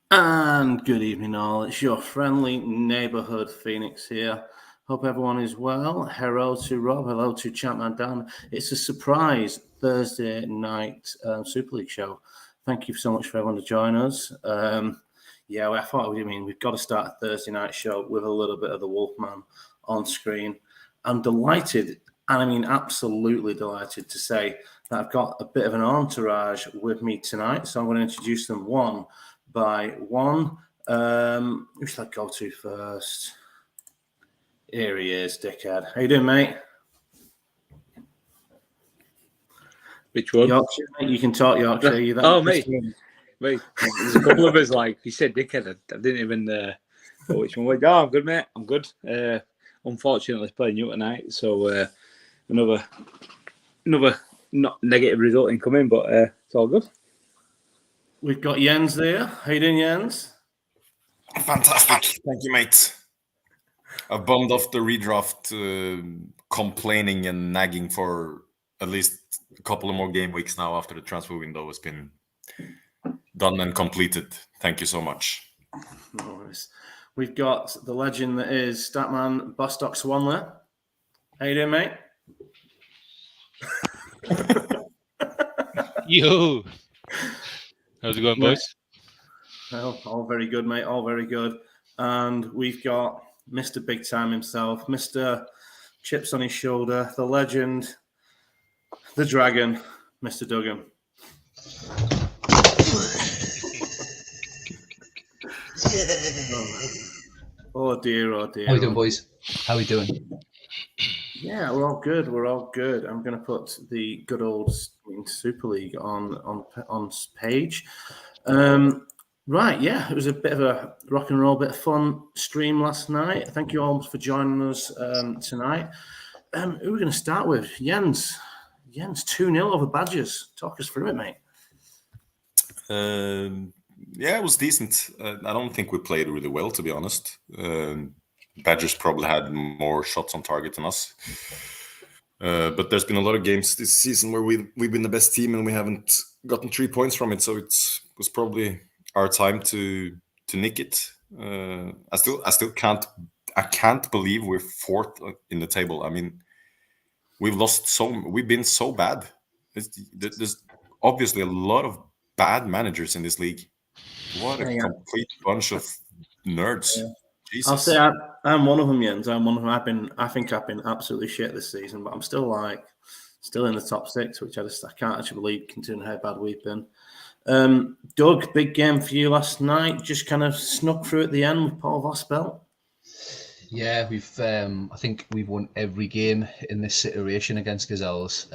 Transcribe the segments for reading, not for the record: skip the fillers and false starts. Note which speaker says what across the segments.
Speaker 1: And good evening, all. It's your friendly neighbourhood Phoenix here. Hope everyone is well. Hello to Rob. Hello to Champman Dan. It's a surprise Thursday night Super League show. Thank you so much for everyone to join us. I thought we've got to start a Thursday night show with a little bit of the Wolfman on screen. I'm delighted, and I mean absolutely delighted to say that I've got a bit of an entourage with me tonight. So I'm going to introduce them one by one. Who should I go to first? Here he is, dickhead. How you doing, mate?
Speaker 2: Which one?
Speaker 1: Yorkshire, mate. You can talk Yorkshire. You
Speaker 2: mate. Mate, there's a couple of us like you said, dickhead. I didn't even know which one. Oh, I'm good, mate. I'm good. Unfortunately, playing you tonight, so another not negative result incoming, but it's all good.
Speaker 1: We've got Jens there. How you doing, Jens?
Speaker 3: Fantastic. Thank you, mate. I've bummed off the redraft, complaining and nagging for at least a couple of more game weeks now after the transfer window has been done and completed. Thank you so much.
Speaker 1: No worries. We've got the legend that is Statman Bostock Swanler. How you doing, mate?
Speaker 4: Yo. How's it going, boys?
Speaker 1: Well, all very good, mate. All very good. And we've got Mr. Big Time himself, Mr. Chips on his shoulder, the legend, the dragon, Mr. Duggan. Oh dear, oh dear.
Speaker 5: How we doing, boys? How we doing?
Speaker 1: Yeah, we're all good. We're all good. I'm going to put the good old Super League on page. Right, yeah, it was a bit of a rock and roll, bit of fun stream last night. Thank you all for joining us tonight. Who are we going to start with? Jens 2-0 over Badgers. Talk us through it, mate.
Speaker 3: Yeah, it was decent. I don't think we played really well, to be honest. Badgers probably had more shots on target than us. But there's been a lot of games this season where we've been the best team and we haven't gotten 3 points from it. So it was probably our time to nick it. I still can't believe we're fourth in the table. I mean, we've been so bad. There's obviously a lot of bad managers in this league. What a complete bunch of nerds. Yeah. Jesus.
Speaker 1: I'll say I'm one of them, Jens. I'm one of them. I think I've been absolutely shit this season, but I'm still in the top 6, which I can't actually believe considering how bad we've been. Doug, big game for you last night. Just kind of snuck through at the end with Paul Vospel.
Speaker 5: Yeah, I think we've won every game in this iteration against Gazelles,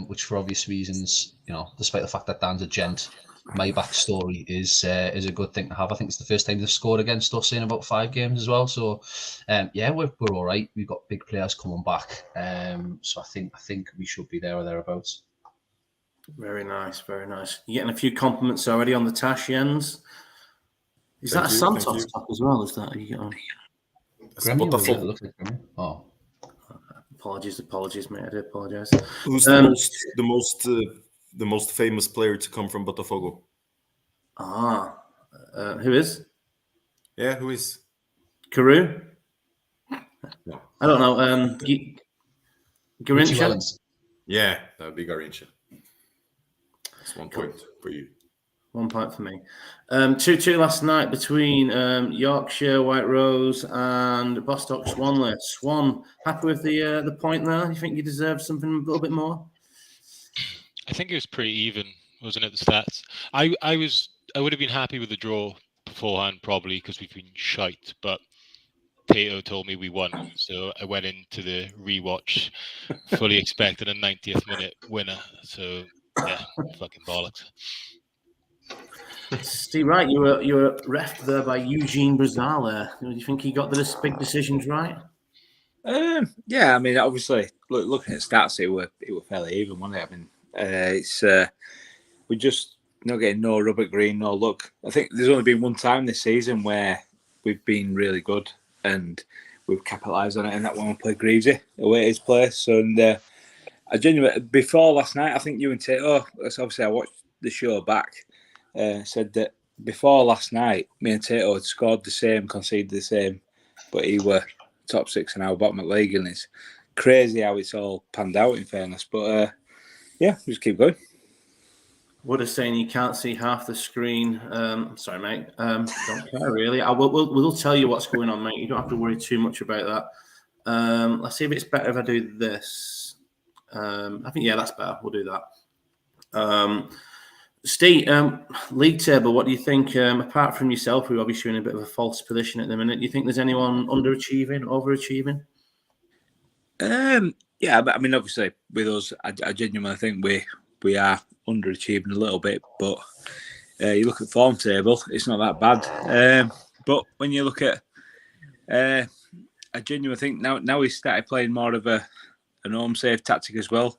Speaker 5: which for obvious reasons, despite the fact that Dan's a gent, my backstory is a good thing to have. I think it's the first time they've scored against us in about 5 games as well. So, we're all right. We've got big players coming back, so I think we should be there or thereabouts.
Speaker 1: Very nice, very nice. You're getting a few compliments already on the Tash, Jens. Is that a Santos top as well? Is that you get?
Speaker 5: Oh,
Speaker 1: apologies, mate. I do apologize.
Speaker 3: Who's the most famous player to come from Botafogo?
Speaker 1: Who is?
Speaker 3: Yeah, who is?
Speaker 1: Carew?
Speaker 3: No.
Speaker 1: I don't know. Garincha?
Speaker 3: Yeah, that would be Garincha. That's 1 point for you.
Speaker 1: 1 point for me. 2-2 last night between Yorkshire, White Rose, and Bostock Swanley. Swan, happy with the point there? You think you deserve something a little bit more?
Speaker 4: I think it was pretty even, wasn't it? The stats. I would have been happy with the draw beforehand, probably because we've been shite. But Tato told me we won, so I went into the rewatch fully expecting a 90th minute winner. So yeah, fucking bollocks.
Speaker 1: Steve, right? You were ref there by Eugene Brazale. Do you think he got the big decisions right?
Speaker 2: Yeah, I mean, obviously, looking at stats, it were fairly even, wasn't it? I mean, it's we're just not getting no rubber green, no luck. I think there's only been one time this season where we've been really good and we've capitalised on it, and that one we played Greavesy away at his place. And I genuinely, before last night, I think you and Tato, obviously I watched the show back, said that before last night, me and Tato had scored the same, conceded the same, but he were top 6 and now bottom of the league, and it's crazy how it's all panned out, in fairness. But yeah, just keep going.
Speaker 1: Wood is saying you can't see half the screen. Sorry, mate. Don't care really. We'll tell you what's going on, mate. You don't have to worry too much about that. Let's see if it's better if I do this. I think that's better. We'll do that. Steve, league table. What do you think? Apart from yourself, who obviously in a bit of a false position at the minute, do you think there's anyone underachieving, overachieving?
Speaker 2: Yeah, but I mean, obviously, with us, I genuinely think we are underachieving a little bit, but you look at the form table, it's not that bad. But when you look at, I genuinely think now he's started playing more of an home save tactic as well.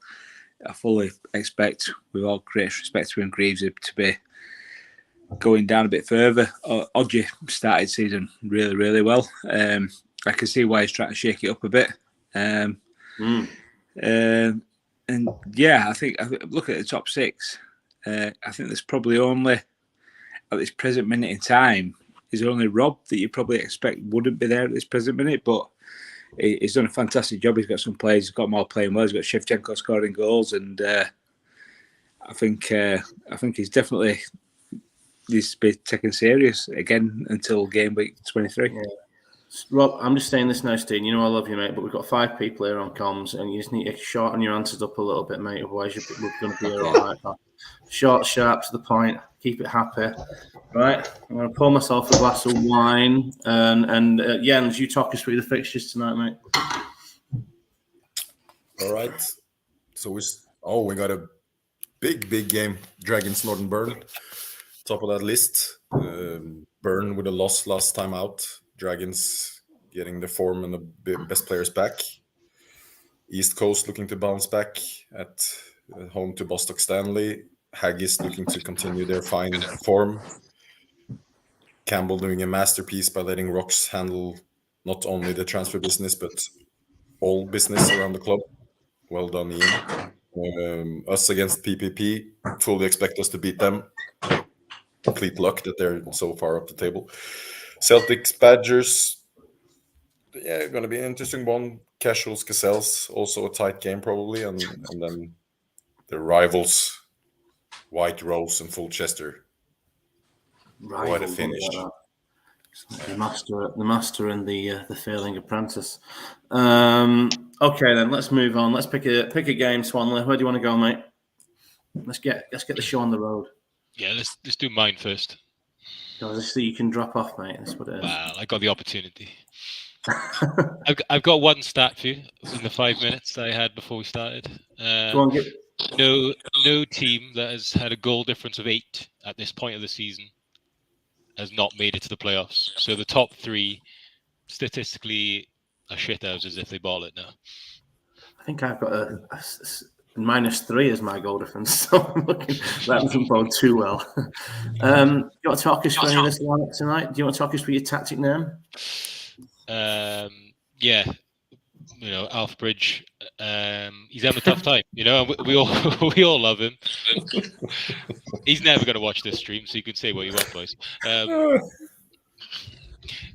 Speaker 2: I fully expect, with all great respect to him, Greaves to be going down a bit further. Odgie started season really, really well. I can see why he's trying to shake it up a bit. And yeah, I think look at the top 6. I think there's probably only at this present minute in time is only Rob that you probably expect wouldn't be there at this present minute, but he's done a fantastic job. He's got some players. He's got more playing well. He's got Shevchenko scoring goals, and I think he's definitely needs to be taken serious again until game week 23.
Speaker 1: Yeah. Rob, I'm just saying this now, Steve. You know I love you, mate, but we've got 5 people here on comms, and you just need to shorten your answers up a little bit, mate. Otherwise, we're going to be all right. Short, sharp, to the point. Keep it happy. Right, I'm going to pour myself a glass of wine, and Jens, you talk us through the fixtures tonight, mate.
Speaker 3: All right. So we got a big game. Dragons Northern Burn, top of that list. Burn with a loss last time out. Dragons getting the form and the best players back. East Coast looking to bounce back at home to Bostock Stanley. Haggis looking to continue their fine form. Campbell doing a masterpiece by letting Rocks handle not only the transfer business but all business around the club. Well done, Ian. Us against PPP, fully expect us to beat them. Complete luck that they're so far up the table. Celtics Badgers, going to be an interesting one. Casuals Gazelles, also a tight game probably, and then the rivals White Rose and Fulchester. What a finish!
Speaker 1: The master and the failing apprentice. Okay, then let's move on. Let's pick a game, Swanley. Where do you want to go, mate? Let's get the show on the road.
Speaker 4: Yeah, let's do mine first.
Speaker 1: So you can drop off, mate. That's what it is.
Speaker 4: Well, I got the opportunity. I've got one stat for you in the 5 minutes I had before we started.
Speaker 1: Go on,
Speaker 4: no team that has had a goal difference of 8 at this point of the season has not made it to the playoffs. So the top 3 statistically are shithouses if they ball it now.
Speaker 1: I think I've got a -3 as my goal difference, so I'm looking, that doesn't bode too well. Do you want to talk us through this lineup tonight? Do you want to talk us through your tactic name?
Speaker 4: Yeah, Alf Bridge. He's having a tough time. And we all love him. He's never going to watch this stream, so you can say what you want, boys.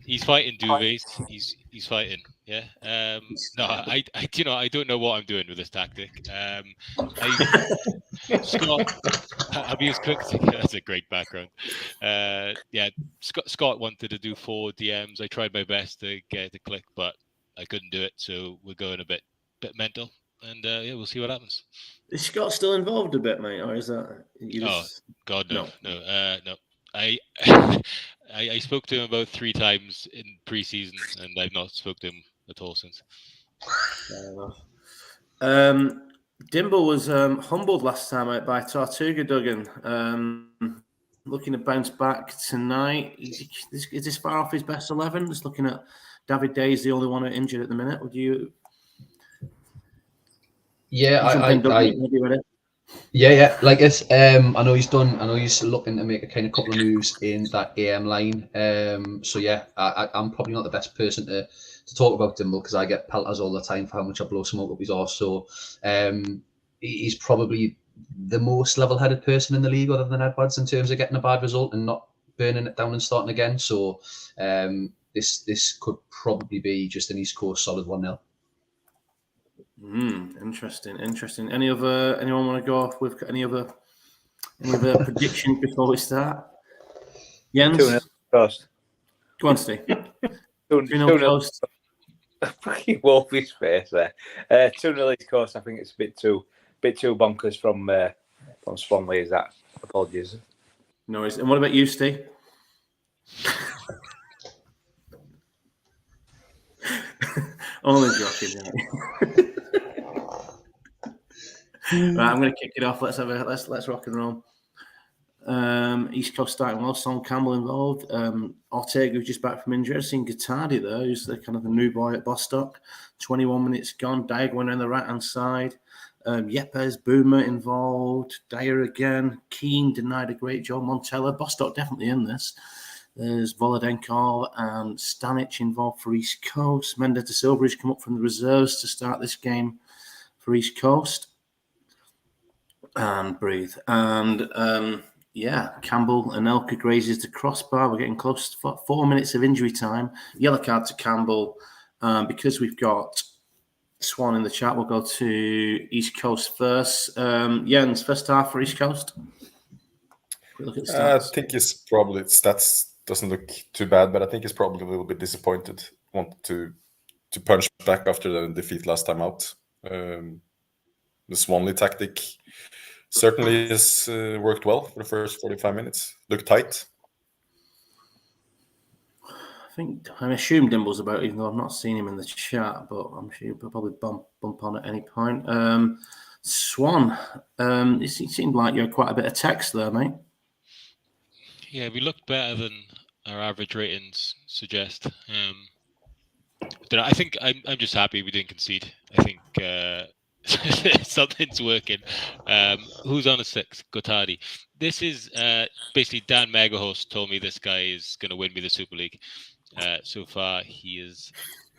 Speaker 4: He's fighting duvets. He's fighting. Yeah. No, I don't know what I'm doing with this tactic. Scott, have you cooked? That's a great background. Yeah, Scott wanted to do 4 DMs. I tried my best to get it to click, but I couldn't do it. So we're going a bit mental, and we'll see what happens.
Speaker 1: Is Scott still involved a bit, mate, or is that?
Speaker 4: Oh God, no. I spoke to him about 3 times in pre-season, and I've not spoke to him at all since.
Speaker 1: Fair enough. Dimble was humbled last time out by Tortuga Duggan. Looking to bounce back tonight. Is this far off his best 11? Just looking at David Day's the only one injured at the minute. Would you?
Speaker 5: Yeah, Yeah. Like it's, I know he's looking to make a kind of couple of moves in that AM line. So yeah, I'm probably not the best person to talk about Dimble because I get pelters all the time for how much I blow smoke up his arse. So he's probably the most level-headed person in the league, other than Edwards, in terms of getting a bad result and not burning it down and starting again. So this could probably be just an East Coast solid 1-0.
Speaker 1: Interesting. Anyone want to go off with any other predictions before we start? Jens?
Speaker 2: 2-0 Coast.
Speaker 1: Go on, Steve.
Speaker 2: 2-0
Speaker 1: Coast.
Speaker 2: Fucking Wolfie's face there. 2-0 East Coast. I think it's a bit too bonkers from Swanley. Is that? Apologies.
Speaker 1: No worries. And what about you, Steve? Only joking. Right, I'm going to kick it off. Let's rock and roll. East Coast starting well. Sol Campbell involved. Ortega was just back from injury. I've seen Guittardi though, who's the kind of the new boy at Bostock. 21 minutes gone. Dyer going on the right hand side. Yepes, Boomer involved. Dyer again. Keane denied a great job. Montella. Bostock definitely in this. There's Volodenkov and Stanic involved for East Coast. Mendes de Silva has come up from the reserves to start this game for East Coast. And breathe. And Campbell, Anelka grazes the crossbar. We're getting close to 4 minutes of injury time. Yellow card to Campbell. Because we've got Swan in the chat, we'll go to East Coast first. Jens, first half for East Coast. Look at the stats.
Speaker 3: I think it's probably stats doesn't look too bad, but I think he's probably a little bit disappointed. Wanted to punch back after the defeat last time out. The Swanley tactic certainly has worked well for the first 45 minutes. Looked tight.
Speaker 1: I assume Dimble's about, even though I've not seen him in the chat, but I'm sure he'll probably bump on at any point. Swan, it seemed like you had quite a bit of text there, mate.
Speaker 4: Yeah, we looked better than our average ratings suggest. I think I'm just happy we didn't concede. I think something's working. Who's on a 6? Guittardi. This is basically Dan Megahost told me this guy is going to win me the Super League. So far, he is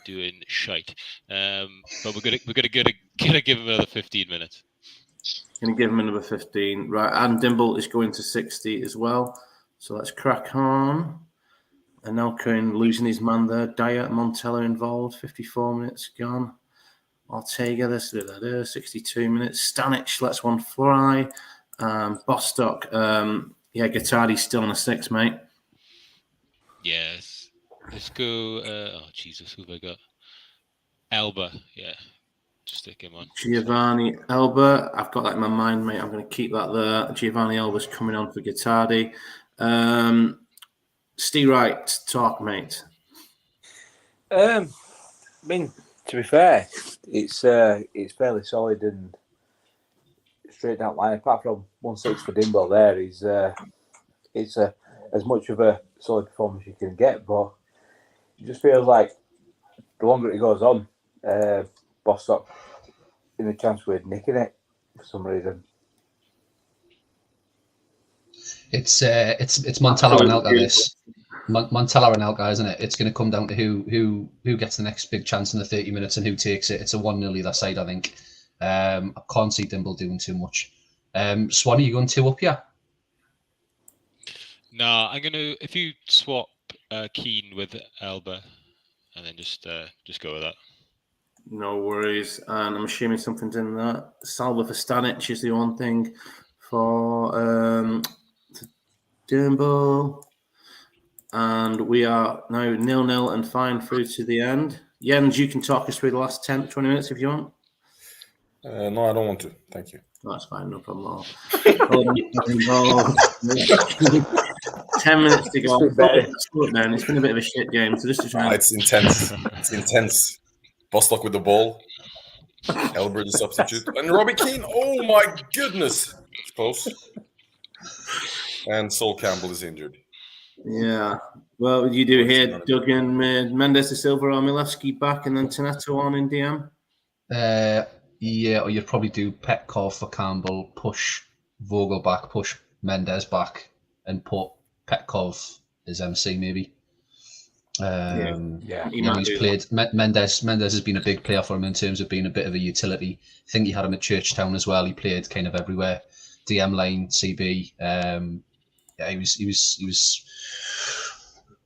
Speaker 4: doing shite. But we're gonna give him another 15 minutes.
Speaker 1: Going to give him another 15, right? And Dimble is going to 60 as well. So let's crack on. Anelka losing his man there. Dyer, Montella involved. 54 minutes gone. Ortega, 62 minutes. Stanic lets one fly. Bostock, Guittardi's still on a 6, mate.
Speaker 4: Yes. Let's go. Jesus, who have I got? Elba, yeah. Just stick him on.
Speaker 1: Giovanni Elba, I've got that in my mind, mate. I'm going to keep that there. Giovanni Elba's coming on for Guittardi. Steve Wright, talk, mate.
Speaker 2: I mean, to be fair, it's fairly solid and straight down line. Apart from 1-6 for Dimble, there it's as much of a solid performance you can get, but it just feels like the longer it goes on, Bostock in a chance with nicking it for some reason.
Speaker 5: It's Montella and Elka. This Montella and Elka, isn't it? It's going to come down to who gets the next big chance in the 30 minutes and who takes it. It's a 1-0 either side, I think. I can't see Dimble doing too much. Swan, are you going 2 up here?
Speaker 4: No, I'm gonna. If you swap Keane with Elba, and then just go with that.
Speaker 1: No worries. And I'm assuming something's in that. Salva for Stanic is the one thing for Dimble. And we are now 0-0 and fine through to the end. Jens, you can talk us through the last 10, 20 minutes if you want.
Speaker 3: No, I don't want to. Thank you.
Speaker 1: That's fine, no problem at all. 10 minutes to go. It's been a bit of a shit game. So just to try.
Speaker 3: It's intense. It's intense. Bostock with the ball. Elber the substitute. And Robbie Keane. Oh my goodness. It's close. And Sol Campbell is injured.
Speaker 1: Yeah. Well, what you do here, Duggan, Mendes de Silva or Milevsky back and then Teneto on in DM?
Speaker 5: Yeah, or you'd probably do Petkov for Campbell, push Vogel back, push Mendes back, and put Petkov as MC maybe. He's played. Mendes has been a big player for him in terms of being a bit of a utility. I think he had him at Churchtown as well. He played kind of everywhere. DM line, CB. yeah, he was.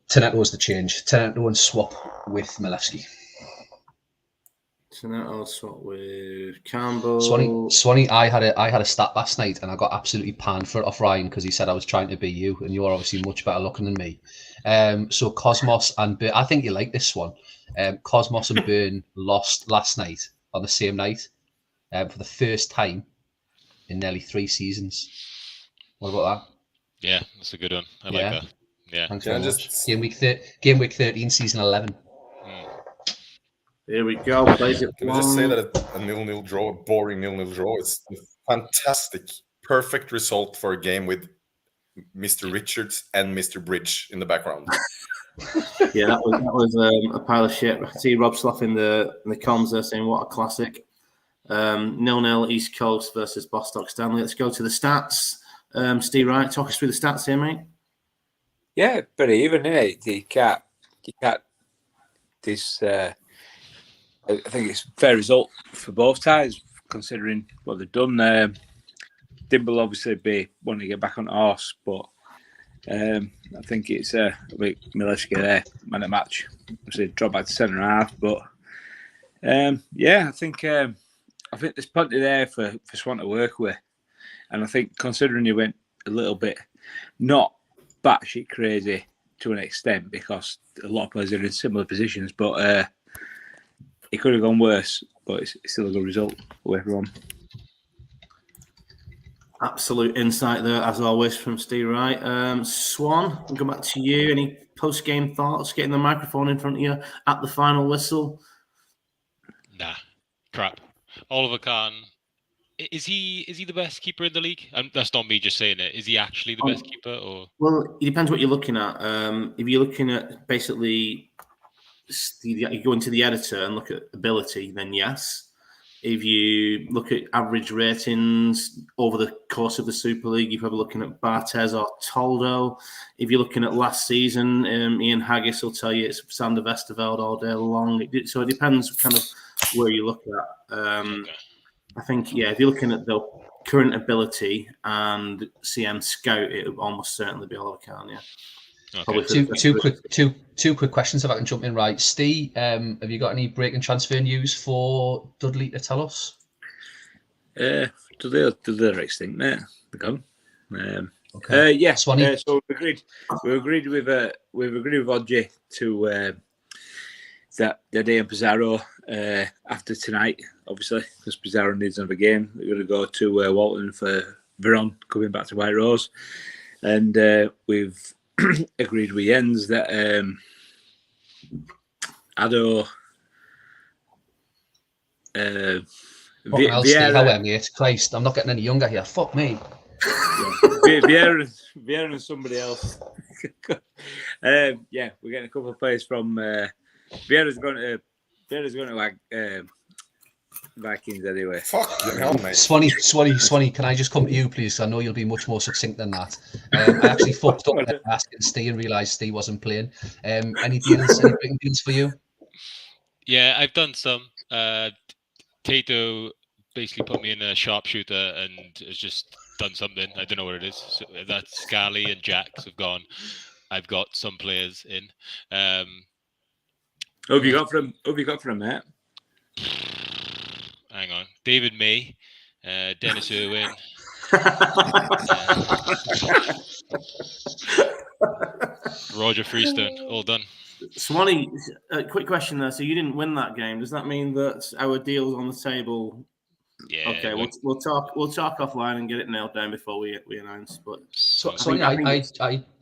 Speaker 5: Teneto was the change. Teneto and swap with Milevski.
Speaker 1: Teneto swap with Campbell.
Speaker 5: Swanee. I had a stat last night, and I got absolutely panned for it off Ryan because he said I was trying to be you, and you're obviously much better looking than me. So Cosmos and Burn, I think you like this one. Cosmos and Burn lost last night on the same night for the first time in nearly 3 seasons. What about that?
Speaker 4: Yeah, that's a good one. I like that. Yeah.
Speaker 5: Thanks
Speaker 3: Can I
Speaker 5: very
Speaker 3: just-
Speaker 5: much. Game week 13, season 11.
Speaker 1: Here we go. Plays it
Speaker 3: Can I just say that a 0-0 draw, a boring 0-0 draw, is a fantastic, perfect result for a game with Mr. Richards and Mr. Bridge in the background.
Speaker 1: Yeah, that was a pile of shit. I see Rob Slough in the comms there saying, what a classic. 0-0 East Coast versus Bostock Stanley. Let's go to the stats. Steve Wright, talk us through the stats here, mate.
Speaker 2: Yeah, pretty even, isn't it? You can't. This, I think it's a fair result for both sides, considering what they've done. Dimble obviously be wanting to get back on horse, but I think it's Milevski there, man at match. Obviously, drop back to centre half, but yeah, I think there's plenty there for Swan to work with, and I think considering he went a little bit not batshit crazy to an extent because a lot of players are in similar positions, but it could have gone worse. But it's still a good result for everyone.
Speaker 1: Absolute insight there, as always, from Steve Wright. Swan, we'll go back to you. Any post-game thoughts? Getting the microphone in front of you at the final whistle?
Speaker 4: Nah, crap. Oliver Kahn, is he the best keeper in the league? That's not me just saying it. Is he actually the best keeper? Or
Speaker 1: Well, it depends what you're looking at. If you're looking at basically, you go into the editor and look at ability, then yes. If you look at average ratings over the course of the Super League, you're probably looking at Barthez or Toldo. If you're looking at last season, Ian Haggis will tell you it's Sander Westerveld all day long. So it depends kind of where you look at.
Speaker 4: okay.
Speaker 1: I think, yeah, if you're looking at the current ability and CM Scout, it would almost certainly be Oliver Kahn, yeah.
Speaker 4: Okay.
Speaker 5: Two quick questions if I can jump in. Right, Steve, have you got any break and transfer news for Dudley to tell us?
Speaker 2: To their extent, they're gone.
Speaker 5: Okay.
Speaker 2: Yeah.
Speaker 5: Swanee?
Speaker 2: So we agreed with Odgie to that Dede and Pizarro after tonight, obviously, because Pizarro needs another game. We're going to go to Walton for Veron coming back to White Rose, and we've agreed with Jens that Ado
Speaker 5: Vieira, mate. Christ, I'm not getting any younger here. Fuck me.
Speaker 2: Vieira and somebody else. Yeah, we're getting a couple of players from Vieira's going to Vikings anyway.
Speaker 3: Fuck you hell, mate.
Speaker 5: Swanee, can I just come to you, please? I know you'll be much more succinct than that. I actually fucked up asking Steve and realised Steve wasn't playing. Any breaking deals for you?
Speaker 4: Yeah, I've done some. Tato basically put me in a sharpshooter and has just done something. I don't know what it is. So that's Scally and Jax have gone. I've got some players in.
Speaker 2: Who have you got from Matt?
Speaker 4: Hang on. David May, Dennis Irwin. Roger Freestone, all done.
Speaker 1: Swanee, quick question there. So you didn't win that game. Does that mean that our deal's on the table?
Speaker 4: Yeah.
Speaker 1: Okay, we'll talk offline and get it nailed down before we announce. But
Speaker 5: Swanee,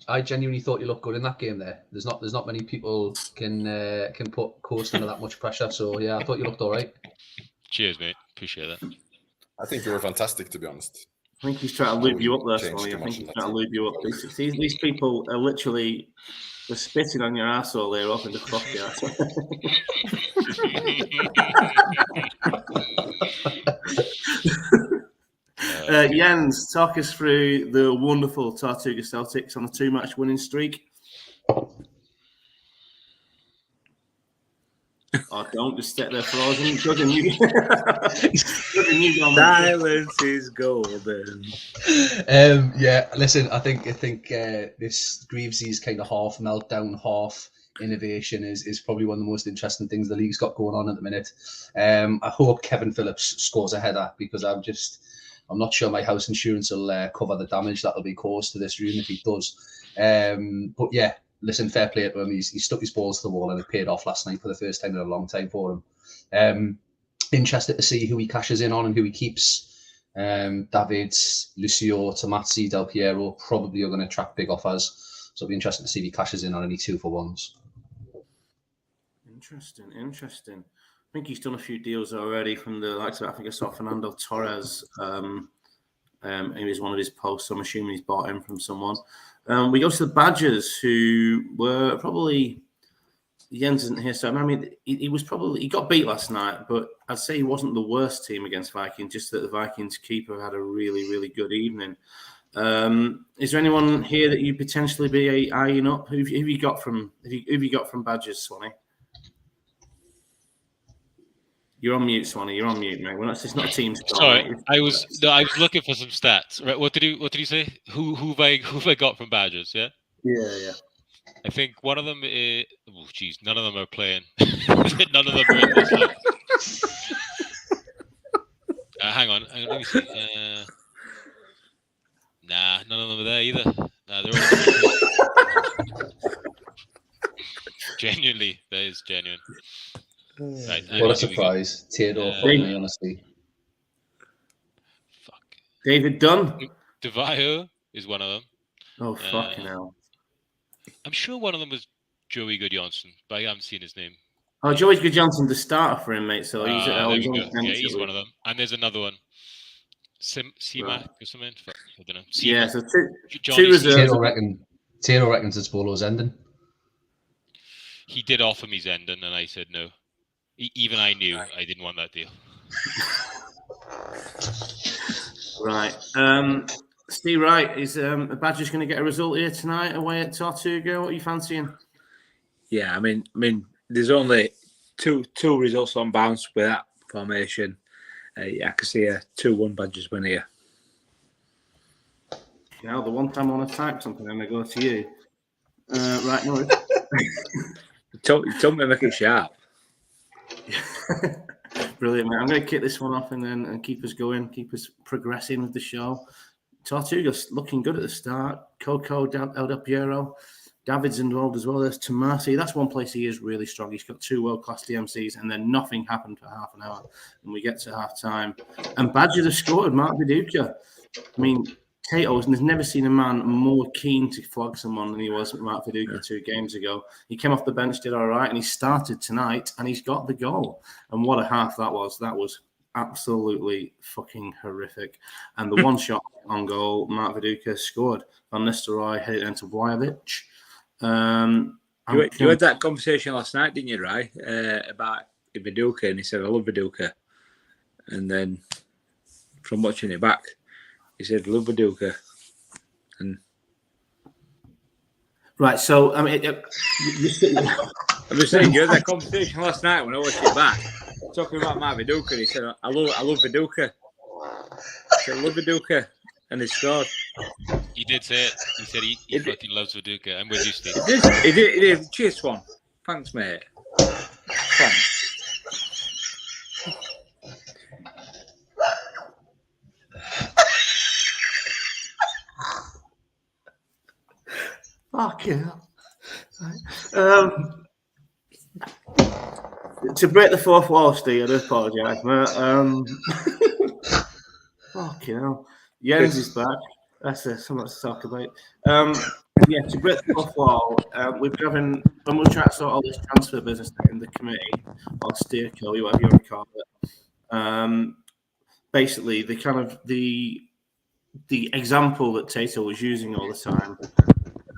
Speaker 5: I genuinely thought you looked good in that game. There's not many people can put Coast under that much pressure. So yeah, I thought you looked all right.
Speaker 4: Cheers, mate. Appreciate that.
Speaker 3: I think you were fantastic, to be honest.
Speaker 1: I think he's trying to lube you up there,
Speaker 3: Change
Speaker 1: Swanee.
Speaker 3: too
Speaker 1: I
Speaker 3: much
Speaker 1: think he's
Speaker 3: in
Speaker 1: trying to
Speaker 3: that
Speaker 1: lube you up. These people are literally spitting on your asshole there, up in the fuck yeah. Jens, talk us through the wonderful Tortuga Celtics on a 2-match winning streak. Oh, don't just sit there frozen. Judging you. Judging you, Dominic.
Speaker 2: Silence is golden.
Speaker 5: Yeah, listen, I think this Greavesy's kind of half meltdown, half innovation is probably one of the most interesting things the league's got going on at the minute. I hope Kevin Phillips scores a header because I'm not sure my house insurance will cover the damage that'll be caused to this room if he does. But yeah, listen, fair play to him. He stuck his balls to the wall and it paid off last night for the first time in a long time for him. Interested to see who he cashes in on and who he keeps. Davids, Lucio, Tomazzi, Del Piero probably are going to attract big offers. So it'll be interesting to see if he cashes in on any 2-for-1s.
Speaker 1: Interesting. I think he's done a few deals already from the likes of, I think I saw Fernando Torres. It was one of his posts, so I'm assuming he's bought him from someone. We go to the Badgers, who were probably Jens isn't here, so I mean he got beat last night, but I'd say he wasn't the worst team against Vikings. Just that the Vikings keeper had a really, really good evening. Is there anyone here that you potentially be eyeing up? Who have you got from Badgers, Swanee? You're on mute, Swanee. You're on mute, mate. It's not a team score.
Speaker 4: Sorry, I was looking for some stats. Right, what did you say? Who have I got from Badgers? Yeah.
Speaker 1: Yeah.
Speaker 4: I think one of them is. Oh, geez, none of them are playing. None of them are in this league. Hang on, let me see. Nah, none of them are there either. Nah, they're all. Genuinely, that is genuine. Right,
Speaker 5: What a surprise. Theodore, honestly.
Speaker 4: Fuck.
Speaker 1: David Dunn.
Speaker 4: DeVio is one of them.
Speaker 1: Oh, fucking hell.
Speaker 4: I'm sure one of them was Joey Goodjohnson, but I haven't seen his name.
Speaker 1: Oh, Joey Goodjohnson, the starter for him, mate. So he's
Speaker 4: there we go. Yeah, he's one of them. And there's another one. C-Mac or something? I don't know.
Speaker 1: Yeah, so two
Speaker 5: reserves. Tero reckons it's Bolo's ending.
Speaker 4: He did offer me Zenden, and I said no. Even I knew I didn't want that deal.
Speaker 1: Right. Steve Wright, is Badgers going to get a result here tonight away at Tortuga? What are you fancying?
Speaker 2: Yeah, I mean, there's only two results on bounce with that formation. I can see a 2-1 Badgers win here.
Speaker 1: Now, the one time I want to type something, I'm going to go to you. Right, no.
Speaker 2: You told me to make it sharp.
Speaker 1: Brilliant, mate. I'm going to kick this one off and keep us going, keep us progressing with the show. Tortuga's looking good at the start. Coco, Del Piero, David's involved as well. There's Tomasi. That's one place he is really strong. He's got 2 world-class DMCs, and then nothing happened for half an hour. And we get to half-time. And Badgers have scored. Mark Viduka. I mean, Tato has never seen a man more keen to flog someone than he was with Mark Viduka 2 games ago. He came off the bench, did all right, and he started tonight, and he's got the goal. And what a half that was. That was absolutely fucking horrific. And the one shot on goal, Mark Viduka scored. Van Nistelrooy headed into Vlahovic.
Speaker 2: You had that conversation last night, didn't you, Rai? About Viduka, and he said, I love Viduka. And then from watching it back, he said, love Viduka. And
Speaker 1: right, so I mean,
Speaker 2: I'm just saying, you had that conversation last night when I watched it back, talking about Mark Viduka. And he said, I love Viduka. I said, I love Viduka. And he scored.
Speaker 4: He did say it. He said he fucking loves Viduka. I'm with you, Steve.
Speaker 2: He did. Cheers, Swan. Thanks, mate. Thanks.
Speaker 1: Fuck yeah. To break the fourth wall, Steve, I do apologise, mate. Fucking hell. Jens is back. That's something to talk about. Yeah, to break the fourth wall, when we're trying to sort all this transfer business in the committee, or steerco, whatever you want to call it, basically the example that Tato was using all the time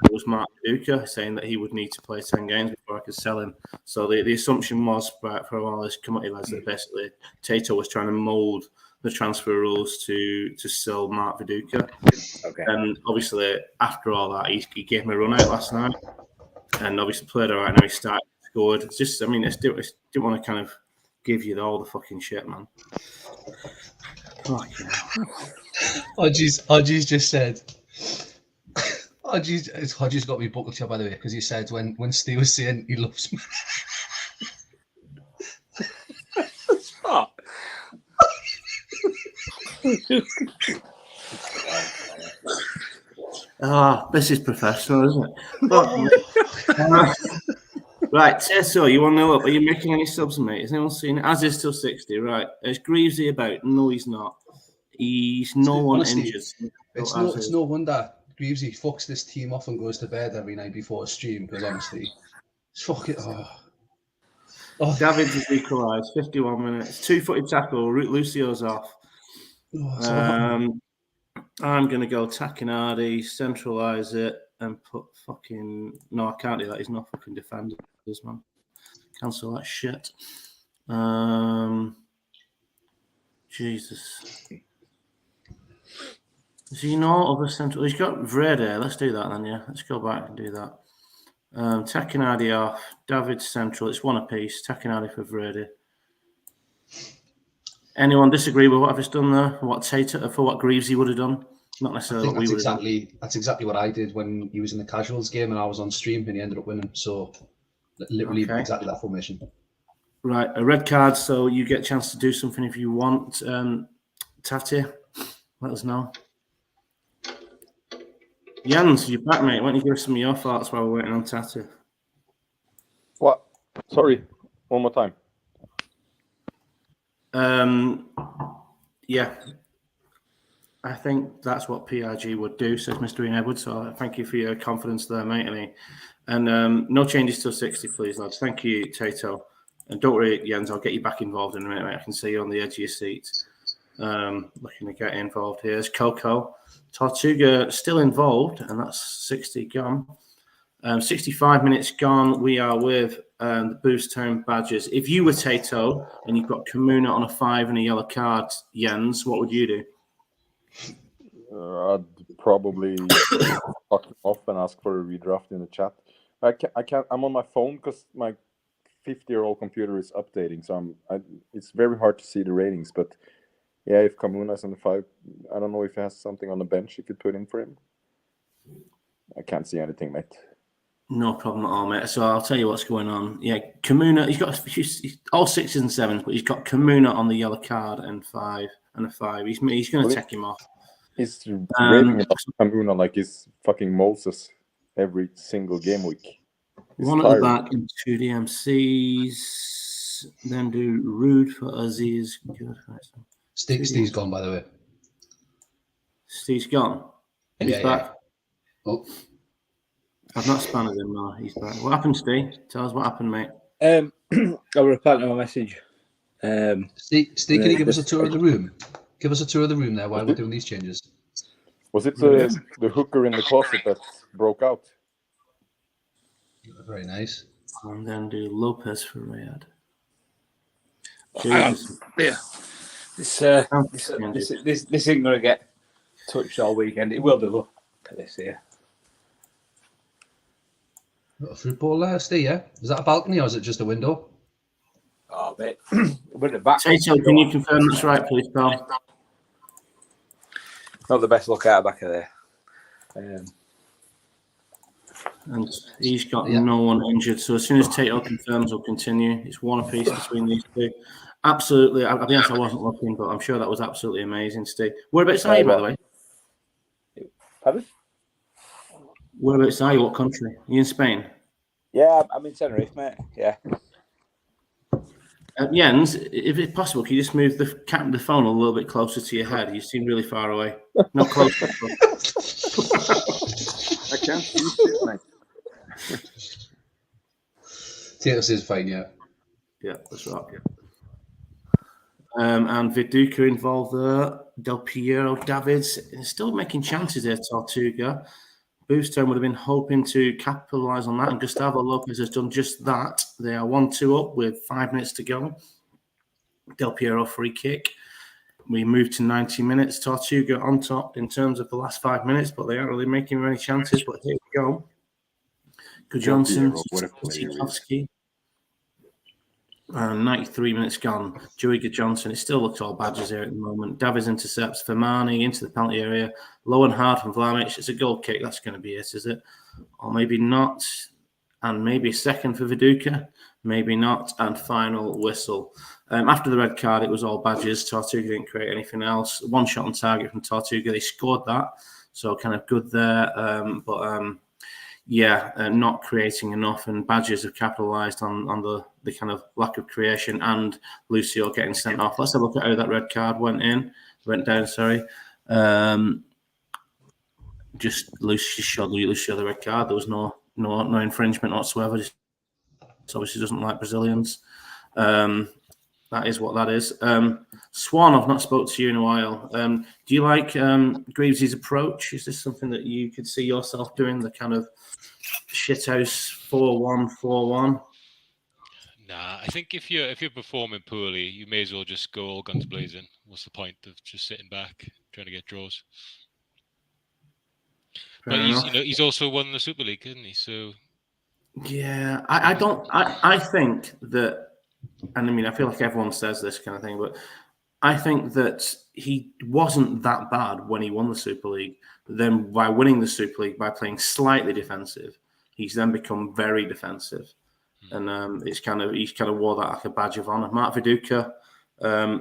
Speaker 1: was Mark Viduka, saying that he would need to play 10 games before I could sell him. So the assumption was for all this committee lads that basically Tato was trying to mould the transfer rules to sell Mark Viduka.
Speaker 2: Okay.
Speaker 1: And obviously after all that, he gave him a run out last night, and obviously played all right. Now he started to scored. It's just, I mean, I still want to kind of give you all the fucking shit, man. Fucking hell.
Speaker 5: Hodges just said. Hodges got me buckled here, by the way, because he said when Steve was saying he loves me.
Speaker 2: Stop.
Speaker 1: This is professional, isn't it? Right, so you want to know, are you making any subs, mate? Has anyone seen it? As is till 60, right? Is Greavesy about? No, he's not. He's no one
Speaker 5: Honestly,
Speaker 1: injured.
Speaker 5: It's no wonder Greavesy fucks this team off and goes to bed every night before a stream, because honestly, it's fucking.
Speaker 1: Davids has equalised, 51 minutes. 2-footed tackle, Lucio's off. I'm going to go Takinardi, centralise it, and put fucking... No, I can't do that. He's not fucking defenders, man. Cancel that shit. Jesus. Is he not other central? He's got Vrede. Let's do that then, yeah. Let's go back and do that. Takinardi off. David central. It's one apiece. Takinardi for Vrede. Anyone disagree with what I've just done there? What Tater for what Greavesy would have done? Not necessarily what we would have done.
Speaker 5: That's exactly what I did when he was in the casuals game and I was on stream and he ended up winning. So literally exactly that formation. Right,
Speaker 1: a red card, so you get a chance to do something if you want. Tati, let us know. Jens, you're back, mate. Why don't you give us some of your thoughts while we're waiting on Tati?
Speaker 6: What? Sorry, one more time.
Speaker 1: Yeah, I think that's what PRG would do, says Mr. Ian Edwards. So thank you for your confidence there, mate. And no changes till 60, please, lads. Thank you, Tato. And don't worry, Jens, I'll get you back involved in a minute, mate. I can see you on the edge of your seat. Looking to get involved here. There's Coco. Tortuga still involved, and that's 60 gone. 65 minutes gone. We are with the Boost Town Badgers. If you were Tato and you've got Kamuna on a 5 and a yellow card, Jens, what would you do?
Speaker 6: I'd probably fuck him off and ask for a redraft in the chat. I can't. I'm on my phone because my 50-year-old computer is updating, so it's very hard to see the ratings. But yeah, if Kamuna's on the 5, I don't know if he has something on the bench you could put in for him. I can't see anything, mate.
Speaker 1: No problem at all, mate. So I'll tell you what's going on. Yeah, Kamuna, he's got all 6s and 7s, but he's got Kamuna on the yellow card and 5 and a 5. He's going to take him off.
Speaker 6: He's raving about Kamuna like he's fucking Moses every single game week.
Speaker 1: One at the back and 2 DMCs. Then do Rude for Aziz. Good.
Speaker 5: Steve's gone, by the way.
Speaker 1: Steve's gone. He's back.
Speaker 5: Oh.
Speaker 1: I've not spanned him, no. He's back. What happened, Steve? Tell us what happened, mate.
Speaker 2: I'll reply to my message.
Speaker 5: Steve, can you give us a tour of the room? Give us a tour of the room there while we're doing these changes.
Speaker 6: Was it the hooker in the closet that broke out?
Speaker 5: Very nice.
Speaker 1: And then do Lopez for Riyadh.
Speaker 2: Yeah. This isn't going to get touched all weekend. It will do. Look at this here.
Speaker 5: Got a fruit bowl there, Steve, yeah? Is that a balcony or is it just a window?
Speaker 2: Oh, mate. With the back.
Speaker 1: Tato, can you confirm that's right, please, pal?
Speaker 2: Not the best look out back of there.
Speaker 1: And he's got no one injured. So as soon as Tato confirms, we'll continue. It's one apiece between these two. Absolutely. I'll be honest, I wasn't looking, but I'm sure that was absolutely amazing, Steve. Whereabouts are you, by the way?
Speaker 2: Pardon?
Speaker 1: Whereabouts are you? What country? Are you in Spain?
Speaker 2: Yeah, I'm in Tenerife, mate. Yeah.
Speaker 1: Jens, if it's possible, can you just move the phone a little bit closer to your head? You seem really far away. Not close.
Speaker 6: I can't see shit, mate.
Speaker 5: Tato says fine, yeah.
Speaker 1: Yeah, that's right. Yeah. And Viduka involved there. Del Piero, Davids, still making chances there, Tortuga. Boost Town would have been hoping to capitalise on that, and Gustavo Lopez has done just that. They are 1-2 up with 5 minutes to go. Del Piero free kick. We move to 90 minutes. Tortuga on top in terms of the last 5 minutes, but they aren't really making many chances. But here we go. Good Johnson, Tchaikovsky. And 93 minutes gone. Joey Johnson. It still looks all badges here at the moment. Davies intercepts. Fermani into the penalty area. Low and hard from Vlamic. It's a goal kick. That's going to be it, is it? Or maybe not. And maybe a second for Viduka. Maybe not. And final whistle. After the red card, it was all badges. Tortuga didn't create anything else. One shot on target from Tortuga. They scored that. So kind of good there. Not creating enough, and Badgers have capitalised on the kind of lack of creation, and Lucio getting sent off. Let's have a look at how that red card went down. Sorry, just Lucio showed the red card. There was no infringement whatsoever. Just obviously doesn't like Brazilians. That is what that is. Swan, I've not spoke to you in a while. Do you like Greaves' approach? Is this something that you could see yourself doing, the kind of shithouse 4-1-4-1?
Speaker 4: Nah, I think if you're performing poorly, you may as well just go all guns blazing. What's the point of just sitting back trying to get draws? But he's also won the Super League, hasn't he? So
Speaker 1: yeah, I think that. And I mean, I feel like everyone says this kind of thing, but I think that he wasn't that bad when he won the Super League. But then by winning the Super League, by playing slightly defensive, he's then become very defensive. And he's kind of wore that like a badge of honor. Mark Viduka,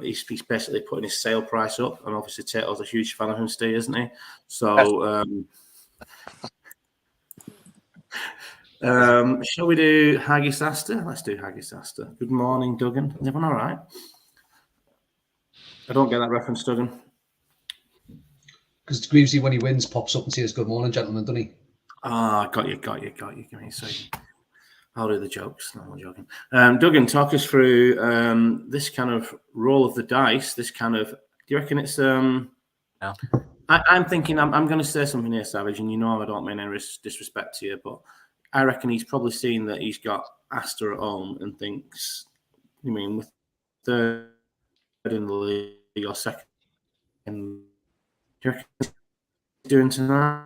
Speaker 1: he's basically putting his sale price up. And obviously Tato's a huge fan of him, Steve, isn't he? So... shall we do Haggis Asta? Let's do Haggis Asta. Good morning, Duggan. Is everyone all right? I don't get that reference, Duggan.
Speaker 5: Because Greavesy, when he wins, pops up and says, "Good morning, gentlemen," doesn't he?
Speaker 1: Ah, got you. Give me a second. I'll do the jokes. No, I'm joking. Duggan, talk us through this kind of roll of the dice. This kind of. Do you reckon it's?
Speaker 2: No.
Speaker 1: I'm thinking. I'm going to say something here, Savage, and you know I don't mean any disrespect to you, but. I reckon he's probably seen that he's got Asta at home and thinks, you mean, with third in the league or second, do you reckon he's doing tonight?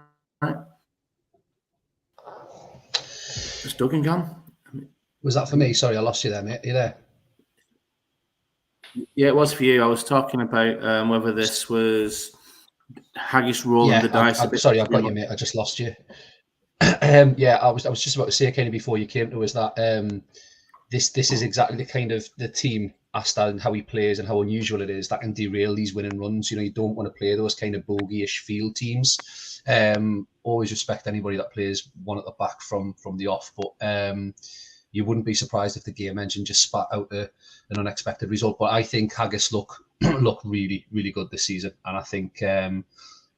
Speaker 1: Is Duggan gone?
Speaker 5: Was that for me? Sorry, I lost you there, mate. Are you there?
Speaker 1: Yeah, it was for you. I was talking about whether this was Haggis rolling the dice.
Speaker 5: Sorry, I've got you, mate. I just lost you. I was just about to say kind of before you came to us that this is exactly the kind of the team Asta and how he plays and how unusual it is that can derail these winning runs. You know, you don't want to play those kind of bogey-ish field teams. Always respect anybody that plays one at the back from the off, but you wouldn't be surprised if the game engine just spat out an unexpected result. But I think Haggis look really, really good this season, and I think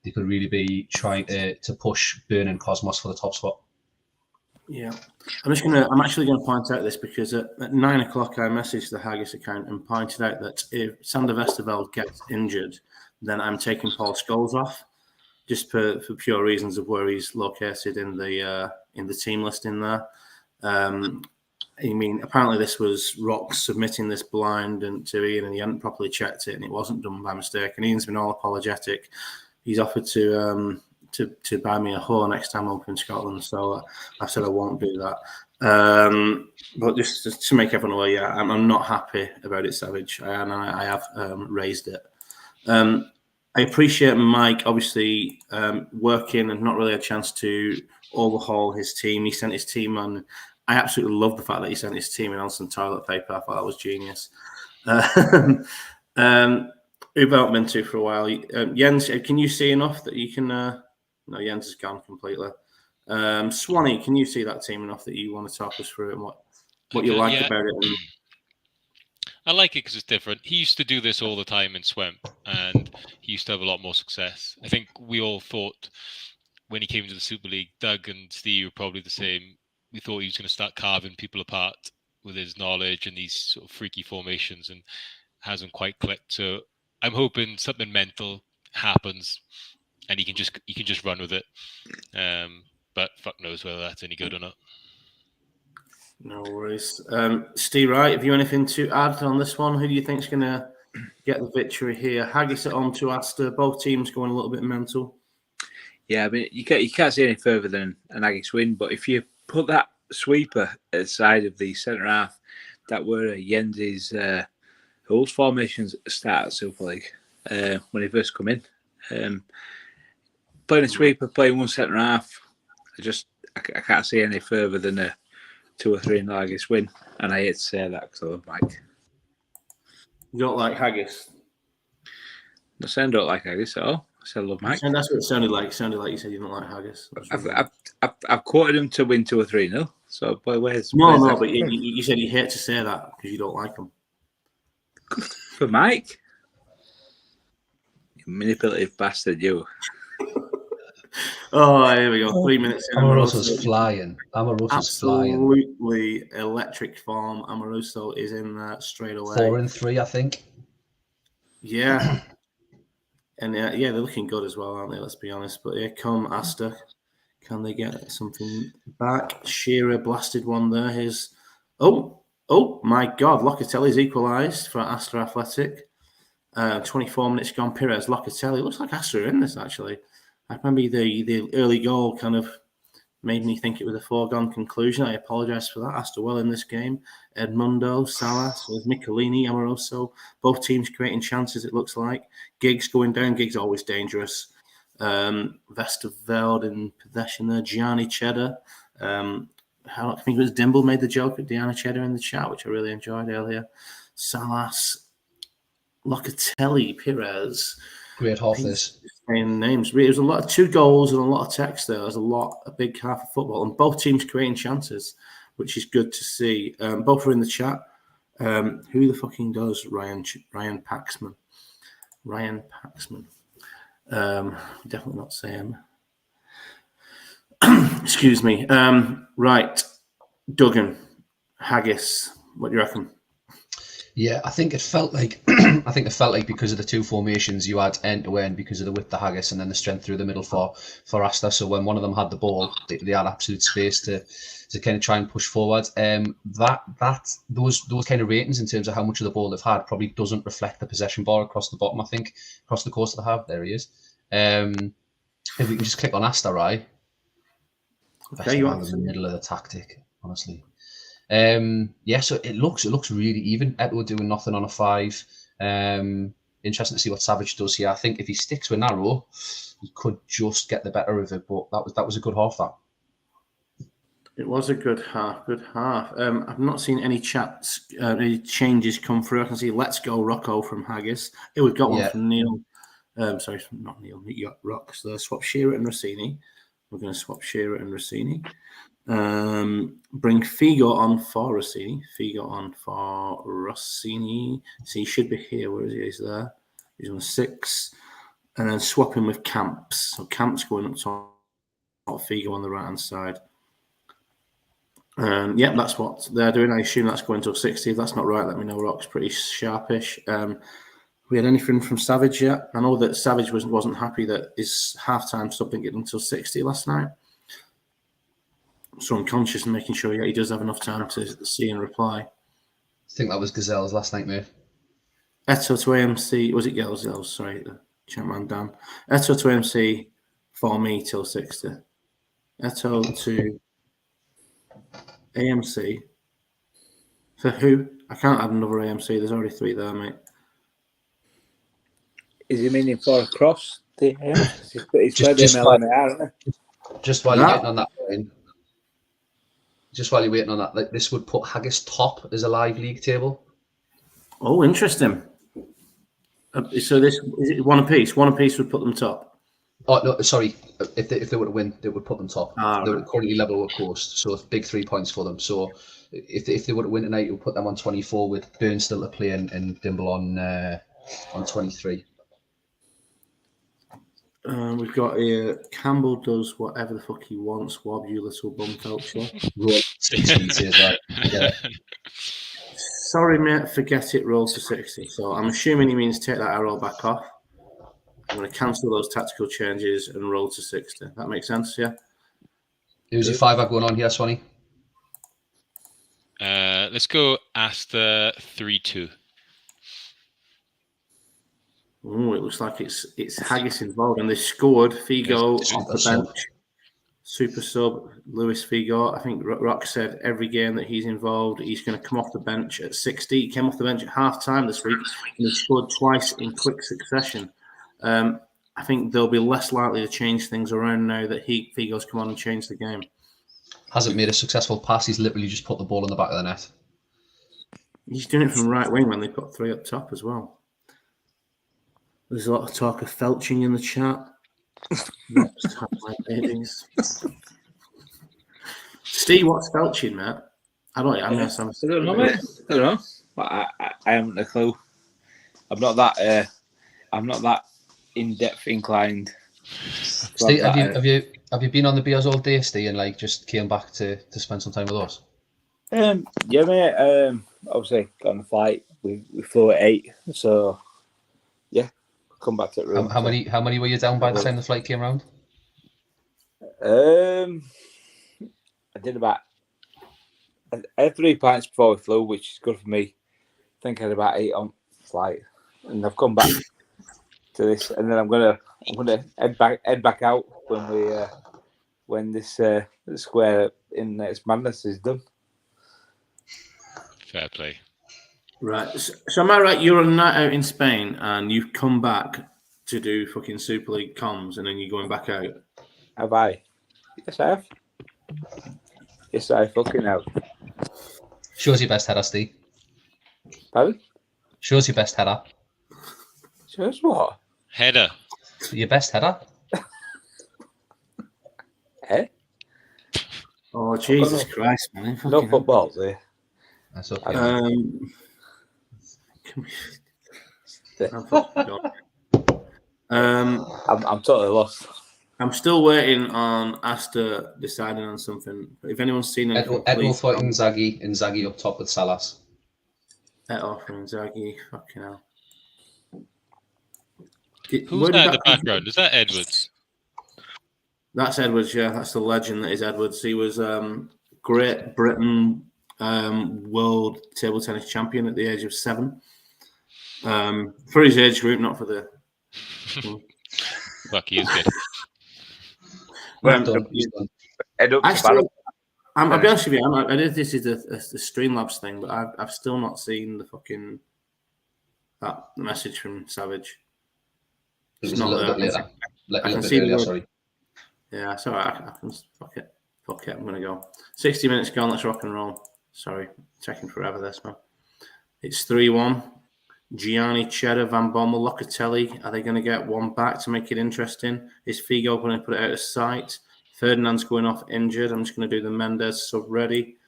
Speaker 5: they could really be trying to push Burn and Cosmos for the top spot.
Speaker 1: Yeah, I'm actually gonna point out this because at 9 o'clock I messaged the Haggis account and pointed out that if Sander Westerveld gets injured, then I'm taking Paul Scholes off, just for pure reasons of where he's located in the team listing there. I mean, apparently this was Rock submitting this blind and to Ian, and he hadn't properly checked it, and it wasn't done by mistake. And Ian's been all apologetic. He's offered to buy me a whore next time I'm up in Scotland, so I said I won't do that. But just to make everyone aware, yeah, I'm not happy about it, Savage. I have raised it. I appreciate Mike obviously working and not really a chance to overhaul his team. He sent his team on. I absolutely love the fact that he sent his team in on some toilet paper. I thought that was genius. We've not been to for a while. Jens, can you see enough that you can? No, Jens has gone completely. Swanee, can you see that team enough that you want to talk us through it and what you like about it?
Speaker 4: I like it because it's different. He used to do this all the time in Swamp, and he used to have a lot more success. I think we all thought when he came to the Super League, Doug and Steve were probably the same. We thought he was going to start carving people apart with his knowledge and these sort of freaky formations, and hasn't quite clicked. So I'm hoping something mental happens and he can just run with it. But fuck knows whether that's any good or not.
Speaker 1: No worries. Steve Wright, have you anything to add on this one? Who do you think is going to get the victory here? Haggis at home to Asta. Both teams going a little bit mental.
Speaker 2: Yeah, I mean, you can't see any further than an Haggis win, but if you put that sweeper at the side of the centre half, that were Jens's Hull's formations at the start of Super League when he first come in. Playing a sweeper, playing one centre half. I can't see any further than a 2 or 3 in the Haggis win, and I hate to say that because I love Mike.
Speaker 1: You don't like Haggis?
Speaker 2: I said I don't like Haggis at all. I said I love Mike.
Speaker 1: And that's what it sounded like. It sounded like you said you don't like Haggis.
Speaker 2: I've quoted him to win 2 or 3-0. So, but where's
Speaker 1: no? But you said you hate to say that because you don't like him.
Speaker 2: For Mike, you manipulative bastard, you.
Speaker 1: Oh, here we go. 3 minutes in.
Speaker 5: Amoroso's flying. Amoroso's flying.
Speaker 1: Absolutely electric form. Amoroso is in there straight away.
Speaker 5: 4 and 3, I think.
Speaker 1: Yeah. And yeah, they're looking good as well, aren't they? Let's be honest. But here come Asta. Can they get something back? Shearer blasted one there. Here's oh my God! Locatelli's equalised for Asta Athletic. 24 minutes gone. Pires, Locatelli. Looks like Asta are in this actually. I remember the early goal kind of made me think it was a foregone conclusion. I apologise for that. Asta well in this game. Edmundo, Salas, Michelini, Amoroso. Both teams creating chances, it looks like. Giggs going down. Giggs always dangerous. Vesterveld in possession there. Gianni Cheddar. I think it was Dimble made the joke at Gianni Cheddar in the chat, which I really enjoyed earlier. Salas, Locatelli, Pires.
Speaker 5: Great half this.
Speaker 1: Saying names. It was a lot of 2 goals and a lot of text there. There's a big half of football, and both teams creating chances, which is good to see. Both are in the chat. Who the fucking does Ryan Paxman? Ryan Paxman. Definitely not Sam. Excuse me. Right, Duggan, Haggis. What do you reckon?
Speaker 5: Yeah, I think it felt like because of the 2 formations you had end to end because of the width of Haggis and then the strength through the middle for Asta. So when one of them had the ball, they had absolute space to kind of try and push forward. Those kind of ratings in terms of how much of the ball they've had probably doesn't reflect the possession bar across the bottom. I think across the course that they have. There he is. If we can just click on Asta, right?
Speaker 1: Okay, you are
Speaker 5: in the middle of the tactic, honestly. So it looks really even. Eto doing nothing on a 5. Interesting to see what Savage does here. I think if he sticks with narrow, he could just get the better of it. But that was a good half. That
Speaker 1: it was a good half. I've not seen any chats, any changes come through. I can see "Let's Go Rocco" from Haggis. We've got one from Neil. Sorry, not Neil. You got Rocks. So swap Shearer and Rossini. We're going to swap Shearer and Rossini. Bring Figo on for Rossini. So he should be here. Where is he? He's there. He's on 6. And then swap him with Camps. So Camps going up top, Figo on the right hand side. That's what they're doing. I assume that's going to 60. If that's not right, let me know. Rock's pretty sharpish. We had anything from Savage yet? I know that Savage wasn't happy that his halftime sub didn't get until 60 last night. So I'm conscious and making sure he does have enough time to see and reply.
Speaker 5: I think that was Gazelles last night, mate.
Speaker 1: Eto to AMC. Was it Gazelles? Sorry, the chat man Dan. Eto to AMC for me till 60. Eto to AMC. For who? I can't add another AMC. There's already 3 there, mate.
Speaker 2: Is he meaning for a cross? He's
Speaker 5: just while you're waiting on that point. Just while you're waiting on that, this would put Haggis top as a live league table.
Speaker 1: Oh, interesting. So this is it one apiece. One apiece would put them top.
Speaker 5: Oh no, sorry. If they were to win, they would put them top. They're
Speaker 1: right.
Speaker 5: currently level with Coast, so it's big 3 points for them. So if they were to win tonight, it would put them on 24 with Burn still to play and Dimble on 23.
Speaker 1: We've got here Campbell does whatever the fuck he wants. Wob, you little bum culture. Sorry, mate. Forget it. Roll to 60. So I'm assuming he means take that arrow back off. I'm going to cancel those tactical changes and roll to 60. That makes sense, yeah?
Speaker 5: Who's your 5 going on here, Swanee?
Speaker 4: Let's go Asta 3-2.
Speaker 1: Oh, it looks like it's Haggis involved, and they scored Figo off the bench. super sub Luis Figo. I think Rock said every game that he's involved, he's going to come off the bench at 60. He came off the bench at half time this week and he scored twice in quick succession. I think they'll be less likely to change things around now that Figo's come on and changed the game.
Speaker 5: Hasn't made a successful pass. He's literally just put the ball in the back of the net.
Speaker 1: He's doing it from right wing when they put 3 up top as well. There's a lot of talk of felching in the chat. Steve, what's felching, mate? I don't know,
Speaker 2: mate. I don't know. I haven't a clue. I'm not that in-depth inclined.
Speaker 5: Steve, have you been on the beers all day, Steve, and like just came back to spend some time with us?
Speaker 2: Yeah, mate. Obviously got on the flight. We flew at 8, so yeah, come back to the room.
Speaker 5: How many were you down by the time the flight came around?
Speaker 2: I had 3 pints before we flew, which is good for me. I think I had about 8 on flight, and I've come back to this, and then I'm gonna head back out when this square in its madness is done.
Speaker 4: Fair play.
Speaker 1: Right. So am I right? You're on a night out in Spain and you've come back to do fucking Super League comms and then you're going back out?
Speaker 2: Have I? Yes, I have. Yes, I fucking have.
Speaker 5: Shows your best header, Steve.
Speaker 2: Pardon?
Speaker 5: Shows your best header.
Speaker 2: Shows what?
Speaker 4: Header.
Speaker 5: Your best header?
Speaker 2: Eh?
Speaker 1: Oh, Jesus Christ, man.
Speaker 2: No footballs here.
Speaker 5: That's okay.
Speaker 2: I'm totally lost.
Speaker 1: I'm still waiting on Asta deciding on something. If anyone's seen anything,
Speaker 5: Edward for Inzaghi up top with Salas.
Speaker 1: Eto'o for Inzaghi, fucking hell.
Speaker 4: Who's that in the background? Is that Edwards?
Speaker 1: That's Edwards, yeah. That's the legend that is Edwards. He was Great Britain world table tennis champion at the age of 7. For his age group, not for the...
Speaker 4: Fuck, he is good.
Speaker 1: I'll be honest with you, I did this is a Streamlabs thing, but I've still not seen the fucking that message from Savage.
Speaker 5: It's not a little bit later. Sorry.
Speaker 1: Yeah, it's all right. I can fuck it. I'm gonna go. 60 minutes gone. Let's rock and roll. Sorry, taking forever. This man. It's 3-1. Gianni, Cheddar, Van Bommel, Locatelli. Are they going to get one back to make it interesting? Is Figo going to put it out of sight? Ferdinand's going off injured. I'm just going to do the Mendes sub ready.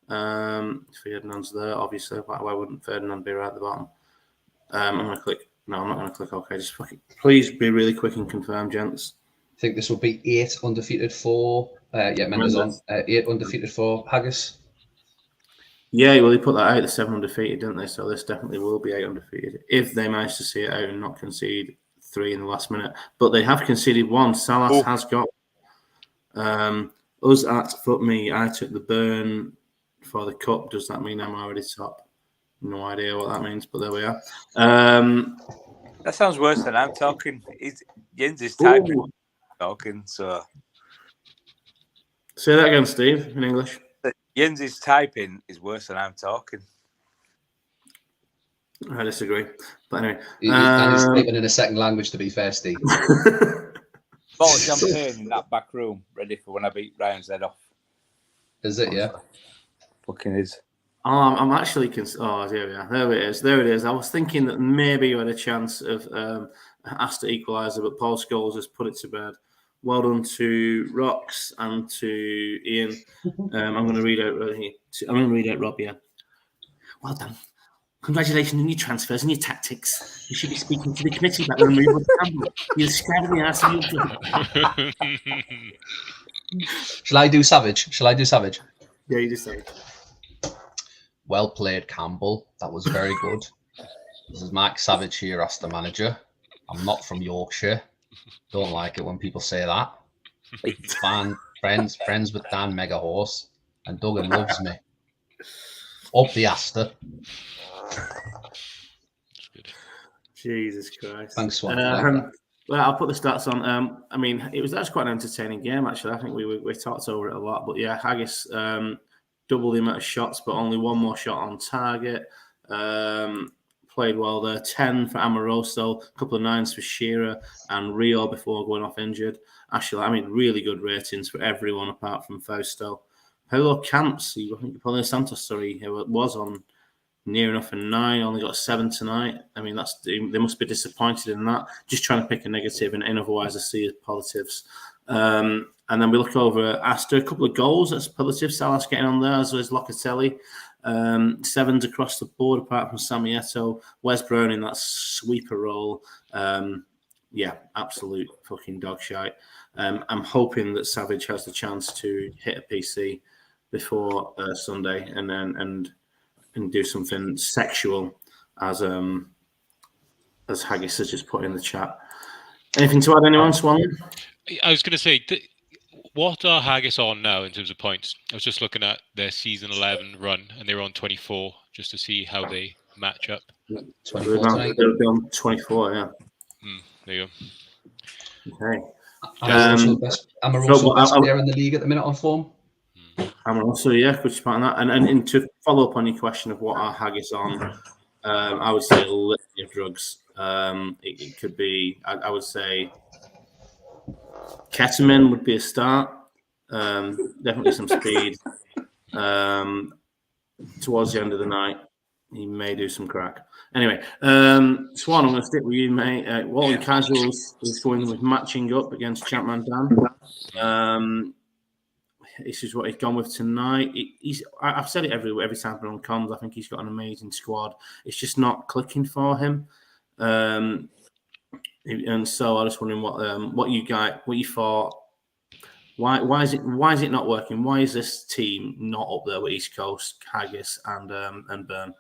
Speaker 1: Ferdinand's there, obviously. Why wouldn't Ferdinand be right at the bottom? I'm going to click. No, I'm not going to click OK. Just fucking please be really quick and confirm, gents.
Speaker 5: I think this will be 8 undefeated for. Mendes on 8 undefeated for Haggis.
Speaker 1: Yeah, well, they put that out, the 7 undefeated, didn't they? So this definitely will be 8 undefeated if they manage to see it out and not concede 3 in the last minute. But they have conceded 1. Salas has got us at foot me. I took the burn for the cup. Does that mean I'm already top? No idea what that means, but there we are.
Speaker 2: That sounds worse than I'm talking. Jens is typing talking, so.
Speaker 1: Say that again, Steve, in English.
Speaker 2: Jens' typing is worse than I'm talking.
Speaker 1: I disagree. But anyway.
Speaker 5: And he's typing in a second language, to be fair, Steve.
Speaker 2: Bottle of champagne in that back room, ready for when I beat Ryan's head off.
Speaker 5: Is it, yeah?
Speaker 2: Fucking is.
Speaker 1: Oh, I'm actually... there we are. There it is. I was thinking that maybe you had a chance of Asta equaliser, but Paul Scholes has put it to bed. Well done to Rox and to Ian. I'm going to read out right here. I'm going to read out Rob, yeah. Well done. Congratulations on your transfers and your tactics. You should be speaking to the committee about the removal of the camera. You'll stab in the ass of your
Speaker 5: Shall I do Savage?
Speaker 1: Yeah, you just say.
Speaker 5: Well played, Campbell. That was very good. This is Mark Savage here, Asta manager. I'm not from Yorkshire. Don't like it when people say that. Friends with Dan Mega Horse, and Duggan loves me. Up the Asta.
Speaker 1: Jesus Christ.
Speaker 5: Thanks, Swan.
Speaker 1: Well, I'll put the stats on. I mean, that's quite an entertaining game, actually. I think we talked over it a lot. But yeah, Haggis double the amount of shots, but only one more shot on target. Played well there. 10 for Amoroso, a couple of 9s for Shearer and Rio before going off injured. Actually, I mean, really good ratings for everyone apart from Fausto. Paulo Camps, I think Paulo Santos, who was on near enough a 9, only got a 7 tonight. I mean, they must be disappointed in that. Just trying to pick a negative and otherwise I see as positives. And then we look over Astor, a couple of goals. That's positive. Salas getting on there, as well as Locatelli. 7s across the board, apart from Samieto. Wes Brown in that sweeper role. Yeah, absolute fucking dog shite. I'm hoping that Savage has the chance to hit a PC before Sunday and do something sexual, as Haggis has just put in the chat. Anything to add, anyone, Swan?
Speaker 4: I was going to say, what are Haggis on now in terms of points? I was just looking at their season 11 run, and they were on 24, just to see how they match up.
Speaker 5: 24 tonight.
Speaker 1: They're on 24, yeah.
Speaker 4: There you go.
Speaker 1: Okay.
Speaker 5: Amoroso best player in the league at the minute on form.
Speaker 1: Amoroso, yeah, good spot on that. And to follow up on your question of what are Haggis on, I would say a litany of drugs. It could be, I would say, ketamine would be a start. Definitely some speed. Towards the end of the night, he may do some crack. Anyway, Swan, I'm going to stick with you, mate. Walton Casuals is going with matching up against Champman Dan. This is what he's gone with tonight. I've said it every time on comms. I think he's got an amazing squad. It's just not clicking for him. And so I was wondering what you thought. Why is it not working? Why is this team not up there with East Coast, Haggis, and Burn?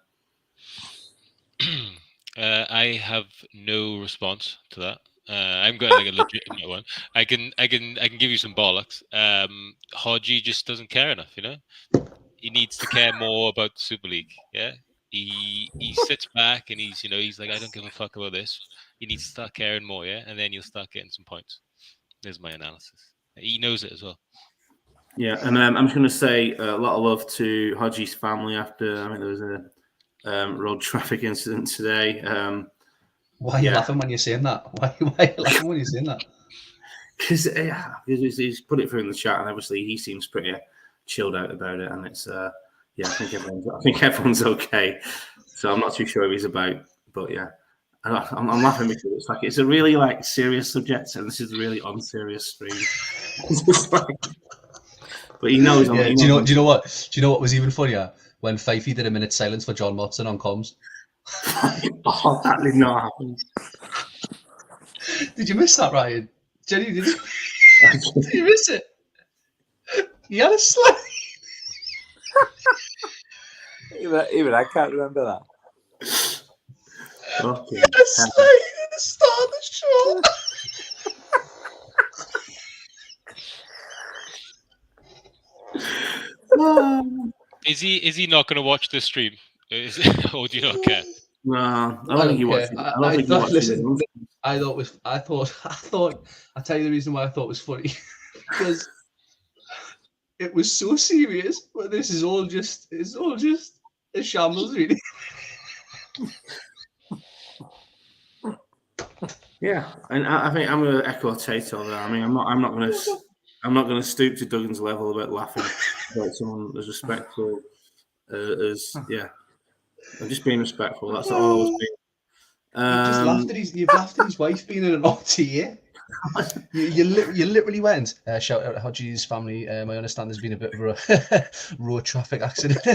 Speaker 4: I have no response to that. I'm going like a legitimate one. I can give you some bollocks. Hodgie just doesn't care enough, you know. He needs to care more about the Super League. Yeah, he sits back and he's like, I don't give a fuck about this. He needs to start caring more, yeah, and then you'll start getting some points. There's my analysis. He knows it as well.
Speaker 1: Yeah, and I'm just going to say a lot of love to Hodgie's family after. I mean, there was a road traffic incident today.
Speaker 5: Why are you laughing when you're saying that? Why are you laughing when you're saying that?
Speaker 1: Because he's put it through in the chat, and obviously he seems pretty chilled out about it. And it's I think everyone's okay. So I'm not too sure what he's about, but yeah, I'm laughing because it's a really serious subject, and this is a really unserious stream. But he knows.
Speaker 5: Yeah, do you know what was even funnier? When Fifey did a minute's silence for John Motson on comms.
Speaker 1: Oh, that did not happen.
Speaker 5: Did you miss that, Ryan? Jenny, did you? Did you miss it? He had a slide.
Speaker 2: Even I can't remember that.
Speaker 1: Okay.
Speaker 5: He had a slide at the start of the show.
Speaker 4: Is he not going to watch this stream? Or do you not care?
Speaker 1: No, I don't think he watched it.
Speaker 5: I'll tell you the reason why I thought it was funny. Because it was so serious, but this is all just a shambles, really.
Speaker 1: Yeah, and I think I'm going to echo Tato there. I mean, I'm not going to stoop to Duggan's level about laughing about someone as respectful as I'm just being respectful. That's all I was being.
Speaker 5: You've laughed at his wife being in an OTA. You literally went. Shout out to Hodgie's family. I understand there's been a bit of a road traffic accident.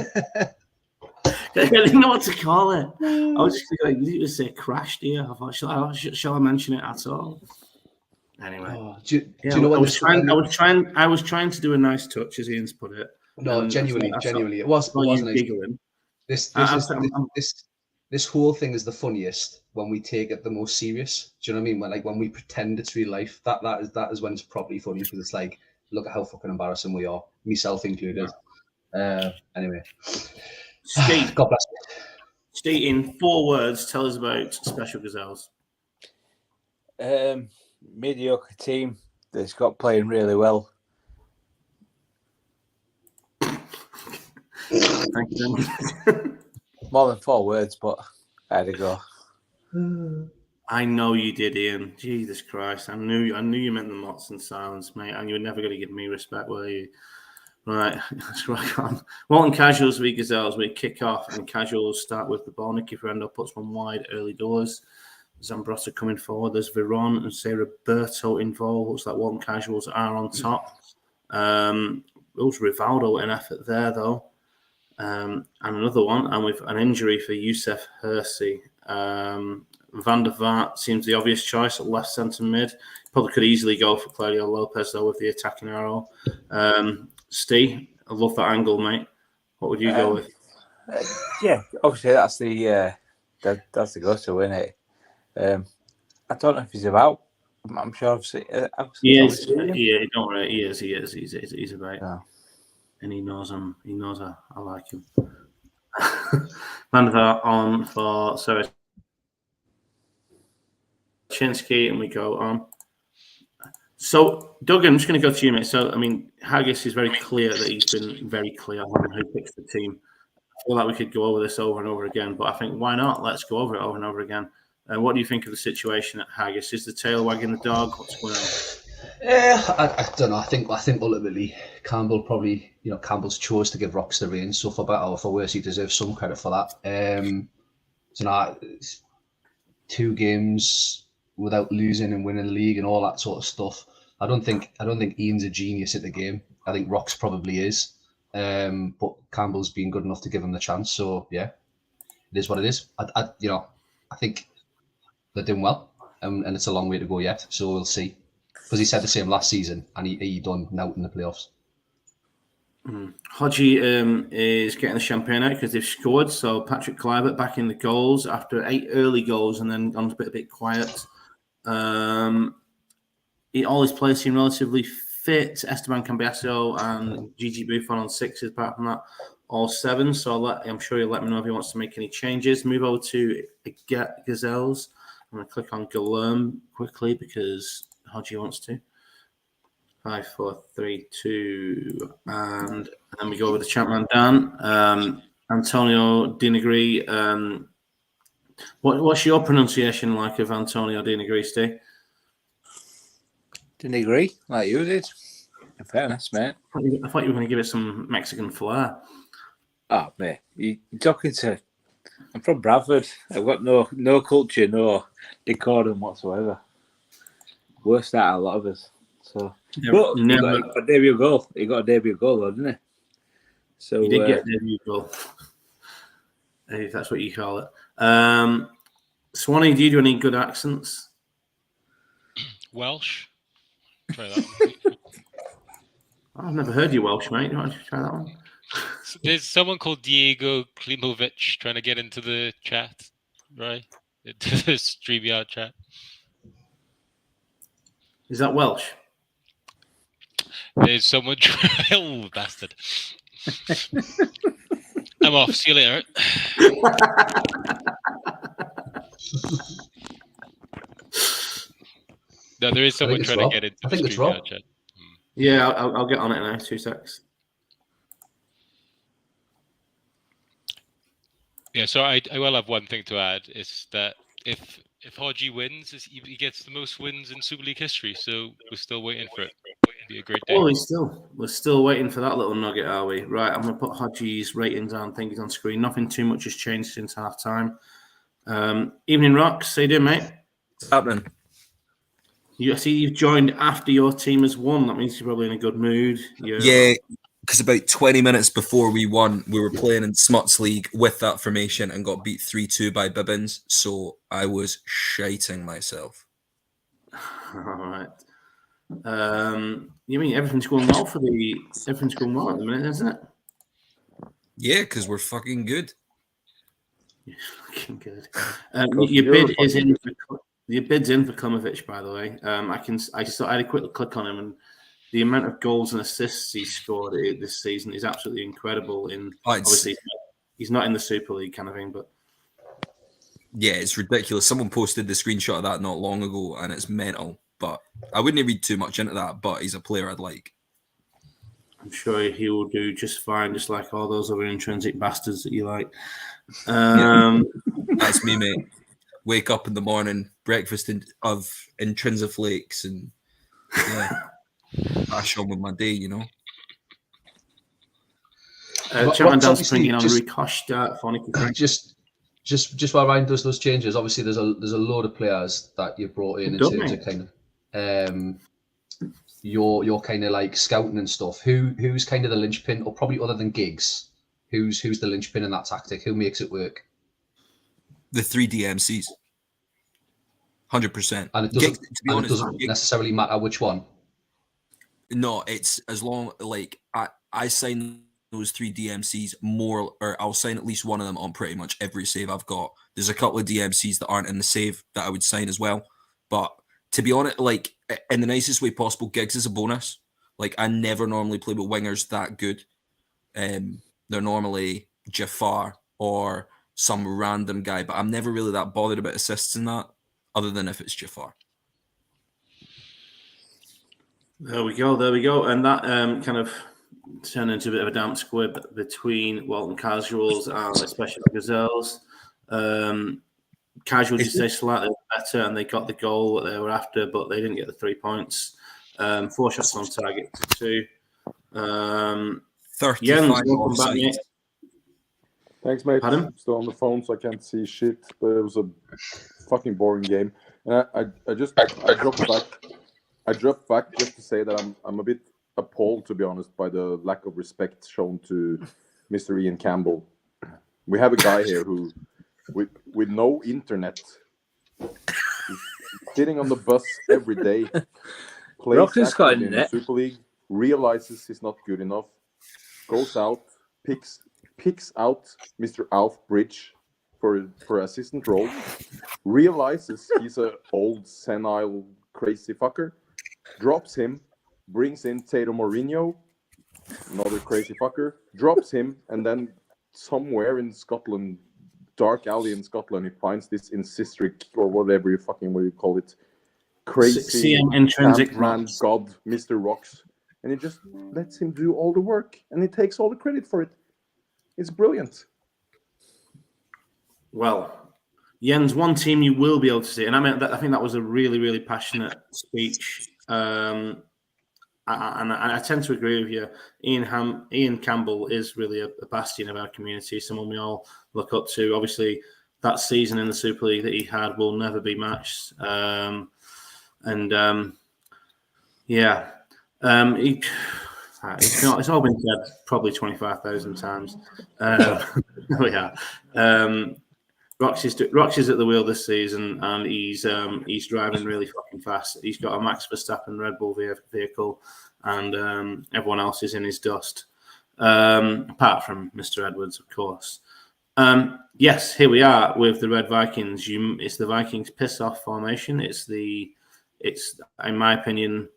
Speaker 1: I didn't know what to call it. I was just like, you just say crashed here. I thought, shall I mention it at all? Anyway, do you know what? I was trying to do a nice touch, as Ian's put it.
Speaker 5: No, genuinely, it wasn't nice.
Speaker 1: Giggling.
Speaker 5: This whole thing is the funniest when we take it the most serious. Do you know what I mean? When we pretend it's real life, that is when it's properly funny, because it's like, look at how fucking embarrassing we are, myself included. Anyway,
Speaker 1: Steve,
Speaker 5: God bless you.
Speaker 1: Steve, in 4 words, tell us about Special Gazelles.
Speaker 2: Mediocre team that's got playing really well.
Speaker 1: Thank you.
Speaker 2: More than 4 words, but I had to go.
Speaker 1: I know you did, Ian. Jesus Christ. I knew you meant the Mots and silence, mate, and you were never going to give me respect, were you? Right, let's rock on. Walton Casuals v Gazelles. We kick off, and Casuals start with the ball. Nicky Ferrando puts one wide early doors. Zambrotta coming forward. There's Veron and say Roberto involved. Looks like Walton Casuals are on top. It was Rivaldo in effort there, though. And another one, and with an injury for Youssef Hersey. Van der Vaart seems the obvious choice at left centre mid. Probably could easily go for Claudio Lopez, though, with the attacking arrow. Steve, I love that angle, mate. What would you go with?
Speaker 2: Yeah, obviously that's the go-to, isn't it? I don't know if he's about. I'm sure I've seen.
Speaker 1: He is. Yeah, don't worry. He is. He's about.
Speaker 2: Yeah.
Speaker 1: And he knows him. He knows I like him. Van der Vaart on for Chinsky, and we go on. So, Doug, I'm just going to go to you, mate. So, I mean, Haggis is very clear that he's been very clear on who picks the team. I feel like we could go over this over and over again, but I think why not? Let's go over it over and over again. What do you think of the situation at Haggis? Is the tail wagging the dog? What's going on?
Speaker 5: I don't know. I think ultimately Campbell probably, Campbell's chose to give Rocks the reins. So for better or for worse, he deserves some credit for that. It's 2 games without losing and winning the league and all that sort of stuff. I don't think Ian's a genius at the game. I think Rocks probably is, but Campbell's been good enough to give him the chance. So yeah, it is what it is. I think they're doing well, and it's a long way to go yet. So we'll see. Because he said the same last season, and he done now in the playoffs.
Speaker 1: Hodgie is getting the champagne out because they've scored. So Patrick Kluivert back in the goals after 8 early goals and then gone a bit quiet. All his players seem relatively fit. Esteban Cambiaso and Gigi Buffon on 6s. Apart from that, all 7. So I'm sure he'll let me know if he wants to make any changes. Move over to Gazelles. I'm going to click on Guilherme quickly because Hodgie wants to. 5, 4, 3, 2, and then we go over to Champman Dan. Antonio Di Negri. What's your pronunciation like of Antonio Di Negri, Steve?
Speaker 2: Di Negri, like you did. In fairness, mate.
Speaker 1: I thought you were going to give it some Mexican flair.
Speaker 2: Oh, mate, you're talking to. I'm from Bradford. I've got no culture, no decorum whatsoever. Worst out of a lot of us. So, but he got a debut goal. He got a debut goal, though, didn't he? So
Speaker 1: he did get a debut goal. If that's what you call it. Swanee, do you do any good accents?
Speaker 4: Welsh. Try that one.
Speaker 1: I've never heard you Welsh, mate. You want to try that one?
Speaker 4: There's someone called Diego Klimovic trying to get into the chat, right? Into the StreamYard chat.
Speaker 1: Is that Welsh?
Speaker 4: There's someone oh, bastard. I'm off. See you later. No, there is someone trying to get into the StreamYard chat.
Speaker 1: Yeah, I'll get on it now. 2 secs.
Speaker 4: Yeah, so I will have one thing to add is that if Hodgie wins, he gets the most wins in Super League history. So we're still waiting for it. It'll be a great day.
Speaker 1: Oh, we're still waiting for that little nugget, are we? Right, I'm going to put Hodgie's ratings on. I think he's on screen. Nothing too much has changed since half time. Evening, Rocks. How you doing, mate?
Speaker 7: What's happening?
Speaker 1: I see you've joined after your team has won. That means you're probably in a good mood.
Speaker 7: Yeah, because about 20 minutes before we won, we were playing in Smuts League with that formation and got beat 3-2 by Bibbins. So I was shiting myself.
Speaker 1: All right. You mean everything's going well at the minute, isn't it?
Speaker 7: Yeah, because we're fucking good.
Speaker 1: You're fucking good. Your bid is in. Your bid's in for Klimovic, by the way. I had a quick click on him, and the amount of goals and assists he scored this season is absolutely incredible. Obviously, he's not in the Super League kind of thing, but
Speaker 7: Yeah, it's ridiculous. Someone posted the screenshot of that not long ago, and it's mental. But I wouldn't read too much into that. But he's a player I'd like.
Speaker 1: I'm sure he will do just fine, just like all those other intrinsic bastards that you like.
Speaker 7: That's me, mate. Wake up in the morning, breakfast of intrinsic flakes, and crash on with my day, you know.
Speaker 1: Chapman Dan's
Speaker 5: obviously
Speaker 1: bringing on
Speaker 5: just-
Speaker 1: Rikosh, Phonic.
Speaker 5: Just while Ryan does those changes, obviously there's a load of players that you brought in
Speaker 1: Don't
Speaker 5: terms
Speaker 1: they?
Speaker 5: of kind of your kind of like scouting and stuff. Who's kind of the linchpin, or probably other than Giggs, who's the linchpin in that tactic? Who makes it work?
Speaker 7: The 3 DMCs, 100%.
Speaker 5: And it doesn't necessarily matter which one.
Speaker 7: No, it's as long like I sign those 3 DMCs more, or I'll sign at least one of them on pretty much every save I've got. There's a couple of DMCs that aren't in the save that I would sign as well. But to be honest, like in the nicest way possible, Giggs is a bonus. Like I never normally play with wingers that good. They're normally Jafar or some random guy, but I'm never really that bothered about assists in that, other than if it's Jafar.
Speaker 1: There we go. And that kind of turned into a bit of a damp squib between Walton Casuals and especially the Gazelles. Casuals, you say, slightly better, and they got the goal that they were after, but they didn't get the 3 points. 4 shots on target to 2.
Speaker 7: 35
Speaker 1: Jens, welcome back,
Speaker 7: offside.
Speaker 1: mate.
Speaker 6: Thanks, mate.
Speaker 1: Pardon?
Speaker 6: I'm still on the phone, so I can't see shit. But it was a fucking boring game. And I dropped back just to say that I'm a bit appalled, to be honest, by the lack of respect shown to Mr. Ian Campbell. We have a guy here who, with no internet, is sitting on the bus every day, plays
Speaker 2: Rockers got
Speaker 6: actively in the
Speaker 2: internet.
Speaker 6: Super League, realizes he's not good enough, goes out, picks out Mr. Alf Bridge for assistant role, realizes he's an old senile crazy fucker, drops him, brings in Tato Mourinho, another crazy fucker, drops him, and then somewhere in Scotland, dark alley in Scotland, he finds this Incistric or whatever you call it, crazy
Speaker 1: CM intrinsic
Speaker 6: man
Speaker 1: rocks.
Speaker 6: god, Mr. Rocks, and he just lets him do all the work, and he takes all the credit for it. It's brilliant.
Speaker 1: Well, Jens, one team you will be able to see, and I think that was a really, really passionate speech. And I tend to agree with you. Ian Campbell is really a bastion of our community, someone we all look up to. Obviously, that season in the Super League that he had will never be matched. It's all been said probably 25,000 times. Roxy's at the wheel this season, and he's driving really fucking fast. He's got a Max Verstappen Red Bull vehicle, and everyone else is in his dust, apart from Mr. Edwards, of course. Yes, here we are with the Red Vikings. It's the Vikings piss-off formation. It's in my opinion,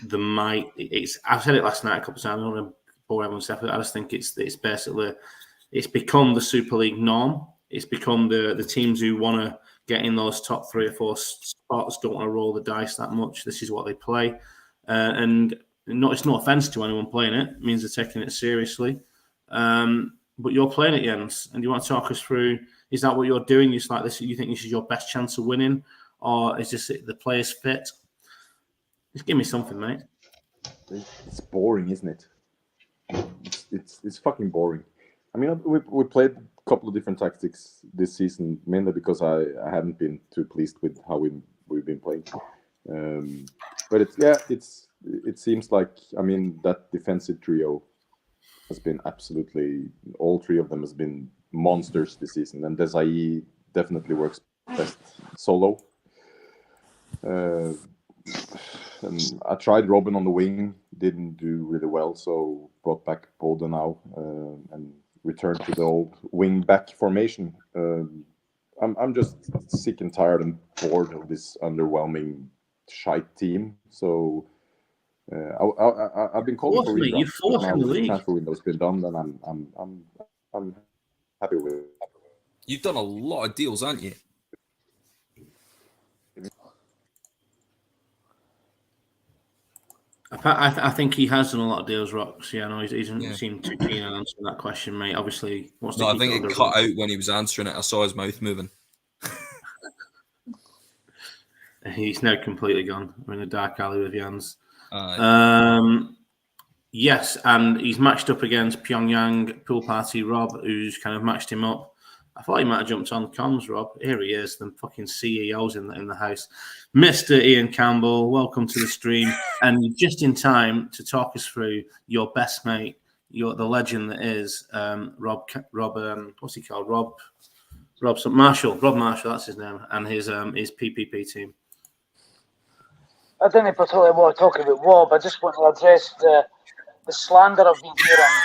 Speaker 1: I've said it last night a couple of times. I don't want to bore everyone separately. I just think it's basically it's become the Super League norm. It's become the teams who want to get in those top 3 or 4 spots don't want to roll the dice that much. This is what they play, and it's no offense to anyone playing it. It means they're taking it seriously. But you're playing it, Jens, and you want to talk us through? Is that what you're doing? It's like this. You think this is your best chance of winning, or is this the players fit? Just give me something, mate.
Speaker 6: It's boring, isn't it? It's fucking boring. I mean, we played a couple of different tactics this season, mainly because I haven't been too pleased with how we've been playing. But it seems like, I mean, that defensive trio has been absolutely, all 3 of them has been monsters this season, and Desai definitely works best solo. And I tried Robin on the wing, didn't do really well, so brought back Boda now and returned to the old wing back formation. I'm just sick and tired and bored of this underwhelming shite team. So I've been calling for
Speaker 1: You fourth in the league.
Speaker 6: transfer window's been done, and I'm happy with it.
Speaker 7: You've done a lot of deals, haven't you?
Speaker 1: I think he has done a lot of deals, Rocks. Yeah, no, he doesn't
Speaker 7: Yeah.
Speaker 1: seem too keen on answering that question, mate. Obviously, wants to
Speaker 7: No, I
Speaker 1: keep
Speaker 7: think
Speaker 1: under
Speaker 7: it cut
Speaker 1: wraps.
Speaker 7: out when he was answering it. I saw his mouth moving.
Speaker 1: He's now completely gone. We're in a dark alley with Jans.
Speaker 7: Aye.
Speaker 1: Yes, and he's matched up against Pyongyang Pool Party Rob, who's kind of matched him up. I thought he might have jumped on comms, Rob. Here he is, the fucking CEO's in the house. Mr. Ian Campbell, welcome to the stream. And just in time to talk us through your best mate, the legend that is Rob, what's he called? Rob Marshall, that's his name, and his PPP team.
Speaker 8: I don't particularly want to talk about Rob. I just want to address the slander I've been hearing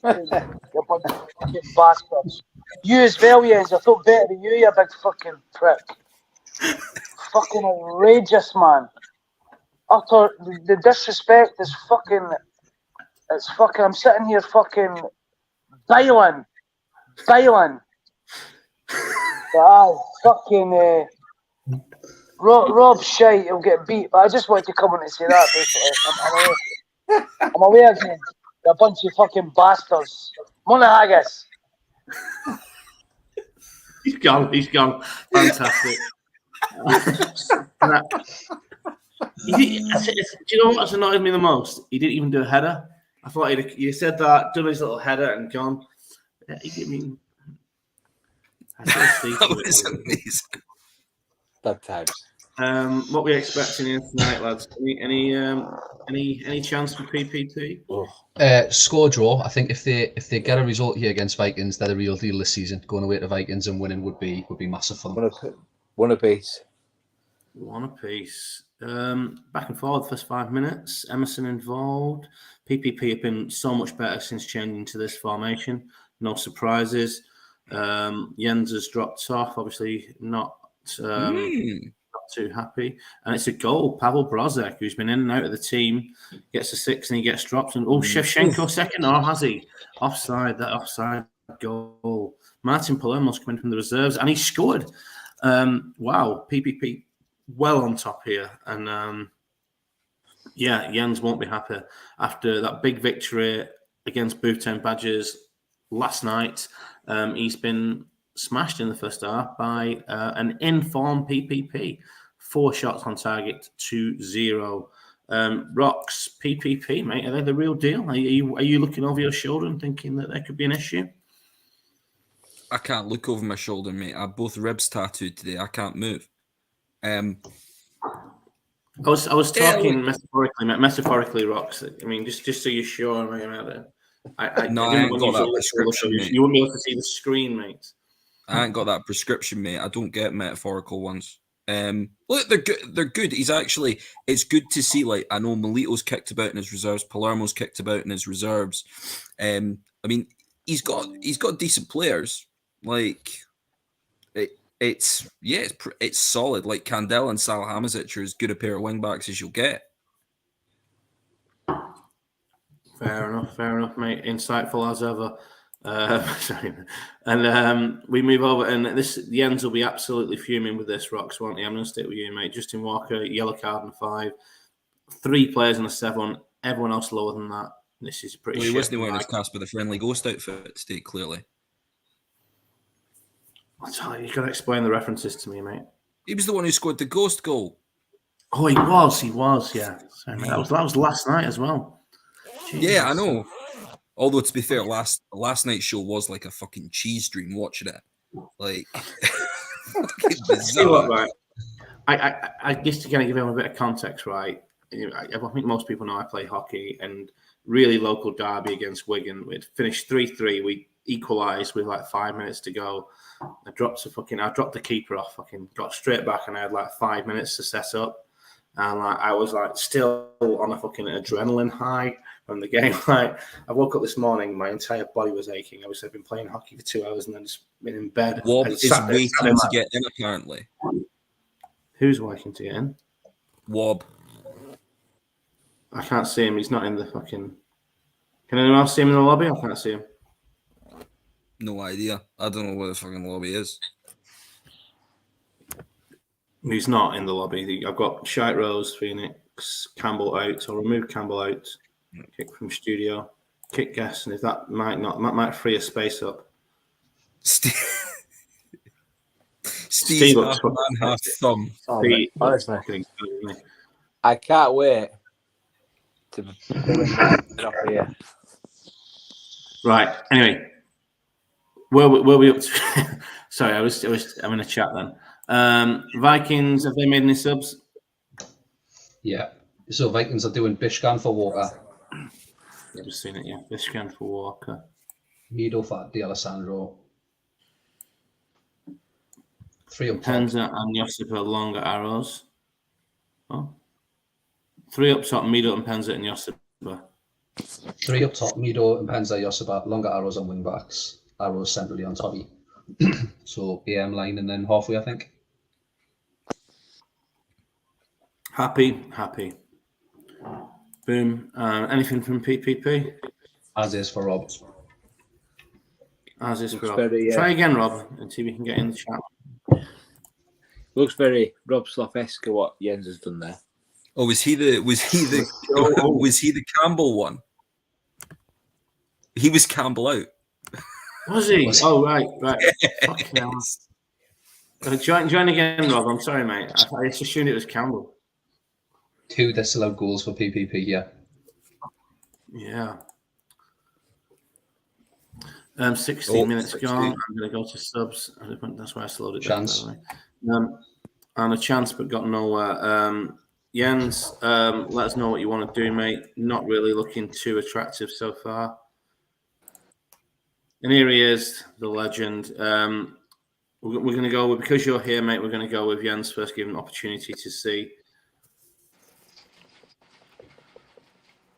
Speaker 8: on the bunch of fucking bastards. You as well, Jens. I thought better than you, you big fucking prick. Fucking outrageous, man. Utter the disrespect is fucking. It's fucking. I'm sitting here fucking bailing. Fucking. Rob shite, he'll get beat. But I just wanted to come on and say that, basically. I'm aware of you. You're a bunch of fucking bastards. Mona Haggis.
Speaker 1: He's gone. Fantastic. Do you know what's annoyed me the most? He didn't even do a header. I thought he'd said that, done his little header and gone. Yeah, he mean.
Speaker 7: That was amazing.
Speaker 2: Bad times.
Speaker 1: What we expecting here tonight, lads? Any chance for PPT?
Speaker 5: Score draw. I think if they get a result here against Vikings, they're the real deal this season. Going away to Vikings and winning would be massive for them.
Speaker 2: One apiece.
Speaker 1: One apiece. Back and forward first 5 minutes. Emerson involved. PPP have been so much better since changing to this formation. No surprises. Jens has dropped off. Obviously not too happy. And it's a goal. Pavel Brozek, who's been in and out of the team, gets a 6 and he gets dropped. And Shevchenko second, or has he? Offside goal. Martin Palermo's coming from the reserves and he scored. Wow, PPP well on top here. And Jens won't be happy after that big victory against Bhutan Badgers last night. He's been smashed in the first half by an informed PPP. 4 shots on target to 0. Rocks, PPP, mate, are they the real deal? Are you looking over your shoulder and thinking that there could be an issue?
Speaker 7: I can't look over my shoulder, mate. I have both ribs tattooed today. I can't move.
Speaker 1: I was talking metaphorically, Rocks. I mean, just so you're sure, mate, about it.
Speaker 7: I ain't got that prescription, mate.
Speaker 1: You won't be able to see the screen, mate.
Speaker 7: I ain't got that prescription, mate. I don't get metaphorical ones. Look, they're good. They're good. It's good to see. Like, I know Melito's kicked about in his reserves. Palermo's kicked about in his reserves. I mean, he's got decent players. Like, it's solid. Like, Kandel and Salihamidzic are as good a pair of wing backs as you'll get.
Speaker 1: Fair enough, mate. Insightful as ever. And we move over, and the ends will be absolutely fuming with this, Rocks, won't he? I'm going to stick with you, mate. Justin Walker, yellow card and 5. 3 players in a 7. Everyone else lower than that. This is pretty.
Speaker 7: Well, he wasn't wearing his Casper the Friendly Ghost outfit today, clearly.
Speaker 1: I'll tell you, you've got to explain the references to me, mate.
Speaker 7: He was the one who scored the ghost goal.
Speaker 1: Oh, he was, yeah. Sorry, mate. That was last night as well.
Speaker 7: Jesus. Yeah, I know. Although, to be fair, last night's show was like a fucking cheese dream watching it. Like, fucking bizarre.
Speaker 1: Right. I guess to kind of give him a bit of context, right? I think most people know I play hockey, and really local derby against Wigan. We'd finished 3-3. We equalised with like 5 minutes to go. I dropped the keeper off, fucking got straight back, and I had like 5 minutes to set up. And like I was like still on a fucking adrenaline high from the game. Like I woke up this morning, my entire body was aching. Obviously, I've been playing hockey for 2 hours and then just been in bed.
Speaker 7: Wob is waiting to get in, apparently.
Speaker 1: Who's waiting to get in?
Speaker 7: Wob.
Speaker 1: I can't see him. He's not in the fucking. Can anyone else see him in the lobby? I can't see him.
Speaker 7: No idea. I don't know where the fucking lobby is.
Speaker 1: He's not in the lobby. I've got Shite Rose, Phoenix, Campbell out. So I'll remove Campbell out. Kick from studio. Kick guest, and if that might free a space up.
Speaker 7: Steve's
Speaker 1: Steve
Speaker 7: half
Speaker 1: looks
Speaker 7: man, half thumb.
Speaker 2: Oh,
Speaker 1: Steve
Speaker 2: mate, honestly,
Speaker 1: looks fucking good, isn't he?
Speaker 2: I can't wait to be up here.
Speaker 1: Right. Anyway, where we up to? Sorry, I'm in a chat then. Vikings, have they made any subs?
Speaker 5: Yeah. So Vikings are doing Bishkan for Walker,
Speaker 1: I've just seen it. Yeah, Bishkan for Walker.
Speaker 5: Mido for D'Alessandro. 3 up top.
Speaker 1: Penza and Josipa longer arrows. Oh. 3 up top, Mido and Penza and Josipa.
Speaker 5: 3 up top, Mido and Penza, Josipa, longer arrows on wing backs, arrows centrally on Toby. So BM line and then halfway, I think.
Speaker 1: Happy. Boom. Anything from PPP?
Speaker 5: As is for Rob.
Speaker 1: As is for
Speaker 2: Looks
Speaker 1: Rob.
Speaker 2: very,
Speaker 1: Try again, Rob, and see if we can get in the chat.
Speaker 2: Looks very Rob Slough-esque what Jens has done there.
Speaker 7: Oh, was he the Campbell one? He was Campbell out.
Speaker 1: Was he?
Speaker 5: Was he?
Speaker 1: Oh, right. Fucking hell. Join again, Rob. I'm sorry, mate. I just assumed it was Campbell.
Speaker 5: 2 disallowed goals for PPP, yeah.
Speaker 1: Yeah. 16 minutes
Speaker 7: 16.
Speaker 1: gone. I'm going to go to subs. That's why I slowed it down.
Speaker 5: Chance.
Speaker 1: By the way. And a chance, but got nowhere. Jens, let us know what you want to do, mate. Not really looking too attractive so far. And here he is, the legend. We're going to go with, because you're here, mate, we're going to go with Jens first, give him an opportunity to see.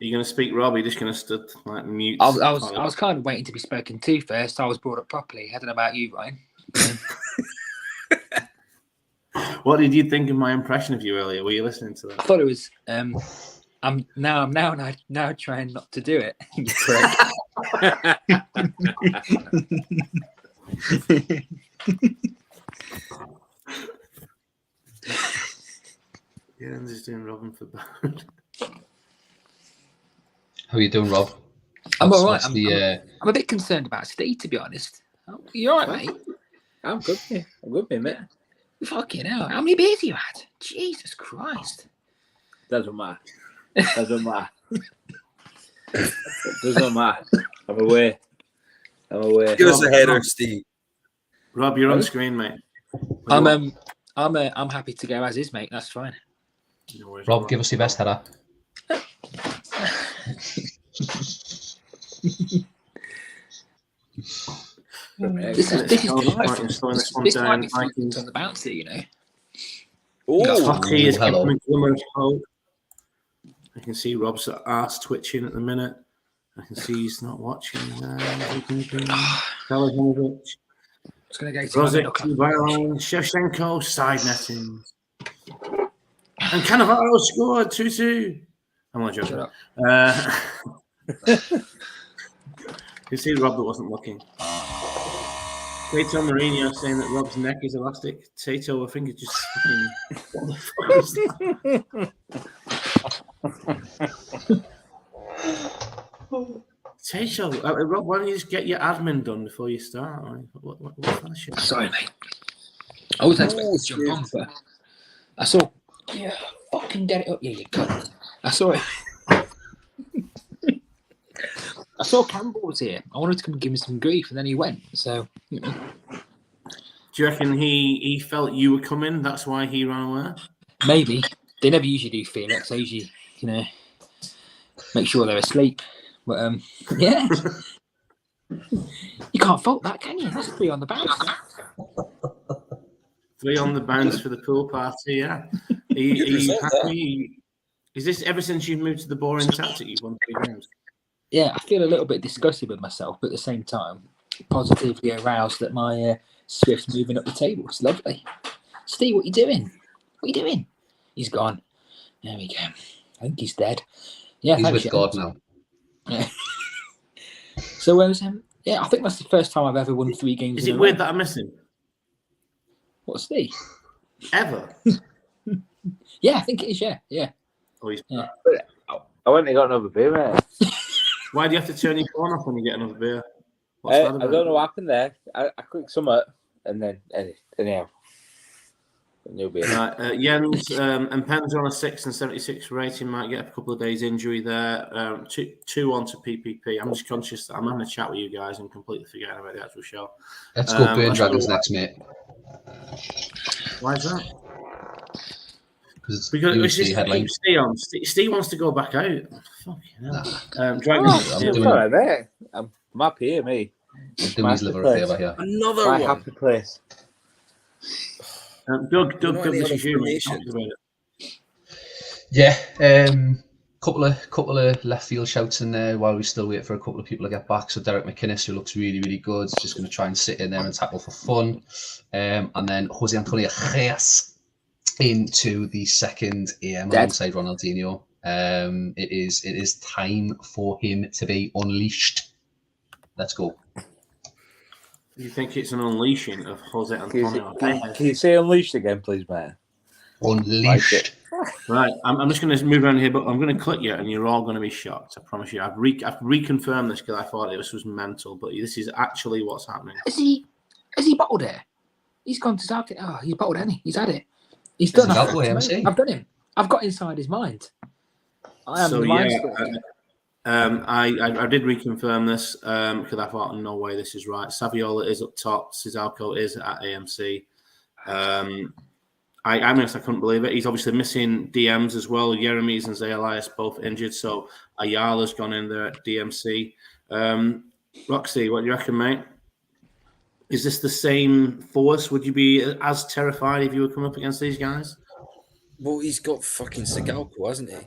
Speaker 1: Are you going to speak, Rob? Are you just going to like mute?
Speaker 9: I was kind of waiting to be spoken to first. I was brought up properly. I don't know about you, Ryan.
Speaker 1: What did you think of my impression of you earlier? Were you listening to
Speaker 9: I
Speaker 1: that?
Speaker 9: thought it was. I'm now trying not to do it. You prick.
Speaker 1: Jens is doing Robin for bad.
Speaker 5: How are you doing, Rob?
Speaker 9: I'm all right.
Speaker 5: What's
Speaker 9: I'm a bit concerned about Steve, to be honest. You all right, mate?
Speaker 2: I'm good, mate. mate.
Speaker 9: Fucking hell. How many beers you had? Jesus Christ.
Speaker 2: Doesn't matter. Doesn't matter. I'm away.
Speaker 7: Give us a header, Steve.
Speaker 1: Rob, you're on screen, mate.
Speaker 9: I'm happy to go as is, mate. That's fine.
Speaker 1: No worries,
Speaker 5: Rob, give us your best header.
Speaker 9: This is delightful. This might be fun on the bouncer, you know.
Speaker 1: Hockey is
Speaker 5: hello.
Speaker 1: giving a glimmer of hope. I can see Rob's arse twitching at the minute. I can see he's not watching. Televonovich.
Speaker 9: It's going to go to my
Speaker 1: Rosic,
Speaker 9: middle club.
Speaker 1: Violin, Shevchenko, side netting. And Cannavaro scored 2-2. I'm not joking.
Speaker 9: Shut
Speaker 1: You see Rob that wasn't looking. Tato Mourinho saying that Rob's neck is elastic. Tato, I think it's just fucking. Tato, Rob, why don't you just get your admin done before you start? What's that shit?
Speaker 9: Sorry, mate. I wasn't expecting to jump on, but I saw. Yeah, fucking get it up, you cunt. I saw it. I saw Campbell was here. I wanted to come and give him some grief, and then he went. So, you know.
Speaker 1: Do you reckon he felt you were coming? That's why he ran away?
Speaker 9: Maybe. They never usually do Felix. They usually, you know, make sure they're asleep. But, yeah. You can't fault that, can you? That's 3 on the bounce.
Speaker 1: 3 on the bounce for the pool party, yeah. Are you happy? Is this ever since you've moved to the boring tactic you've won 3 games?
Speaker 9: Yeah, I feel a little bit disgusted with myself, but at the same time, positively aroused at my Swift moving up the table. It's lovely. Steve, what are you doing? What are you doing? He's gone. There we go. I think he's dead. Yeah,
Speaker 5: He's
Speaker 9: thanks,
Speaker 5: with
Speaker 9: Jens.
Speaker 5: God now.
Speaker 9: Yeah. So, Yeah, I think that's the first time I've ever won 3 games.
Speaker 1: Is
Speaker 9: in
Speaker 1: it
Speaker 9: a
Speaker 1: weird
Speaker 9: row.
Speaker 1: that I'm missing?
Speaker 9: What's the?
Speaker 1: Ever?
Speaker 9: Yeah, I think it is. Yeah.
Speaker 1: Oh, he's
Speaker 9: Yeah.
Speaker 2: I went and got another beer, mate.
Speaker 1: Why do you have to turn your phone off when you get another beer? What's
Speaker 2: I
Speaker 1: that about?
Speaker 2: don't know what happened there. I clicked somewhat, and then anyhow. New beer.
Speaker 1: Right, Jens and Penn's on a 6 and 76 rating. Might get a couple of days injury there. 2 on to PPP. I'm just conscious that I'm having a chat with you guys and completely forgetting about the actual show.
Speaker 5: Let's go Burn
Speaker 1: let's
Speaker 5: Dragons
Speaker 1: go-
Speaker 5: next, mate.
Speaker 1: Why is that?
Speaker 5: Because
Speaker 1: Because
Speaker 5: you
Speaker 1: it's
Speaker 5: see
Speaker 1: just
Speaker 5: headline.
Speaker 1: Steve wants to go back out. Fucking hell.
Speaker 5: Nah.
Speaker 1: Dragons.
Speaker 5: I'm
Speaker 1: yeah,
Speaker 5: doing-
Speaker 2: Sorry, mate. I'm happy here, me.
Speaker 5: Do his liver a favour here.
Speaker 7: Another
Speaker 2: My
Speaker 7: one.
Speaker 2: happy place.
Speaker 1: Doug,
Speaker 7: Not any
Speaker 1: this
Speaker 7: other
Speaker 1: is you. mate.
Speaker 7: formation.
Speaker 1: Talk about it.
Speaker 5: Yeah, couple of left field shouts in there while we still wait for a couple of people to get back. So Derek McInnes, who looks really, really good, is just going to try and sit in there and tackle for fun. And then Jose Antonio Reyes into the second AM alongside Ronaldinho. It is time for him to be unleashed. Let's go.
Speaker 1: You think it's an unleashing of Jose Antonio?
Speaker 2: Can you say unleashed again, please, mate?
Speaker 5: Unleashed.
Speaker 1: Right, I'm just going to move around here, but I'm going to click you, and you're all going to be shocked. I promise you. I've reconfirmed this because I thought this was mental, but this is actually what's happening.
Speaker 9: Has he bottled it? He's gone to South. Oh, he's bottled any. He's had it. He's done
Speaker 5: Is it
Speaker 9: that.
Speaker 5: that way, MC?
Speaker 9: I've done him. I've got inside his mind. I am
Speaker 1: So
Speaker 9: the mind
Speaker 1: yeah,
Speaker 9: stalker.
Speaker 1: I did reconfirm this because I thought no way this is right. Saviola is up top. Sizalco is at AMC. I honestly couldn't believe it. He's obviously missing DMs as well. Jeremies and Zay Elias both injured, so Ayala's gone in there at DMC. Roxy, what do you reckon, mate? Is this the same force? Would you be as terrified if you were coming up against these guys?
Speaker 7: Well, he's got fucking Sigalco, hasn't he?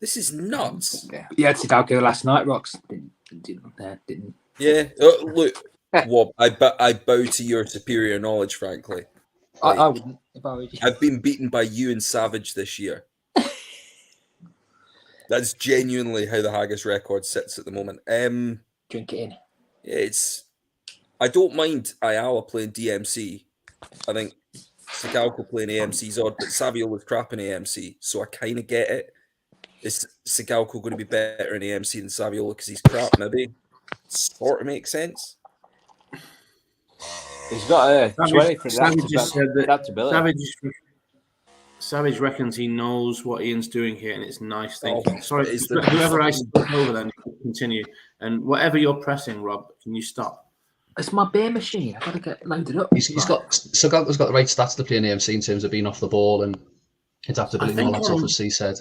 Speaker 7: This is nuts.
Speaker 9: Yeah, he had Sidalco last night. Rox didn't.
Speaker 7: Yeah. Look, Wob, I bow to your superior knowledge, frankly.
Speaker 9: I wouldn't if I were you.
Speaker 7: I've been beaten by you and Savage this year. That's genuinely how the Haggis record sits at the moment.
Speaker 9: Drink it in.
Speaker 7: I don't mind Ayala playing DMC. I think Sigalco playing AMC's odd, but Savio was crap in AMC, so I kind of get it. Is Sigalco going to be better in AMC than Saviola because he's crap? Maybe. Sort of makes sense.
Speaker 2: He's got a 20 for
Speaker 1: Savage just said that
Speaker 2: adaptability.
Speaker 1: Savage reckons he knows what Ian's doing here, and it's nice thinking.
Speaker 7: Oh,
Speaker 1: Sorry,
Speaker 7: it's the-
Speaker 1: whoever I spoke over, then continue. And whatever you're pressing, Rob, can you stop?
Speaker 9: It's my beer machine. I've got to get loaded up.
Speaker 5: He's got the right stats to play in AMC in terms of being off the ball and adaptability and all that stuff, as C said.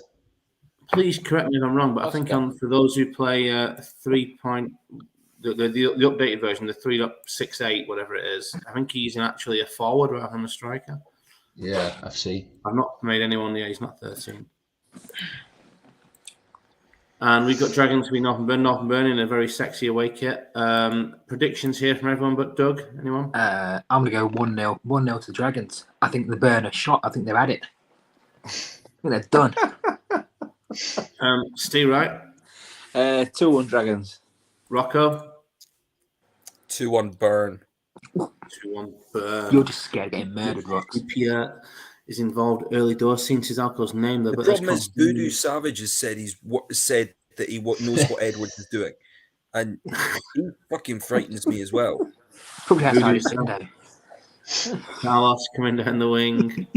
Speaker 1: Please correct me if I'm wrong, but I think for those who play 3 point, the updated version, the 3.68, whatever it is, I think he's actually a forward rather than a striker.
Speaker 5: Yeah, FC.
Speaker 1: I've not made anyone. Yeah, he's not 13. And we've got Dragons to be Northern in a very sexy away kit. Predictions here from everyone but Doug. Anyone?
Speaker 9: I'm going to go 1-0. 1-0 to the Dragons. I think the burner shot. I think they've had it. I think they're done.
Speaker 1: Steve, right?
Speaker 2: 2-1 Dragons.
Speaker 1: Rocco?
Speaker 7: 2-1 Burn.
Speaker 1: 2-1 Burn.
Speaker 9: You're just scared of getting murdered, Rox.
Speaker 1: Pierre is involved early doors. Seen Sizalco's name there,
Speaker 7: The
Speaker 1: but
Speaker 7: problem is Voodoo Savage has said that he knows what Edwards is doing, and he fucking frightens me as well.
Speaker 9: Probably outside his window.
Speaker 1: Carlos coming down the wing.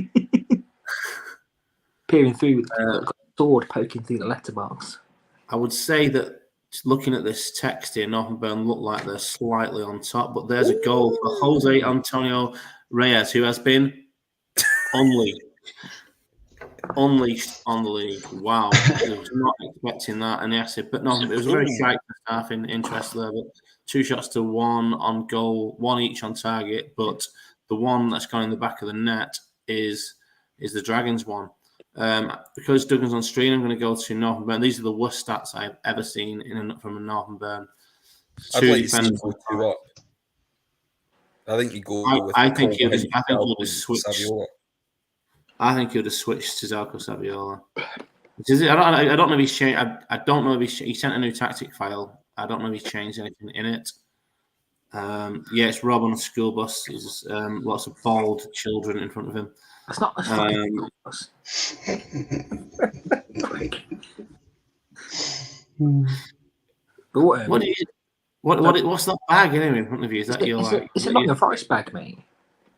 Speaker 9: Peering through with a sword poking through the letterbox.
Speaker 1: I would say that looking at this text here, Northern Burn look like they're slightly on top, but there's a goal for Jose Antonio Reyes, who has been unleashed on the league. Wow, I was not expecting that. And yes, but no, it was a very shy half in interest there. But 2 shots to 1 on goal, 1 each on target. But the one that's gone in the back of the net is the Dragons one. Because Duggan's on stream, I'm going to go to Northern Burn. These are the worst stats I've ever seen from a Northern Burn.
Speaker 7: I'd like to see him go 2 up. I think you go with.
Speaker 1: I think he would have switched.
Speaker 7: Saviola.
Speaker 1: I think he would have switched to Zalco Saviola. I don't know if he's changed. I don't know if he sent a new tactic file. I don't know if he's changed anything in it. Yeah, it's Rob on a school bus. There's lots of bald children in front of him.
Speaker 9: That's not a fucking bus.
Speaker 1: What do you? What's that bag anyway in front of you? Is that your like?
Speaker 9: It's a Nottingham Forest bag, mate.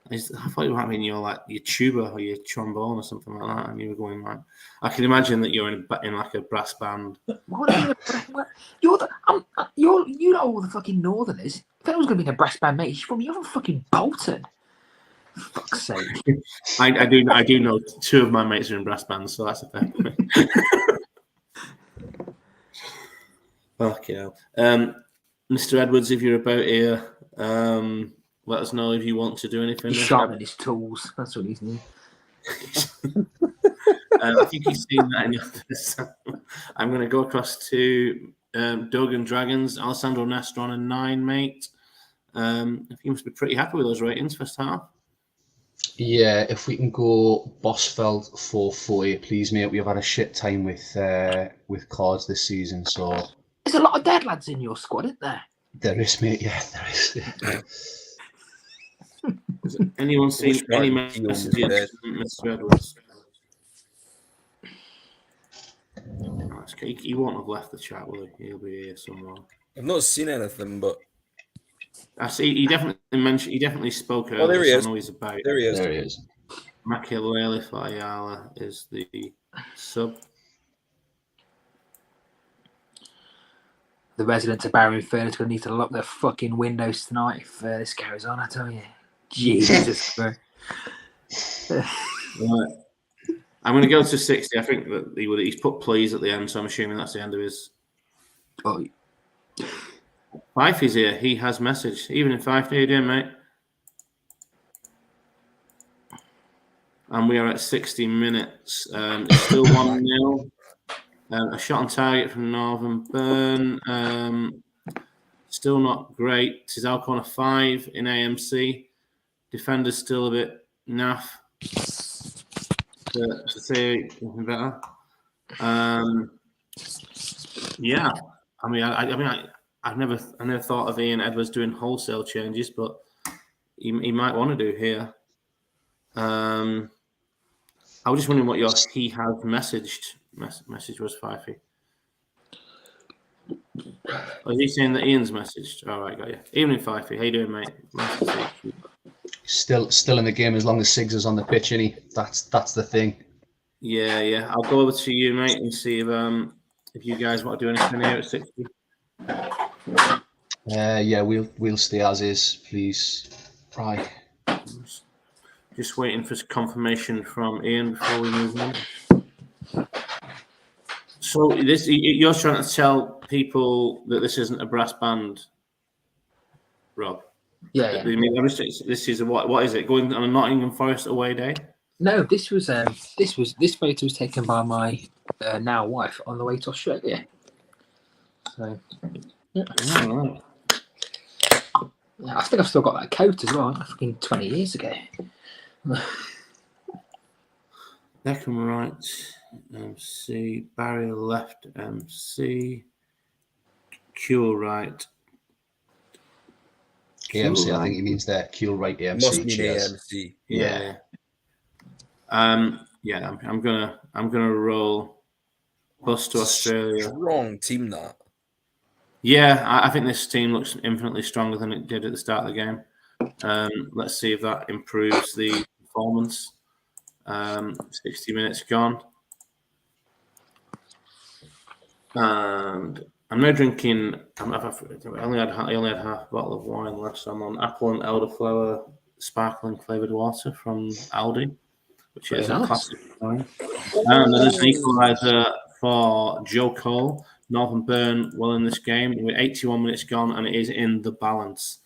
Speaker 1: I thought you might mean your tuba or your trombone or something like that, and you were going like. I can imagine that you're in like a brass band.
Speaker 9: You know all the fucking Northerners. If anyone's going to be in a brass band, mate, you're from fucking Bolton. For fuck's sake.
Speaker 1: I do know two of my mates are in brass bands, so that's a fair point. Fuck yeah. Mr. Edwards, if you're about here, let us know if you want to do anything.
Speaker 9: He's sharpening his tools. That's what he's doing.
Speaker 1: I think he's seen that in the office. I'm going to go across to Doug and Dragons. Alessandro Nestor on a 9, mate. I think you must be pretty happy with those ratings first half.
Speaker 5: Yeah, if we can go Bosfeld 4-4, please, mate. We've had a shit time with cards this season, so
Speaker 9: there's a lot of dead lads in your squad, isn't there?
Speaker 5: There is, mate. Yeah, there is.
Speaker 1: Has anyone seen any messages from Mr. Edwards? He won't have left the chat, will he? He'll be here somewhere.
Speaker 7: I've not seen anything, but
Speaker 1: I see. He definitely mentioned. He definitely spoke earlier.
Speaker 7: Oh, there he is.
Speaker 1: So I know he's about.
Speaker 7: There he is.
Speaker 5: There he is.
Speaker 1: Machiavelli Fayala is the sub.
Speaker 9: The residents of Barrow Furnace are going to need to lock their fucking windows tonight if this carries on, I tell you. Jesus Christ.
Speaker 1: Right. I'm going to go to 60. I think that he's put please at the end, so I'm assuming that's the end of his.
Speaker 9: Oh.
Speaker 1: Fife is here. He has messaged. Evening, Fife. How you doing, mate? And we are at 60 minutes. It's still 1-0. A shot on target from Northern Burn. Still not great. This is Alcorn 5 in AMC. Defender's still a bit naff. To say anything better. Yeah. I mean, I never thought of Ian Edwards doing wholesale changes, but he might want to do here. I was just wondering what your he has message was, Fifey. Was he saying that Ian's messaged? All right, got you. Evening, Fifey. How you doing, mate? Nice to see you.
Speaker 5: Still in the game as long as Siggs is on the pitch, isn't he? That's the thing.
Speaker 1: Yeah. I'll go over to you, mate, and see if you guys want to do anything here at 60.
Speaker 5: Yeah, we'll stay as is, please. Right.
Speaker 1: Just waiting for confirmation from Ian before we move on. So you're trying to tell people that this isn't a brass band, Rob?
Speaker 9: Yeah.
Speaker 1: This is what is it? Going on a Nottingham Forest away day?
Speaker 9: No, this photo was taken by my now wife on the way to Australia. So, yeah.
Speaker 1: Oh,
Speaker 9: I think I've still got that coat as well. Fucking 20 years ago.
Speaker 1: Beckham right, MC. Barry left, MC. Cure right.
Speaker 5: AMC, I think he means there. Keel right AMC.
Speaker 7: Must mean
Speaker 5: Cheers.
Speaker 7: AMC.
Speaker 1: Yeah. I'm gonna roll bus to Australia.
Speaker 7: Strong team that.
Speaker 1: Yeah, I think this team looks infinitely stronger than it did at the start of the game. Let's see if that improves the performance. 60 minutes gone. And I'm now drinking. I only had half a bottle of wine left, so I'm on apple and elderflower sparkling flavoured water from Aldi, which is a classic wine. And there's an equaliser for Joe Cole. Northern Burn well in this game. We're 81 minutes gone, and it is in the balance.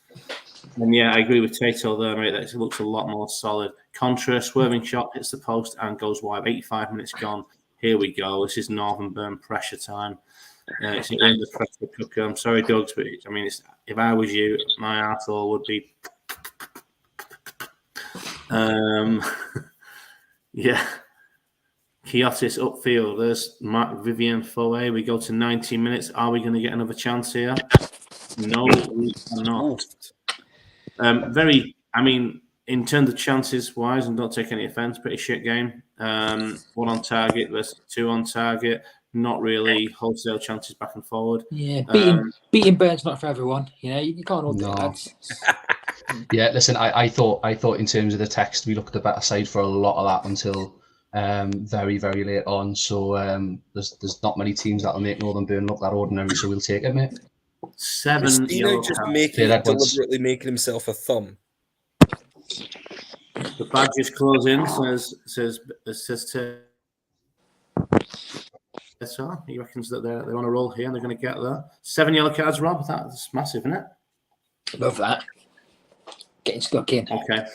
Speaker 1: And yeah, I agree with Tato there, mate. That it looks a lot more solid. Contra, swerving shot, hits the post and goes wide. 85 minutes gone. Here we go. This is Northern Burn pressure time. It's in the pressure cooker. I'm sorry, Doug's, but I mean, if I was you, my arsehole would be. Yeah. Kiotis upfield. There's Mark Vivian Foe. We go to 90 minutes. Are we going to get another chance here? No, we are not. Very, I mean, in terms of chances wise, and don't take any offence, pretty shit game. 1 on target versus 2 on target. Not really wholesale chances back and forward.
Speaker 9: Yeah, beating Burns not for everyone. You know, you can't all do it, lads.
Speaker 5: Yeah, listen, I thought in terms of the text, we looked the better side for a lot of that until very, very late on. So there's not many teams that'll make Northern Burn look that ordinary. So we'll take it, mate.
Speaker 1: 7
Speaker 7: Is
Speaker 1: yellow
Speaker 7: just
Speaker 1: cards.
Speaker 7: deliberately making himself a thumb.
Speaker 1: The Badgers close in. Says to. So he reckons that they're on a roll here and they're going to get that. 7 yellow cards, Rob. That's massive, isn't it?
Speaker 9: Love that. Getting stuck in.
Speaker 1: Okay.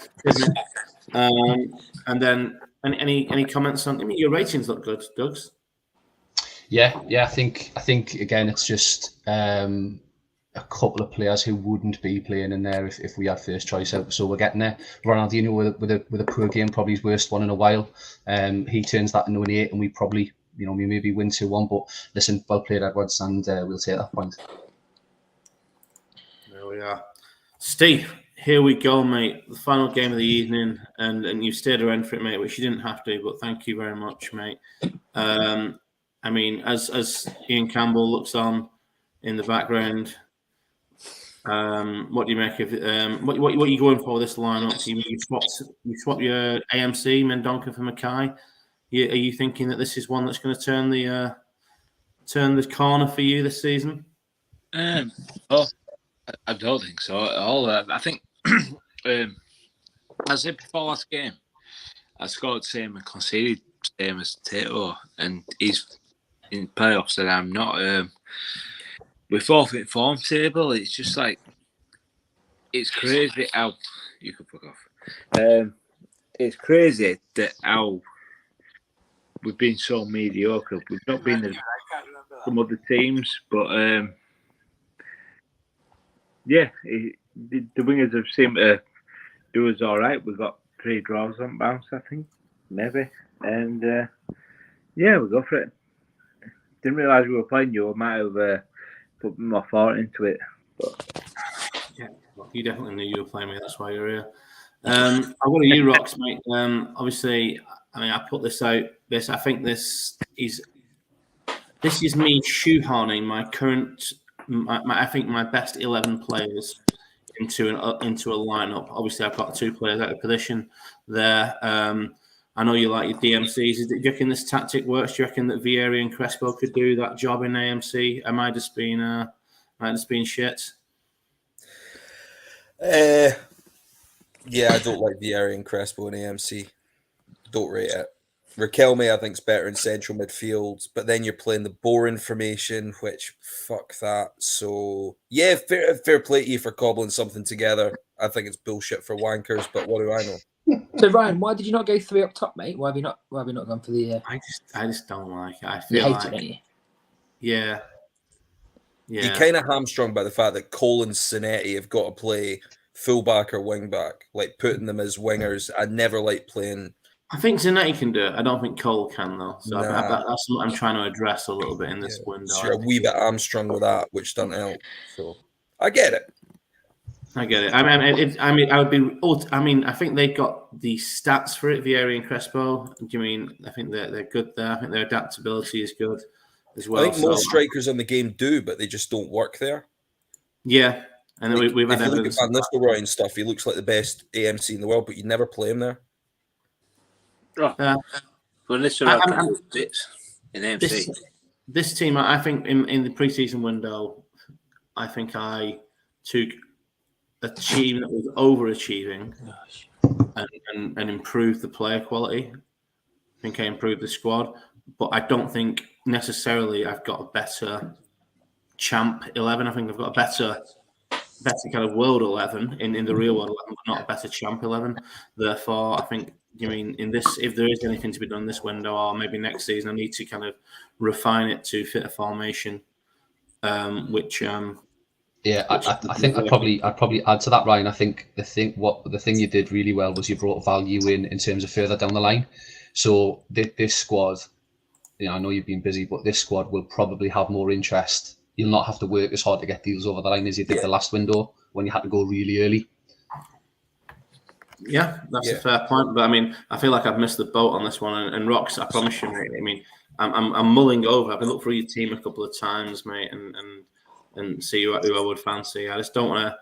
Speaker 1: And then any comments on? I mean, your ratings look good, Dougs.
Speaker 5: Yeah. I think again, it's just a couple of players who wouldn't be playing in there if we had first choice out. So we're getting there. Ronaldinho with a poor game, probably his worst one in a while. He turns that into an 8, and we probably, we maybe win 2-1. But listen, well played, Edwards, and we'll take that point.
Speaker 1: There we are. Steve, here we go, mate. The final game of the evening, and you stayed around for it, mate, which you didn't have to, but thank you very much, mate. I mean, as Ian Campbell looks on in the background, what do you make of it? What are you going for this lineup? You swap your AMC Mendonca for Mackay. Are you thinking that this is one that's going to turn the corner for you this season?
Speaker 2: I don't think so at all. I think, as I said before last game, I scored the same and conceded the same as Tato, and he's in playoffs and I'm not. We're 4th in form table. It's just like, it's crazy how you can fuck off. It's crazy that how we've been so mediocre. We've not been as some other teams, but yeah, the wingers have seemed to do us all right. We've got 3 draws on bounce, I think, maybe, and yeah, we'll go for it. Didn't realise we were playing you. I might have put more thought into it, but
Speaker 1: yeah, well, you definitely knew you were playing me. That's why you're here. I've got a you rocks, mate. Obviously, I mean, I put this out. I think this is me shoehorning my current. I think my best 11 players into a lineup. Obviously, I've got 2 players out of position there. I know you like your DMCs. Do you reckon this tactic works? Do you reckon that Vieri and Crespo could do that job in AMC? Am I just being shit?
Speaker 7: Yeah, I don't like Vieri and Crespo in AMC. Don't rate it. Riquelme, I think, is better in central midfield, but then you're playing the boring formation, which fuck that. So yeah, fair play to you for cobbling something together. I think it's bullshit for wankers, but what do I know?
Speaker 9: So Ryan, why did you not go 3 up top, mate? Why have you not gone for the?
Speaker 1: I just don't like it. I feel
Speaker 9: you
Speaker 1: like
Speaker 9: hate it, don't you?
Speaker 1: Yeah.
Speaker 7: You're kind of hamstrung by the fact that Cole and Sinetti have got to play fullback or wingback, like putting them as wingers. I never like playing.
Speaker 1: I think Zanetti can do it. I don't think Cole can, though. So
Speaker 7: Nah.
Speaker 1: that's what I'm trying to address a little bit in this window.
Speaker 7: So you're a wee bit hamstrung with that, which doesn't help. So I get it.
Speaker 1: I get it. I think they've got the stats for it, Vieri and Crespo. Do you mean? I think they're good there. I think their adaptability is good as well.
Speaker 7: I think most strikers on the game do, but they just don't work there.
Speaker 1: Yeah, and
Speaker 7: Like,
Speaker 1: we've had
Speaker 7: if you look
Speaker 1: evidence.
Speaker 7: at Van Nistelrooy and stuff, he looks like the best AMC in the world, but you never play him there.
Speaker 2: Well, this
Speaker 1: I'm-
Speaker 2: bits in AMC.
Speaker 1: This team, I think, in the preseason window, I think I took a team that was overachieving and improved the player quality. I think I improved the squad, but I don't think necessarily I've got a better champ 11. I think I've got a better kind of world 11 in the real world 11, but not a better champ 11. Therefore, I think, in this, if there is anything to be done this window or maybe next season, I need to kind of refine it to fit a formation, which.
Speaker 5: Yeah, I think I'd probably add to that, Ryan. I think the thing you did really well was you brought value in terms of further down the line. So this squad, I know you've been busy, but this squad will probably have more interest. You'll not have to work as hard to get deals over the line as you did the last window when you had to go really early.
Speaker 1: Yeah, that's a fair point. But I mean, I feel like I've missed the boat on this one. And Rox, I promise you, mate. I mean, I'm mulling over. I've been looked through your team a couple of times, mate, and see who I would fancy. I just don't want to.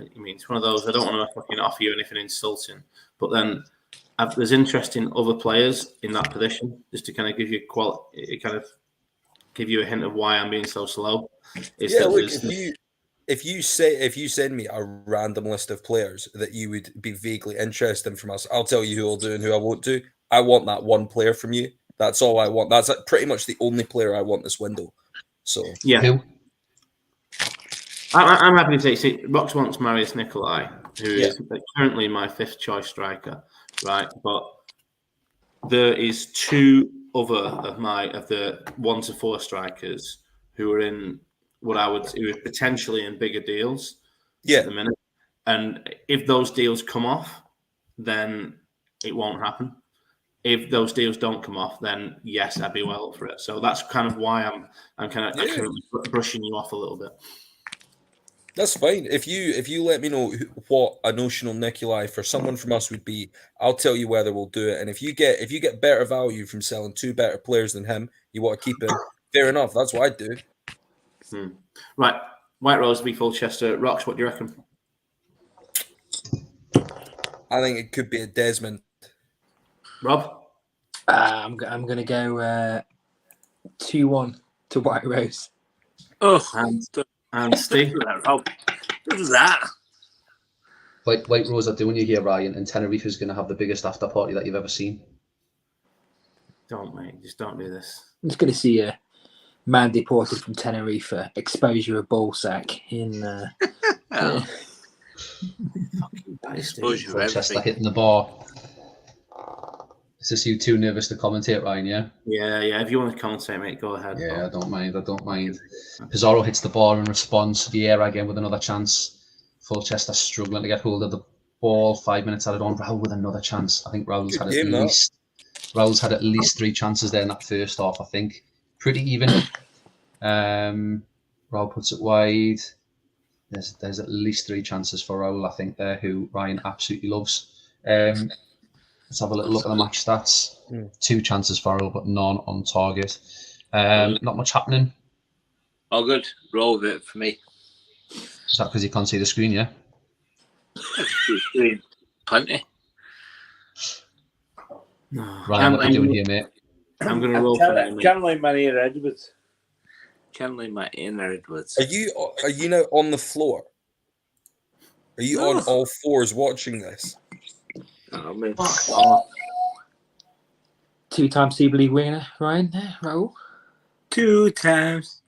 Speaker 1: I mean, it's one of those. I don't want to fucking offer you anything insulting, but then there's interest in other players in that position, just to kind of give you give you a hint of why I'm being so slow.
Speaker 7: If you send me a random list of players that you would be vaguely interested in from us, I'll tell you who I'll do and who I won't do. I want that one player from you. That's all I want. That's pretty much the only player I want this window. So
Speaker 1: yeah, I'm happy to say. Rox wants Marius Nicolai, who is currently my 5th choice striker, right? But there is 2 other of the 1 to 4 strikers who are in who are potentially in bigger deals at the minute. And if those deals come off, then it won't happen. If those deals don't come off, then yes, I'd be well up for it. So that's kind of why I'm kind of brushing you off a little bit.
Speaker 7: That's fine. If you let me know what a notional Nicolai for someone from us would be, I'll tell you whether we'll do it. And if you get better value from selling 2 better players than him, you want to keep him. Fair enough. That's what I'd do.
Speaker 1: Right, White Rose v Colchester. Rox, what do you reckon?
Speaker 7: I think it could be a Desmond.
Speaker 1: Rob?
Speaker 9: I'm going to go 2-1 to White Rose.
Speaker 2: Oh,
Speaker 1: and Steve?
Speaker 2: What was that?
Speaker 5: White Rose are doing you here, Ryan, and Tenerife is going to have the biggest after party that you've ever seen.
Speaker 1: Don't, mate. Just don't do this.
Speaker 9: I'm just going to see a man deported from Tenerife for exposure of ball sack in.
Speaker 5: Colchester hitting the bar. Is this you too nervous to commentate, Ryan? Yeah.
Speaker 1: Yeah. If you want to commentate, mate, go ahead.
Speaker 5: Yeah, I don't mind. Pizarro hits the bar in response. Vieira again with another chance. Colchester struggling to get hold of the ball. 5 minutes added on. Raul with another chance. I think Raul's had at least 3 chances there in that first half. I think pretty even. Raul puts it wide. There's at least 3 chances for Raul, I think, there, who Ryan absolutely loves. Let's have a little look at the match stats. 2 chances for Raul, but none on target. Not much happening.
Speaker 2: All good. Roll with it for me.
Speaker 5: Is that because you can't see the screen, yeah?
Speaker 2: Plenty.
Speaker 5: Ryan, what are you doing here, mate?
Speaker 1: I'm going to roll for that, mate.
Speaker 2: Channeling my inner Edwards. Channeling my inner Edwards.
Speaker 7: Are you now on the floor? Are you on all fours watching this?
Speaker 2: Oh, man.
Speaker 9: 2-time Super League winner, Ryan. Raul.
Speaker 2: 2 times.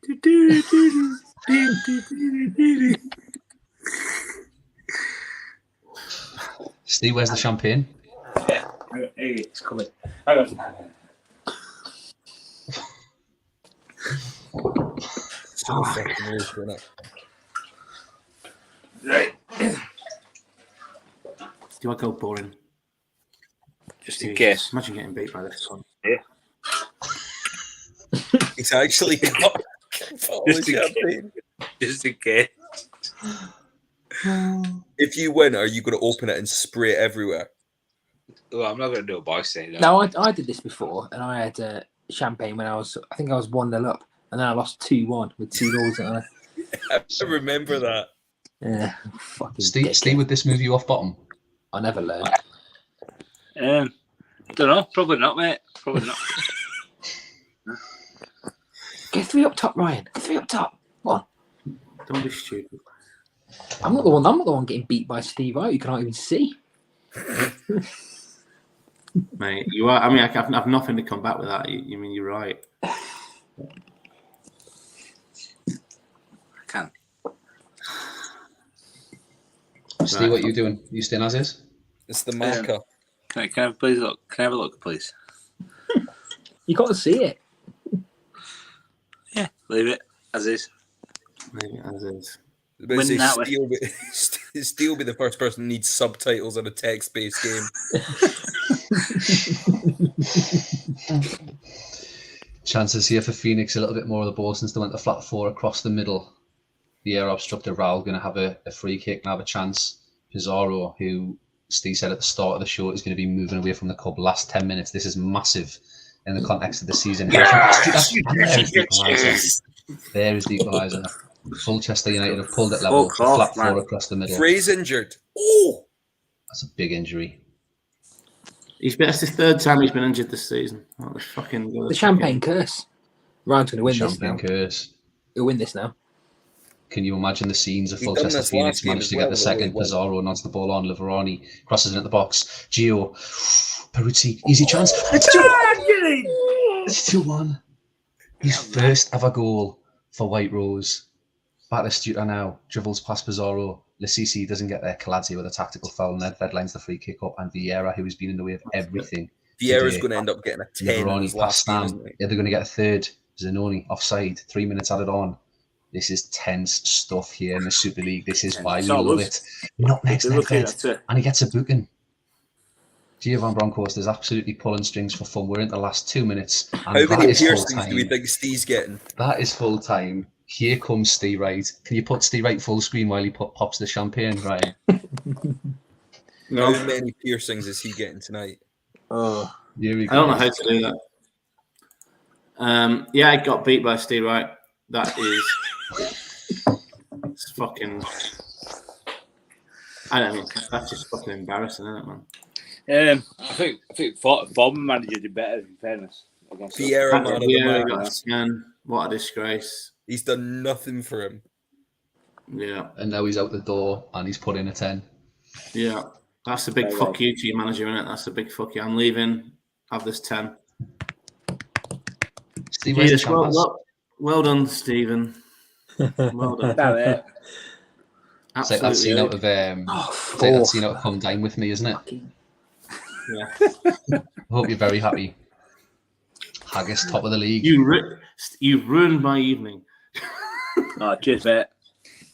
Speaker 5: Steve, where's the champagne?
Speaker 2: Yeah, it's coming. Hang on.
Speaker 7: So fucking weird, isn't it?
Speaker 2: Right.
Speaker 1: Do I go boring?
Speaker 2: Just in case.
Speaker 1: Imagine getting beat by this one.
Speaker 2: Yeah.
Speaker 7: He's actually got
Speaker 2: Just in case.
Speaker 7: If you win, are you going to open it and spray it everywhere?
Speaker 2: Well, I'm not going to do a box thing.
Speaker 9: No, I did this before, and I had champagne when I was 1-0 up, and then I lost 2-1 with 2 goals on it.
Speaker 7: I remember that.
Speaker 9: Yeah, fucking
Speaker 5: Steve, would this move you off bottom?
Speaker 9: I never learned.
Speaker 2: Don't know. Probably not, mate. Probably not.
Speaker 9: Get 3 up top, Ryan. 3 up top. Come on.
Speaker 1: Don't be stupid.
Speaker 9: I'm not the one getting beat by Steve out. You can't even see.
Speaker 1: Mate, you are. I mean, I've nothing to come back with that. You mean you're right?
Speaker 2: I can.
Speaker 5: Steve, what are you doing? You staying as is?
Speaker 7: It's the marker.
Speaker 2: Can I please look? Can I have a look, please?
Speaker 9: You got to see it.
Speaker 2: Yeah, leave it as is.
Speaker 1: Leave it as is.
Speaker 7: But Steve be the first person who needs subtitles in a text-based game.
Speaker 5: Chances here for Phoenix a little bit more of the ball since they went to flat 4 across the middle. The air obstructed Raul going to have a free kick and have a chance. Pizarro, who Steve said at the start of the show, is going to be moving away from the club last 10 minutes. This is massive in the context of the season. There is the equaliser. Fulchester United have pulled it level. Flat four across the middle.
Speaker 7: Frey's injured. Oh,
Speaker 5: that's a big injury.
Speaker 1: That's the third time he's been injured this season. Oh, the
Speaker 9: champagne curse. Ryan's going to win this now.
Speaker 5: Champagne curse.
Speaker 9: He'll win this now.
Speaker 5: Can you imagine the scenes of Fulchester Phoenix managed to get the second? Pizarro nods the ball on. Liverani crosses in at the box. Gio. Peruzzi. Easy chance. It's 2-1. His first ever goal for White Rose. Batistuta now dribbles past Pizarro. Lassisi doesn't get there. Kaladze with a tactical foul. Nedved lines the free kick up. And Vieira, who has been in the way of everything.
Speaker 7: Vieira's going to end up getting a 10.
Speaker 5: Liverani past Stam. Yeah, they're going to get a third. Zanoni offside. 3 minutes added on. This is tense stuff here in the Super League. This is why we love it. Not next Nedved. And he gets a booking. Gio Van Bronckhorst is absolutely pulling strings for fun. We're in the last 2 minutes. And
Speaker 7: how many piercings
Speaker 5: do
Speaker 7: we think Steve's getting?
Speaker 5: That is full time. Here comes Steve Wright. Can you put Steve Wright full screen while he pops the champagne, right?
Speaker 7: No. How many piercings is he getting tonight?
Speaker 5: Oh, here we go.
Speaker 1: I don't know how to do that. Yeah, I got beat by Steve Wright. That is it's fucking. I don't know. That's just fucking embarrassing, isn't it, man?
Speaker 2: I think Former manager did better, in fairness.
Speaker 1: Vieira got a 10. What a disgrace.
Speaker 7: He's done nothing for him.
Speaker 1: Yeah.
Speaker 5: And now he's out the door and he's put in a 10.
Speaker 1: Yeah. That's a big fuck you to your manager, isn't it? That's a big fuck you. I'm leaving. Have this 10.
Speaker 5: Steve,
Speaker 1: Jesus, well done, Stephen. Well done.
Speaker 5: It's like that scene out of it's like that scene out of Come Dine With Me, isn't it?
Speaker 1: Yeah.
Speaker 5: I hope you're very happy. Haggis, top of the league.
Speaker 1: You've ruined my evening.
Speaker 2: Oh, cheers, mate.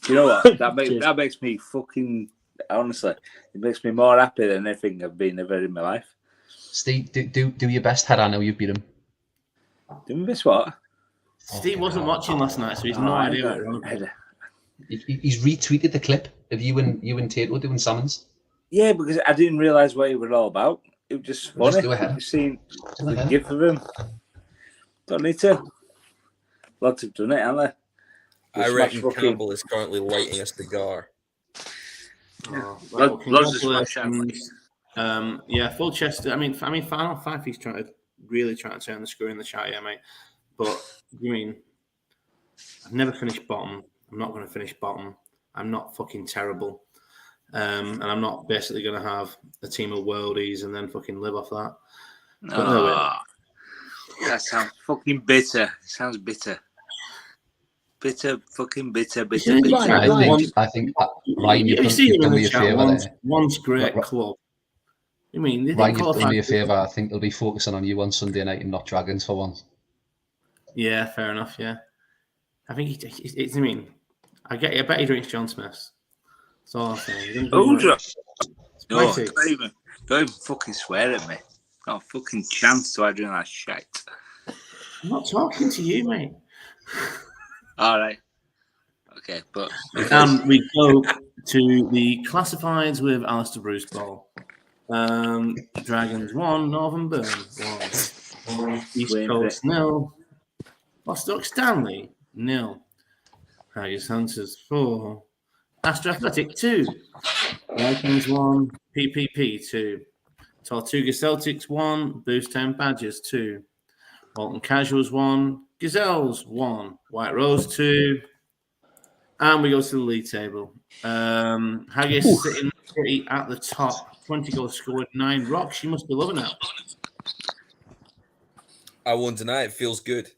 Speaker 2: You know what? That makes me fucking, honestly, it makes me more happy than anything I've been ever in my life.
Speaker 5: Steve, do your best, head. I know you've beat him.
Speaker 2: Do my best what?
Speaker 1: Steve wasn't watching last night, so he's no idea what you're on about.
Speaker 5: He's retweeted the clip of you and Tate were doing salmons.
Speaker 2: Yeah, because I didn't realise what it was all about. It was just funny.
Speaker 5: Just go ahead.
Speaker 2: I've seen the gift of him. Don't need to. Lots have done it, haven't they?
Speaker 7: I reckon Campbell is currently lighting a cigar.
Speaker 1: Congratulations. Yeah, Fulchester. I mean, Final Five. He's really trying to turn the screw in the chat, yeah, mate. But you mean, I've never finished bottom. I'm not going to finish bottom. I'm not fucking terrible. And I'm not basically going to have a team of worldies and then fucking live off that.
Speaker 2: That sounds fucking bitter. Sounds bitter. Bitter.
Speaker 5: I think Ryan, you've done me a favour there.
Speaker 1: Once great club. I mean,
Speaker 5: Ryan, you've done me a favour. I think they'll be focusing on you on Sunday night and not Dragons for once.
Speaker 1: Yeah, fair enough. Yeah, I think it's. I mean, I bet he drinks John Smith's. That's all I'm saying.
Speaker 2: Don't even fucking swear at me. Not a fucking chance to drink that shit.
Speaker 1: I'm not talking to you, mate.
Speaker 2: All right. Okay, but
Speaker 1: we go to the classifieds with Alistair Bruce Ball. Dragons 1, Northern Burn 1, East Coast 0, Bostock Stanley 0, Haggis Hunters 4, Astra Athletic 2, Vikings 1, PPP 2, Tortuga Celtics 1, Boost Town Badgers 2, Walton Casuals 1, Gazelles 1, White Rose 2, and we go to the league table. Haggis sitting pretty at the top. 20 goals scored, 9 rocks. You must be loving it.
Speaker 7: I won't deny it. Feels good.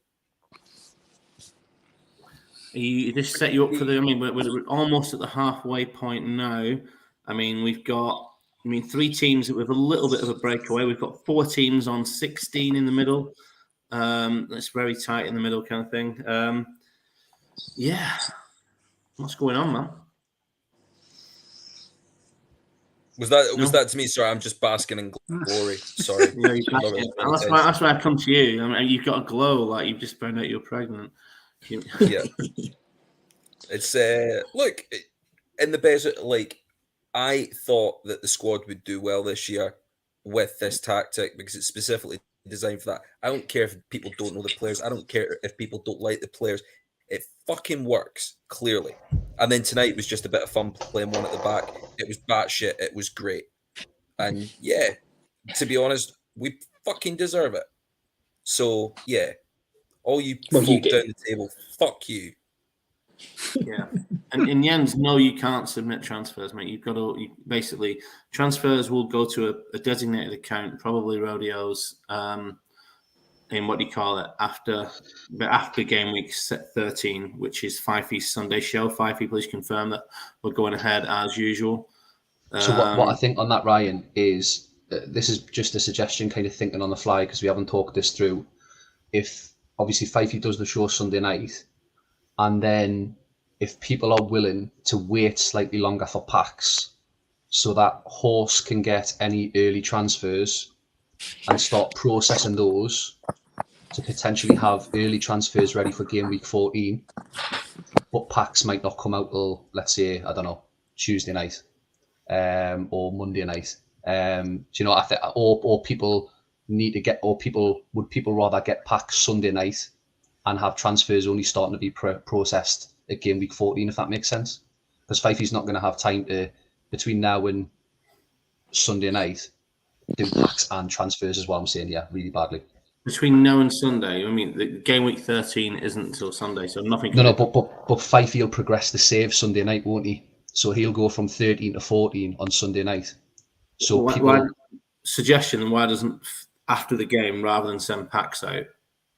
Speaker 1: You just set you up for the. I mean, we're almost at the halfway point now. I mean, we've got. 3 teams with a little bit of a breakaway. We've got 4 teams on 16 in the middle. That's very tight in the middle, kind of thing. Yeah, what's going on, man?
Speaker 7: Was that to me? Sorry, I'm just basking in glory. Sorry.
Speaker 1: That's why I come to you. I mean, you've got a glow like you've just found out you're pregnant.
Speaker 7: Yeah. It's look in the best, like I thought that the squad would do well this year with this tactic because it's specifically designed for that. I don't care if people don't know the players. I don't care if people don't like the players. It fucking works, clearly. And then tonight was just a bit of fun playing one at the back. It was batshit. It was great. And yeah, to be honest, we fucking deserve it. So yeah, all you
Speaker 9: Well, you
Speaker 7: folk
Speaker 9: do.
Speaker 7: down the table, fuck you.
Speaker 1: Yeah, and Jens, no, you can't submit transfers, mate. You've got to basically transfers will go to a designated account, probably Rodeo's, in what do you call it after game week 13, which is Fifey's Sunday show. Fifey, please confirm that we're going ahead as usual.
Speaker 5: So what I think on that, Ryan, is this is just a suggestion, kind of thinking on the fly because we haven't talked this through. If obviously Fifey does the show Sunday night, and then if people are willing to wait slightly longer for packs, so that Horse can get any early transfers and start processing those to potentially have early transfers ready for game week 14, but packs might not come out till, let's say, I don't know, Tuesday night or Monday night. Do you know, or people need to get, or would people rather get packs Sunday night and have transfers only starting to be processed at game week 14, if that makes sense? Because Fifey's not going to have time to, between now and Sunday night, do packs and transfers is what I'm saying, yeah, really badly.
Speaker 1: Between now and Sunday, I mean, the game week 13 isn't until Sunday, so nothing.
Speaker 5: No, but Fifey will progress the save Sunday night, won't he? So he'll go from 13 to 14 on Sunday night. So
Speaker 1: why doesn't after the game, rather than send packs out,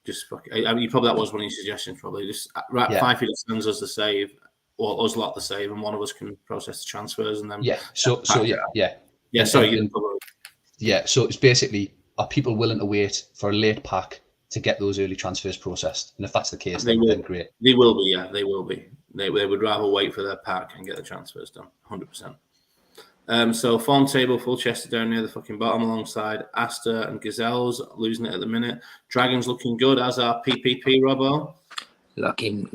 Speaker 1: just I mean, probably that was one of your suggestions. Probably just Fifey sends us the save, or us lot the save, and one of us can process the transfers, and then
Speaker 5: So it's basically, are people willing to wait for a late pack to get those early transfers processed? And if that's the case, then great.
Speaker 1: They will be, yeah, they will be. They would rather wait for their pack and get the transfers done, 100%. So form table, Fulchester down near the fucking bottom alongside Aster and Gazelles, losing it at the minute. Dragons looking good, as our PPP, Robbo.
Speaker 9: Looking.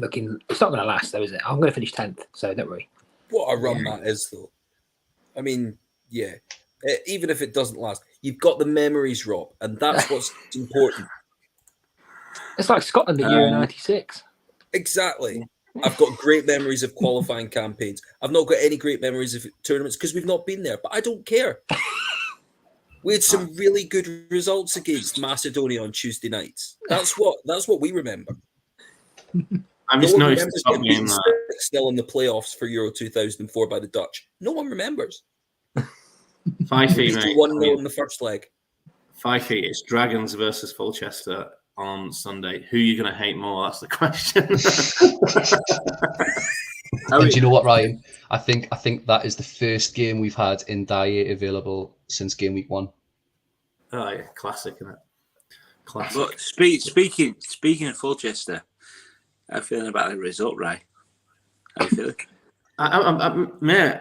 Speaker 9: It's not going to last, though, is it? I'm going to finish 10th, so don't worry.
Speaker 7: What a run that is, though. I mean, yeah. Even if it doesn't last, you've got the memories, Rob, and that's what's important.
Speaker 9: It's like Scotland in Euro 96.
Speaker 7: Exactly. I've got great memories of qualifying campaigns. I've not got any great memories of tournaments because we've not been there, but I don't care. We had some really good results against Macedonia on Tuesday nights. That's what we remember.
Speaker 1: I've just noticed the top game
Speaker 7: still in the playoffs for Euro 2004 by the Dutch. No one remembers.
Speaker 1: Fifey, mate.
Speaker 7: 1-0 in the first leg.
Speaker 1: Fifey, it's Dragons versus Fulchester on Sunday. Who are you going to hate more? That's the question.
Speaker 5: And do you know what, Ryan? I think that is the first game we've had in Dye available since game week 1.
Speaker 1: Oh yeah, classic, isn't it? Classic.
Speaker 10: But speaking of Fulchester, how are you feeling about the result, Ray? How are you feeling?
Speaker 1: Mate,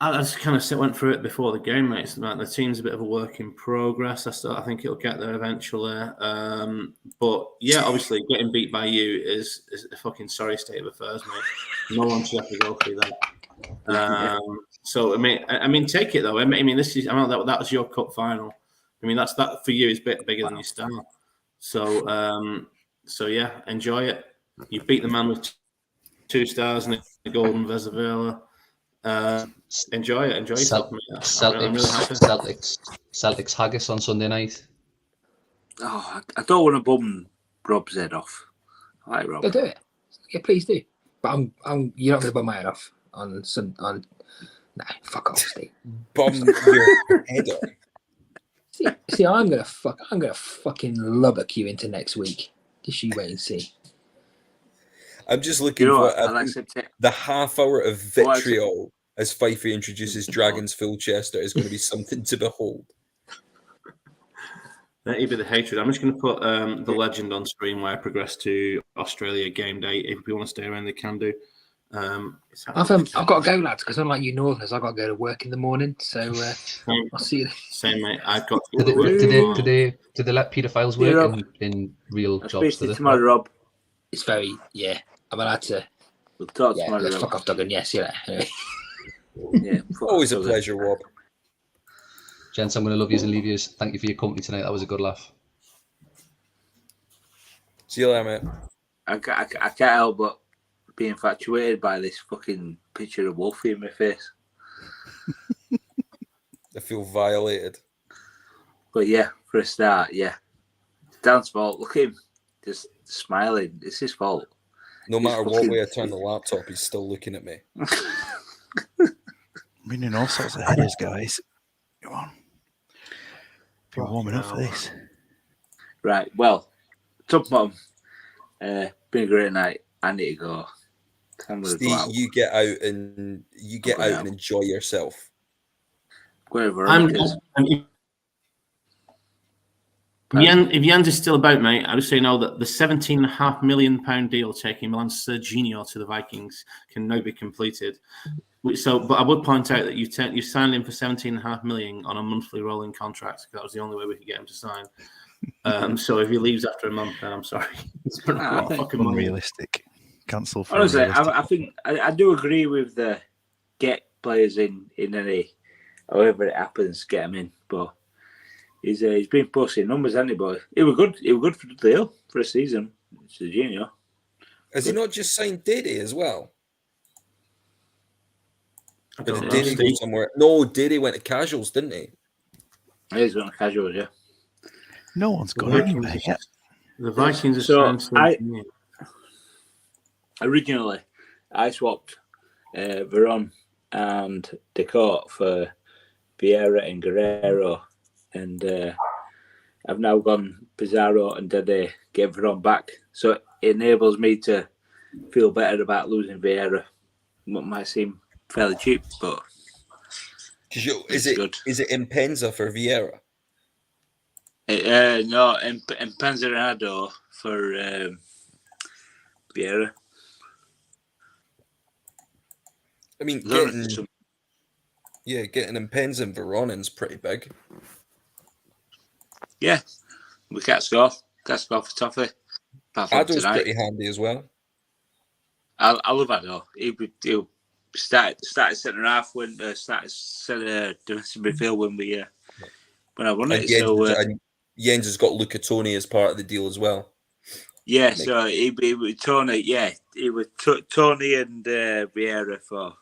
Speaker 1: I just kind of went through it before the game, mate. So the team's a bit of a work in progress. I think it'll get there eventually. But yeah, obviously getting beat by you is a fucking sorry state of affairs, mate. No one should have to go through that. So I mean, take it though. I mean, this is. I mean, that was your cup final. I mean, that for you is a bit bigger than your star. So yeah, enjoy it. You beat the man with 2 stars and a golden Vesavela. Enjoy it. Enjoy yourself, mate. I'm really happy.
Speaker 5: Celtics Haggis on Sunday night.
Speaker 10: Oh, I don't want to bum Rob's head off. I like Rob.
Speaker 9: They'll do it. Yeah, please do. But you're not going to bum my head off on some. Nah, fuck off, Steve.
Speaker 7: Bum your head off.
Speaker 9: See, I'm gonna fucking lubbock you into next week. Just you wait and see.
Speaker 7: I'm just looking for the half hour of vitriol as Fifey introduces Dragons Fulchester is going to be something to behold.
Speaker 1: That'd be the hatred. I'm just going to put the legend on screen where I progress to Australia game day. If people want to stay around, they can do.
Speaker 9: I've got to go, lads, because unlike you Northerners, I've got to go to work in the morning. So I'll see you.
Speaker 1: Same, mate. I've got.
Speaker 5: Did they let paedophiles work in real jobs?
Speaker 10: Tomorrow, Rob.
Speaker 9: It's very I'm allowed to.
Speaker 10: We'll talk tomorrow.
Speaker 9: Let's fuck off, Duggan. Yes, yeah. Anyway.
Speaker 10: Yeah,
Speaker 2: Always a pleasure, Rob.
Speaker 5: Gents, I'm going to love yous and leave yous. Thank you for your company tonight. That was a good laugh.
Speaker 2: See you later, mate.
Speaker 10: I can't help but be infatuated by this fucking picture of Wolfie in my face.
Speaker 2: I feel violated.
Speaker 10: But yeah, for a start, yeah. Dan's fault. Look at him, just smiling. It's his fault.
Speaker 2: No
Speaker 10: He's
Speaker 2: matter what
Speaker 10: fucking-
Speaker 2: way I turn the laptop, he's still looking at me.
Speaker 11: Been in all sorts of headers, guys. Come on. Been warming up for this.
Speaker 10: Right, well, top bottom. Been a great night. I need to go. I'm gonna
Speaker 2: Steve,
Speaker 10: go out.
Speaker 2: you get out and enjoy yourself.
Speaker 10: Wherever
Speaker 1: If Jens is still about, mate, I would say no that the £17.5 million deal taking Milan Serginho to the Vikings can now be completed. So, but I would point out that you signed him for £17.5 million on a monthly rolling contract. That was the only way we could get him to sign. So if he leaves after a month, then I'm sorry. It's been a lot of fucking money.
Speaker 11: Unrealistic. Cancel for
Speaker 10: Honestly,
Speaker 11: unrealistic.
Speaker 10: I think I do agree with the get players in any, however it happens, get them in. But he's been posting numbers, hasn't he, boy? It was good. It was good for the deal for a season. It's a junior.
Speaker 2: Has he not just signed Diddy as well?
Speaker 1: I
Speaker 2: Or
Speaker 1: don't
Speaker 2: did
Speaker 1: know,
Speaker 2: Diddy go
Speaker 1: Steve.
Speaker 2: somewhere? No, Diddy went to casuals, didn't he?
Speaker 10: He's on a casual, yeah.
Speaker 11: No one's
Speaker 1: The
Speaker 11: gone
Speaker 1: Vikings
Speaker 11: anywhere
Speaker 1: are-
Speaker 11: yet.
Speaker 1: The Vikings are
Speaker 10: So,
Speaker 1: signed
Speaker 10: Originally, I swapped Veron and Decote for Vieira and Guerrero, and I've now gone Pizarro and Dede, get Veron back. So it enables me to feel better about losing Vieira. What might seem fairly cheap, but
Speaker 2: Is
Speaker 10: it's
Speaker 2: it
Speaker 10: good.
Speaker 2: Impenza for Vieira?
Speaker 10: No, and Panzerado for Vieira.
Speaker 2: I mean,
Speaker 10: There's
Speaker 2: getting Impenza and Veronen's pretty big.
Speaker 10: Yeah, we can't score. Can't score for Toffee. Apart from
Speaker 2: Ado's
Speaker 10: tonight.
Speaker 2: pretty handy as well.
Speaker 10: I love Ado. He'll start centre half when started centre defensive midfield when I won
Speaker 2: And
Speaker 10: it.
Speaker 2: Jens,
Speaker 10: So
Speaker 2: and Jens has got Luca Toni as part of the deal as well.
Speaker 10: yeah, so he was Tony. Yeah, he was Tony and Vieira for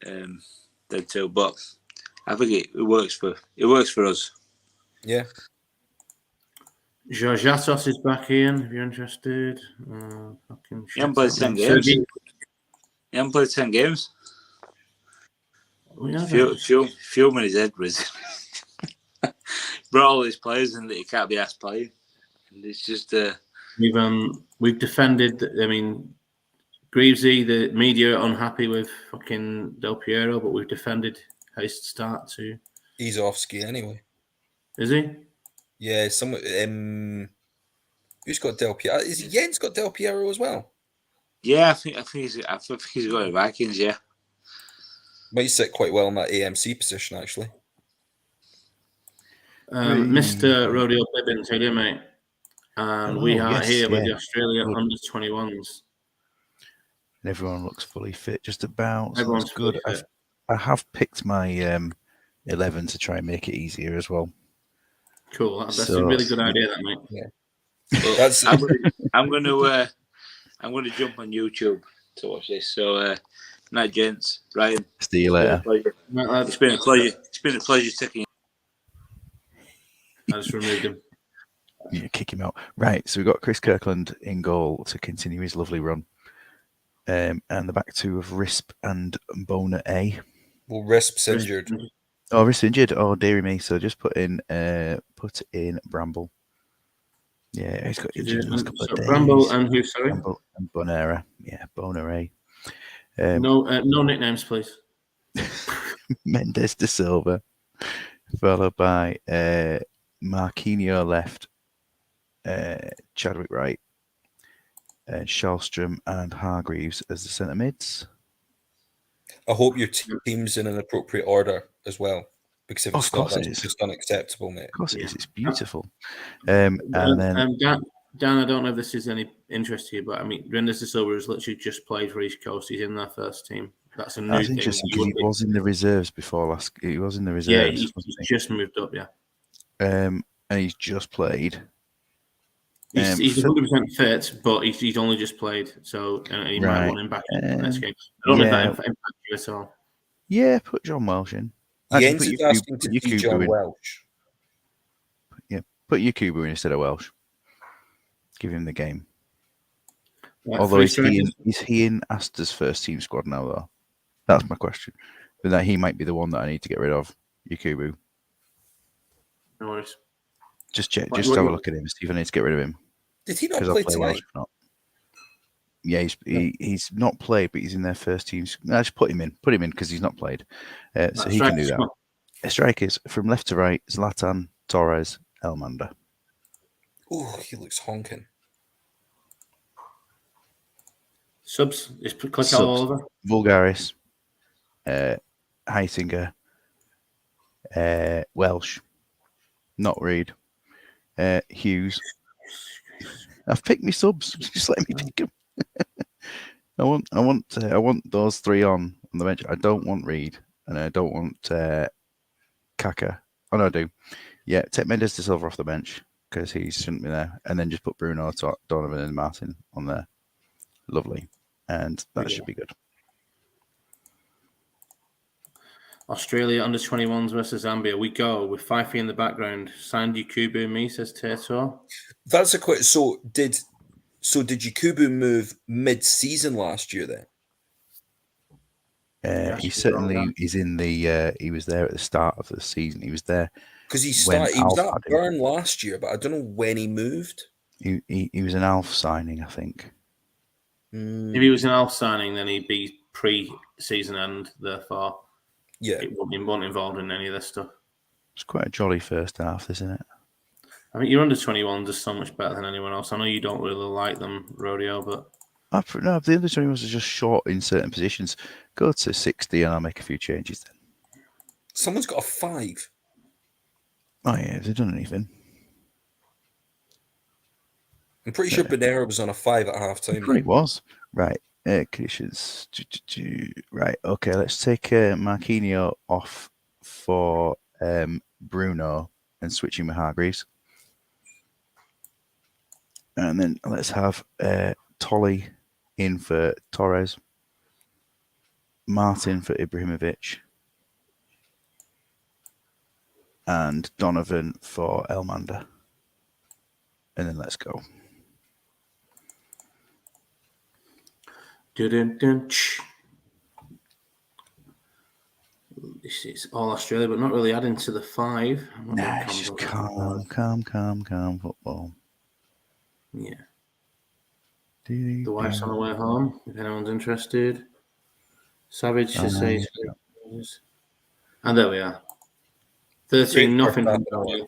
Speaker 10: them two. But I think it works for us.
Speaker 2: Yeah.
Speaker 1: George Atos is back in, if you're interested. Fucking
Speaker 10: He hasn't played 10 games. He hasn't played 10 games. Few in his head was brought all these players in that he can't be asked playing. And it's just
Speaker 1: we've defended. I mean, Greavesy, the media are unhappy with fucking Del Piero, but we've defended his start too.
Speaker 2: He's off ski anyway.
Speaker 1: Is he?
Speaker 2: Yeah, who's got Del Piero? Is Jens got Del Piero as well?
Speaker 10: yeah, I think he's going to Vikings. Yeah,
Speaker 2: Might sit quite well in that AMC position actually.
Speaker 1: Mr. Rodeo Bibbins, how you doing, mate? And we are
Speaker 11: yes,
Speaker 1: here with the
Speaker 11: yeah.
Speaker 1: Australia
Speaker 11: Good.
Speaker 1: under 21s.
Speaker 11: And everyone looks fully fit, just about. So
Speaker 1: Everyone's
Speaker 11: that's good.
Speaker 1: fully fit.
Speaker 11: I have picked my 11 to try and make it easier as well.
Speaker 1: Cool. That's a
Speaker 11: So-
Speaker 1: really good idea, that mate.
Speaker 2: Yeah. That's
Speaker 10: I'm going to jump on YouTube to watch this. So, night, gents. Ryan,
Speaker 11: See you later.
Speaker 10: it's been a pleasure. It's been a pleasure taking.
Speaker 1: I just removed him.
Speaker 11: Yeah, kick him out. Right, so we've got Chris Kirkland in goal to continue his lovely run. And the back two of Risp and Bona A.
Speaker 2: well, Risp's injured.
Speaker 11: Oh, Risp injured. Oh, dearie me. So just put in Bramble. Yeah, he's got injured in the last couple of days.
Speaker 1: Bramble and who, sorry?
Speaker 11: Bramble and Bonera. Yeah, Bona A.
Speaker 1: No nicknames, please.
Speaker 11: Mendes de Silva, followed by Marquinhos left, Chadwick right, Shallstrom and Hargreaves as the centre mids.
Speaker 2: I hope your team's in an appropriate order as well, because if
Speaker 11: Of
Speaker 2: it's not,
Speaker 11: course it
Speaker 2: that's
Speaker 11: is.
Speaker 2: just unacceptable, mate.
Speaker 11: Of course it is. It's beautiful. And then
Speaker 1: Dan, I don't know if this is any interest to you, but I mean, Mendes de Silva has literally just played for East Coast. He's in their first team. That's a new
Speaker 11: That's
Speaker 1: thing.
Speaker 11: interesting
Speaker 1: You
Speaker 11: because he
Speaker 1: wouldn't be-
Speaker 11: was in the reserves before last. He was in the
Speaker 1: yeah,
Speaker 11: reserves.
Speaker 1: he's
Speaker 11: wasn't
Speaker 1: just moved up. Yeah,
Speaker 11: he? And he's just played.
Speaker 1: he's
Speaker 11: For-
Speaker 1: 100% fit, but he's only just played, so you might
Speaker 11: Right.
Speaker 1: want him back in the next game. I don't know if that impacts you at all.
Speaker 11: Yeah, put John Welsh in. Actually,
Speaker 12: Jens is asking to see John Welsh.
Speaker 11: Yeah, put Yakubu in instead of Welsh. Give him the game.
Speaker 1: Right,
Speaker 11: Although
Speaker 1: three
Speaker 11: is he in Asta's first team squad now, though? That's my question. But that he might be the one that I need to get rid of, Yakubu.
Speaker 1: No worries.
Speaker 11: Just check.
Speaker 1: What-
Speaker 11: Just
Speaker 1: what
Speaker 11: have a
Speaker 1: you-
Speaker 11: look at him. See if I need to get rid of him.
Speaker 12: Did he not
Speaker 11: 'Cause
Speaker 12: play
Speaker 11: I'll Welsh
Speaker 12: tonight?
Speaker 11: if not. Yeah, he's not played, but he's in their first teams. No, just put him in. Put him in because he's not played. So he can do that. Strikers from left to right: Zlatan, Torres, Elmander.
Speaker 12: Oh, he looks honking.
Speaker 1: Subs. Just click all
Speaker 11: Subs.
Speaker 1: over.
Speaker 11: Vulgaris, Heisinger, Welsh, not Reed, Hughes. I've picked me subs. Just let me pick them. I want those three on the bench. I don't want Reed, and I don't want Kaka. Oh no, I do. Yeah, take Mendes de Silva off the bench because he shouldn't be there, and then just put Bruno, Donovan, and Martin on there. Lovely, and that should be good.
Speaker 1: Australia under 21s versus Zambia. We go with Fife in the background. Signed Yakubu and me, says Tato.
Speaker 12: That's a quick. So did Yakubu move mid-season last year then?
Speaker 11: He certainly is in the. He was there at the start of the season. He was there
Speaker 12: Because he
Speaker 11: when
Speaker 12: started. He was
Speaker 11: Alf
Speaker 12: at
Speaker 11: had him.
Speaker 12: Burn last year, but I don't know when he moved.
Speaker 11: He was an Alf signing, I think.
Speaker 1: If he was an Alf signing, then he'd be pre-season end. Therefore, it wouldn't involved in any of this stuff.
Speaker 11: It's quite a jolly first half, isn't it?
Speaker 1: I mean, your under 21s are so much better than anyone else. I know you don't really like them, Rodeo, but
Speaker 11: No, the under 21s are just short in certain positions. Go to 60 and I'll make a few changes then.
Speaker 12: Someone's got a 5.
Speaker 11: Oh yeah, have they done anything?
Speaker 12: I'm pretty sure Bonera was on a 5 at half time.
Speaker 11: It was. Right. Conditions. Right. Okay, let's take Marquinhos off for Bruno and switch him with Hargreaves. And then let's have Tolly in for Torres, Martin for Ibrahimovic, and Donovan for Elmander. And then let's go.
Speaker 1: This is all Australia, but not really adding to the 5.
Speaker 11: Nah, it's just calm football.
Speaker 1: Yeah. The wife's on the way home, if anyone's interested. Savage to say. And there we are. 13-0.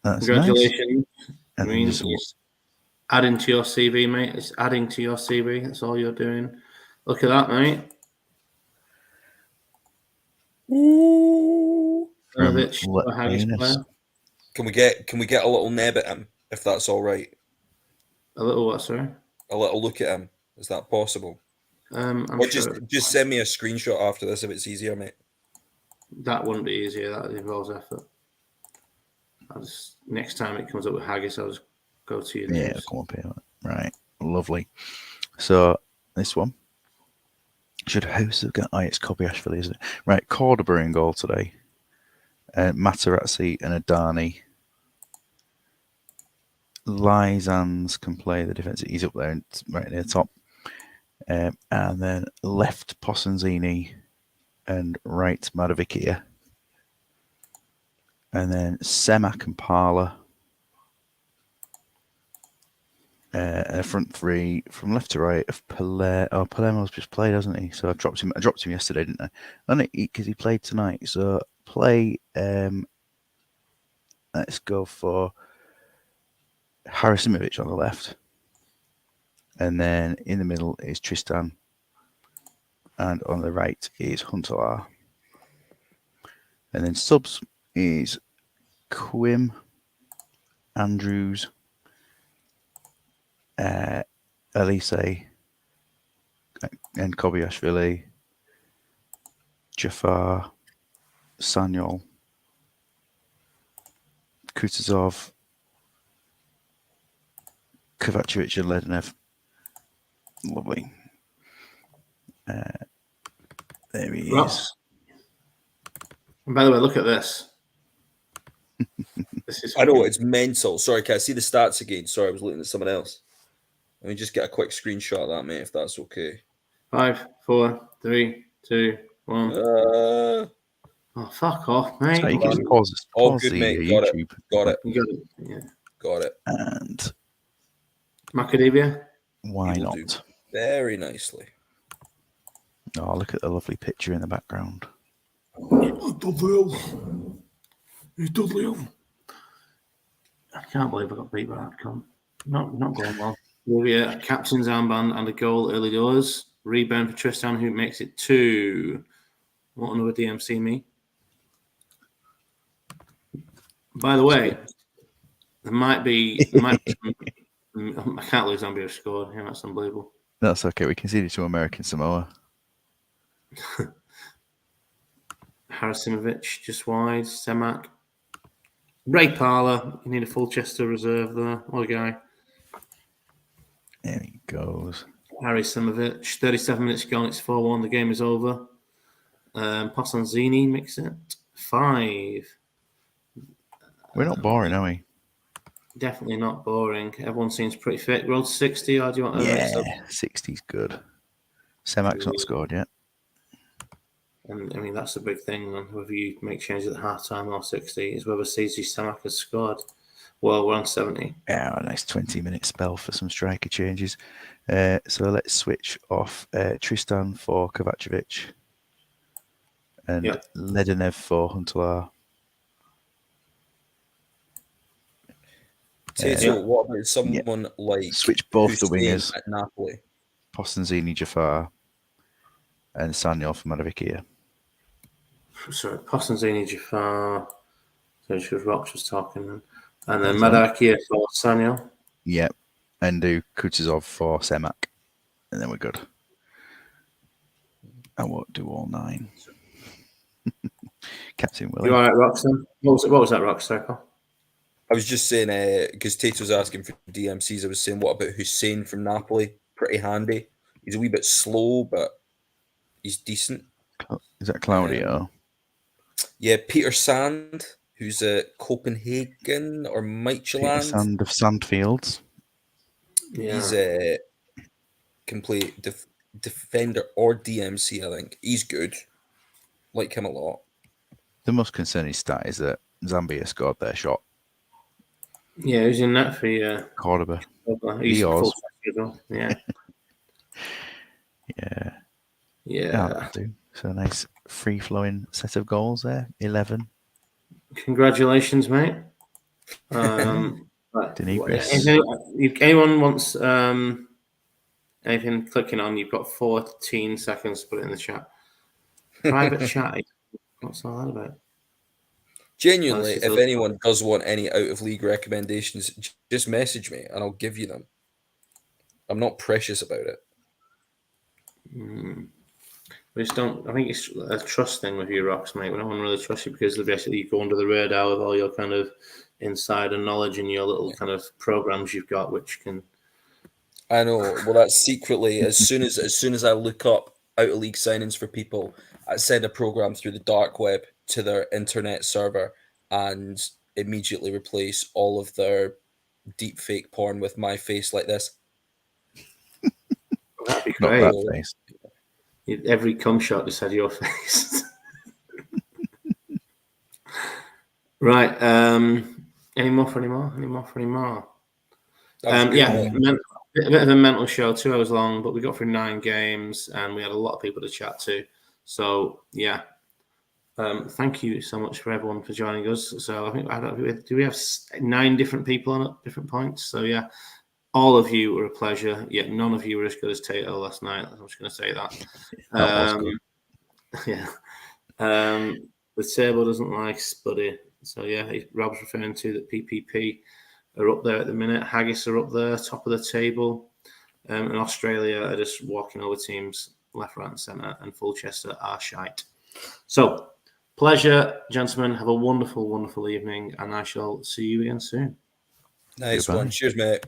Speaker 11: That's
Speaker 1: Congratulations.
Speaker 11: Nice.
Speaker 1: Means it's adding to your CV, mate. It's adding to your CV. That's all you're doing. Look at that, mate.
Speaker 12: Ooh.
Speaker 1: Can
Speaker 12: we get a little neb at him, if that's all right?
Speaker 1: A little what, sorry?
Speaker 12: A little look at him. Is that possible?
Speaker 1: I'm
Speaker 12: or
Speaker 1: sure
Speaker 12: just send me a screenshot after this if it's easier, mate.
Speaker 1: that wouldn't be easier. That involves effort. Next time it comes up with Haggis, I'll just go to you.
Speaker 11: Yeah, come up here. Right, lovely. So this one should host have got. Oh, it's Kobayashi, isn't it? Right, Cordoba in goal today. Materazzi and Adani. Lysans can play the defence. He's up there, right near the top. And then left Possenzini and right Madavikia. And then Semak and Parla. Front three from left to right of Palermo. Oh, Palermo's just played, hasn't he? So I dropped him yesterday, didn't I? Only because he played tonight. So play. Let's go for Harasimovic on the left, and then in the middle is Tristan, and on the right is Huntelaar. And then subs is Quim, Andrews, Elise, and Kobayashi, Jafar, Sanyol, Kutuzov, Kovacevic, and Ledenev. Lovely. There he is.
Speaker 1: Ross. And by the way, look at this. This is
Speaker 12: I know, it's mental. Sorry, can I see the stats again? Sorry, I was looking at someone else. Let me just get a quick screenshot of that, mate, if that's okay.
Speaker 1: 5, 4, 3, 2, 1.
Speaker 12: Oh,
Speaker 1: fuck off, mate.
Speaker 11: So you can just pause
Speaker 12: all good,
Speaker 11: the
Speaker 12: mate. Got
Speaker 11: YouTube.
Speaker 12: it. Got it.
Speaker 1: You got it. Yeah.
Speaker 12: Got it.
Speaker 11: And
Speaker 1: Macadamia.
Speaker 11: why
Speaker 12: You will
Speaker 11: not?
Speaker 12: do very nicely.
Speaker 11: Oh, look at the lovely picture in the background.
Speaker 1: I can't believe I got beat by that cunt. Not going well. Yeah, captain's armband and a goal early doors. Rebound for Tristan, who makes it 2. What another DMC me? By the way, there might be I can't believe Zambia scored. Yeah, that's unbelievable.
Speaker 11: That's okay. We conceded to American Samoa.
Speaker 1: Harasimovic just wide. Semak. Ray Parler. You need a full Chester reserve there. What a guy.
Speaker 11: There he goes.
Speaker 1: Harry Simovic. 37 minutes gone. It's 4-1. The game is over. Posanzini makes it 5.
Speaker 11: We're not boring, are we?
Speaker 1: Definitely not boring. Everyone seems pretty fit. Road 60, or do you want to
Speaker 11: Yeah, 60's good. Semak's not scored yet.
Speaker 1: And I mean, that's the big thing. And whether you make changes at half time or 60 is whether CZ Semak has scored. Well, we're on 70.
Speaker 11: Yeah, a nice 20-minute spell for some striker changes. So let's switch off Tristan for Kovacevic and Ledenev for Huntelaar.
Speaker 12: Tato, what about someone like
Speaker 11: switch both the
Speaker 12: Hussein
Speaker 11: wingers
Speaker 12: at Napoli?
Speaker 11: Postanzini, Jafar, and Sanyol for Madavikia.
Speaker 1: Sorry, Postanzini, Jafar. So she was Rox was talking then. And then Madakia for Sanyol.
Speaker 11: Yep. And do Kutuzov for Semak. And then we're good. I won't do all 9. Captain Willie.
Speaker 1: You all right, Roxanne? What was that, Rox? Sorry, Paul?
Speaker 12: I was just saying, because Tato was asking for DMCs, I was saying, what about Hussein from Napoli? Pretty handy. He's a wee bit slow, but he's decent.
Speaker 11: Is that Claudio?
Speaker 12: Yeah, Peter Sand, who's at Copenhagen or
Speaker 11: Peter
Speaker 12: Midtjylland.
Speaker 11: Sand of Sandfields.
Speaker 1: Yeah.
Speaker 12: He's a complete defender or DMC, I think. He's good. Like him a lot.
Speaker 11: The most concerning stat is that Zambia scored their shot.
Speaker 1: Yeah, who's in that for
Speaker 11: Cordoba.
Speaker 1: He's
Speaker 11: Diaz.
Speaker 1: full as well. Yeah.
Speaker 11: Yeah.
Speaker 1: Yeah.
Speaker 11: That'll do. So a nice free-flowing set of goals there. 11.
Speaker 1: Congratulations, mate.
Speaker 11: Denigris.
Speaker 1: If anyone wants anything clicking on, you've got 14 seconds to put it in the chat. Private chat. What's all that about?
Speaker 12: Genuinely, if anyone does want any out-of-league recommendations, just message me and I'll give you them. I'm not precious about it.
Speaker 1: We just don't. I think it's a trust thing with you, Rox, mate. We don't want to really trust you because basically you go under the radar with all your kind of insider knowledge and your little kind of programs you've got, which can.
Speaker 12: I know. Well, that's secretly as soon as I look up out-of-league signings for people, I send a program through the dark web to their internet server and immediately replace all of their deep fake porn with my face like this.
Speaker 1: That'd be
Speaker 11: Not
Speaker 1: great.
Speaker 11: that face.
Speaker 1: Every cum shot just had your face. Right. Any more for any more? Yeah. A bit of a mental show, 2 hours long, but we got through 9 games and we had a lot of people to chat to. So yeah. Thank you so much for everyone for joining us. So I think do we have 9 different people on at different points? So yeah, all of you were a pleasure. Yet none of you were as good as Tato last night. I'm just going to say that. Yeah. The table doesn't like Spuddy. So yeah, Rob's referring to that PPP are up there at the minute. Haggis are up there, top of the table. And Australia are just walking over teams. left, right, and centre, and Fulchester are shite. So, pleasure, gentlemen. Have a wonderful, wonderful evening, and I shall see you again soon.
Speaker 12: Nice
Speaker 11: Goodbye.
Speaker 12: one. Cheers, mate.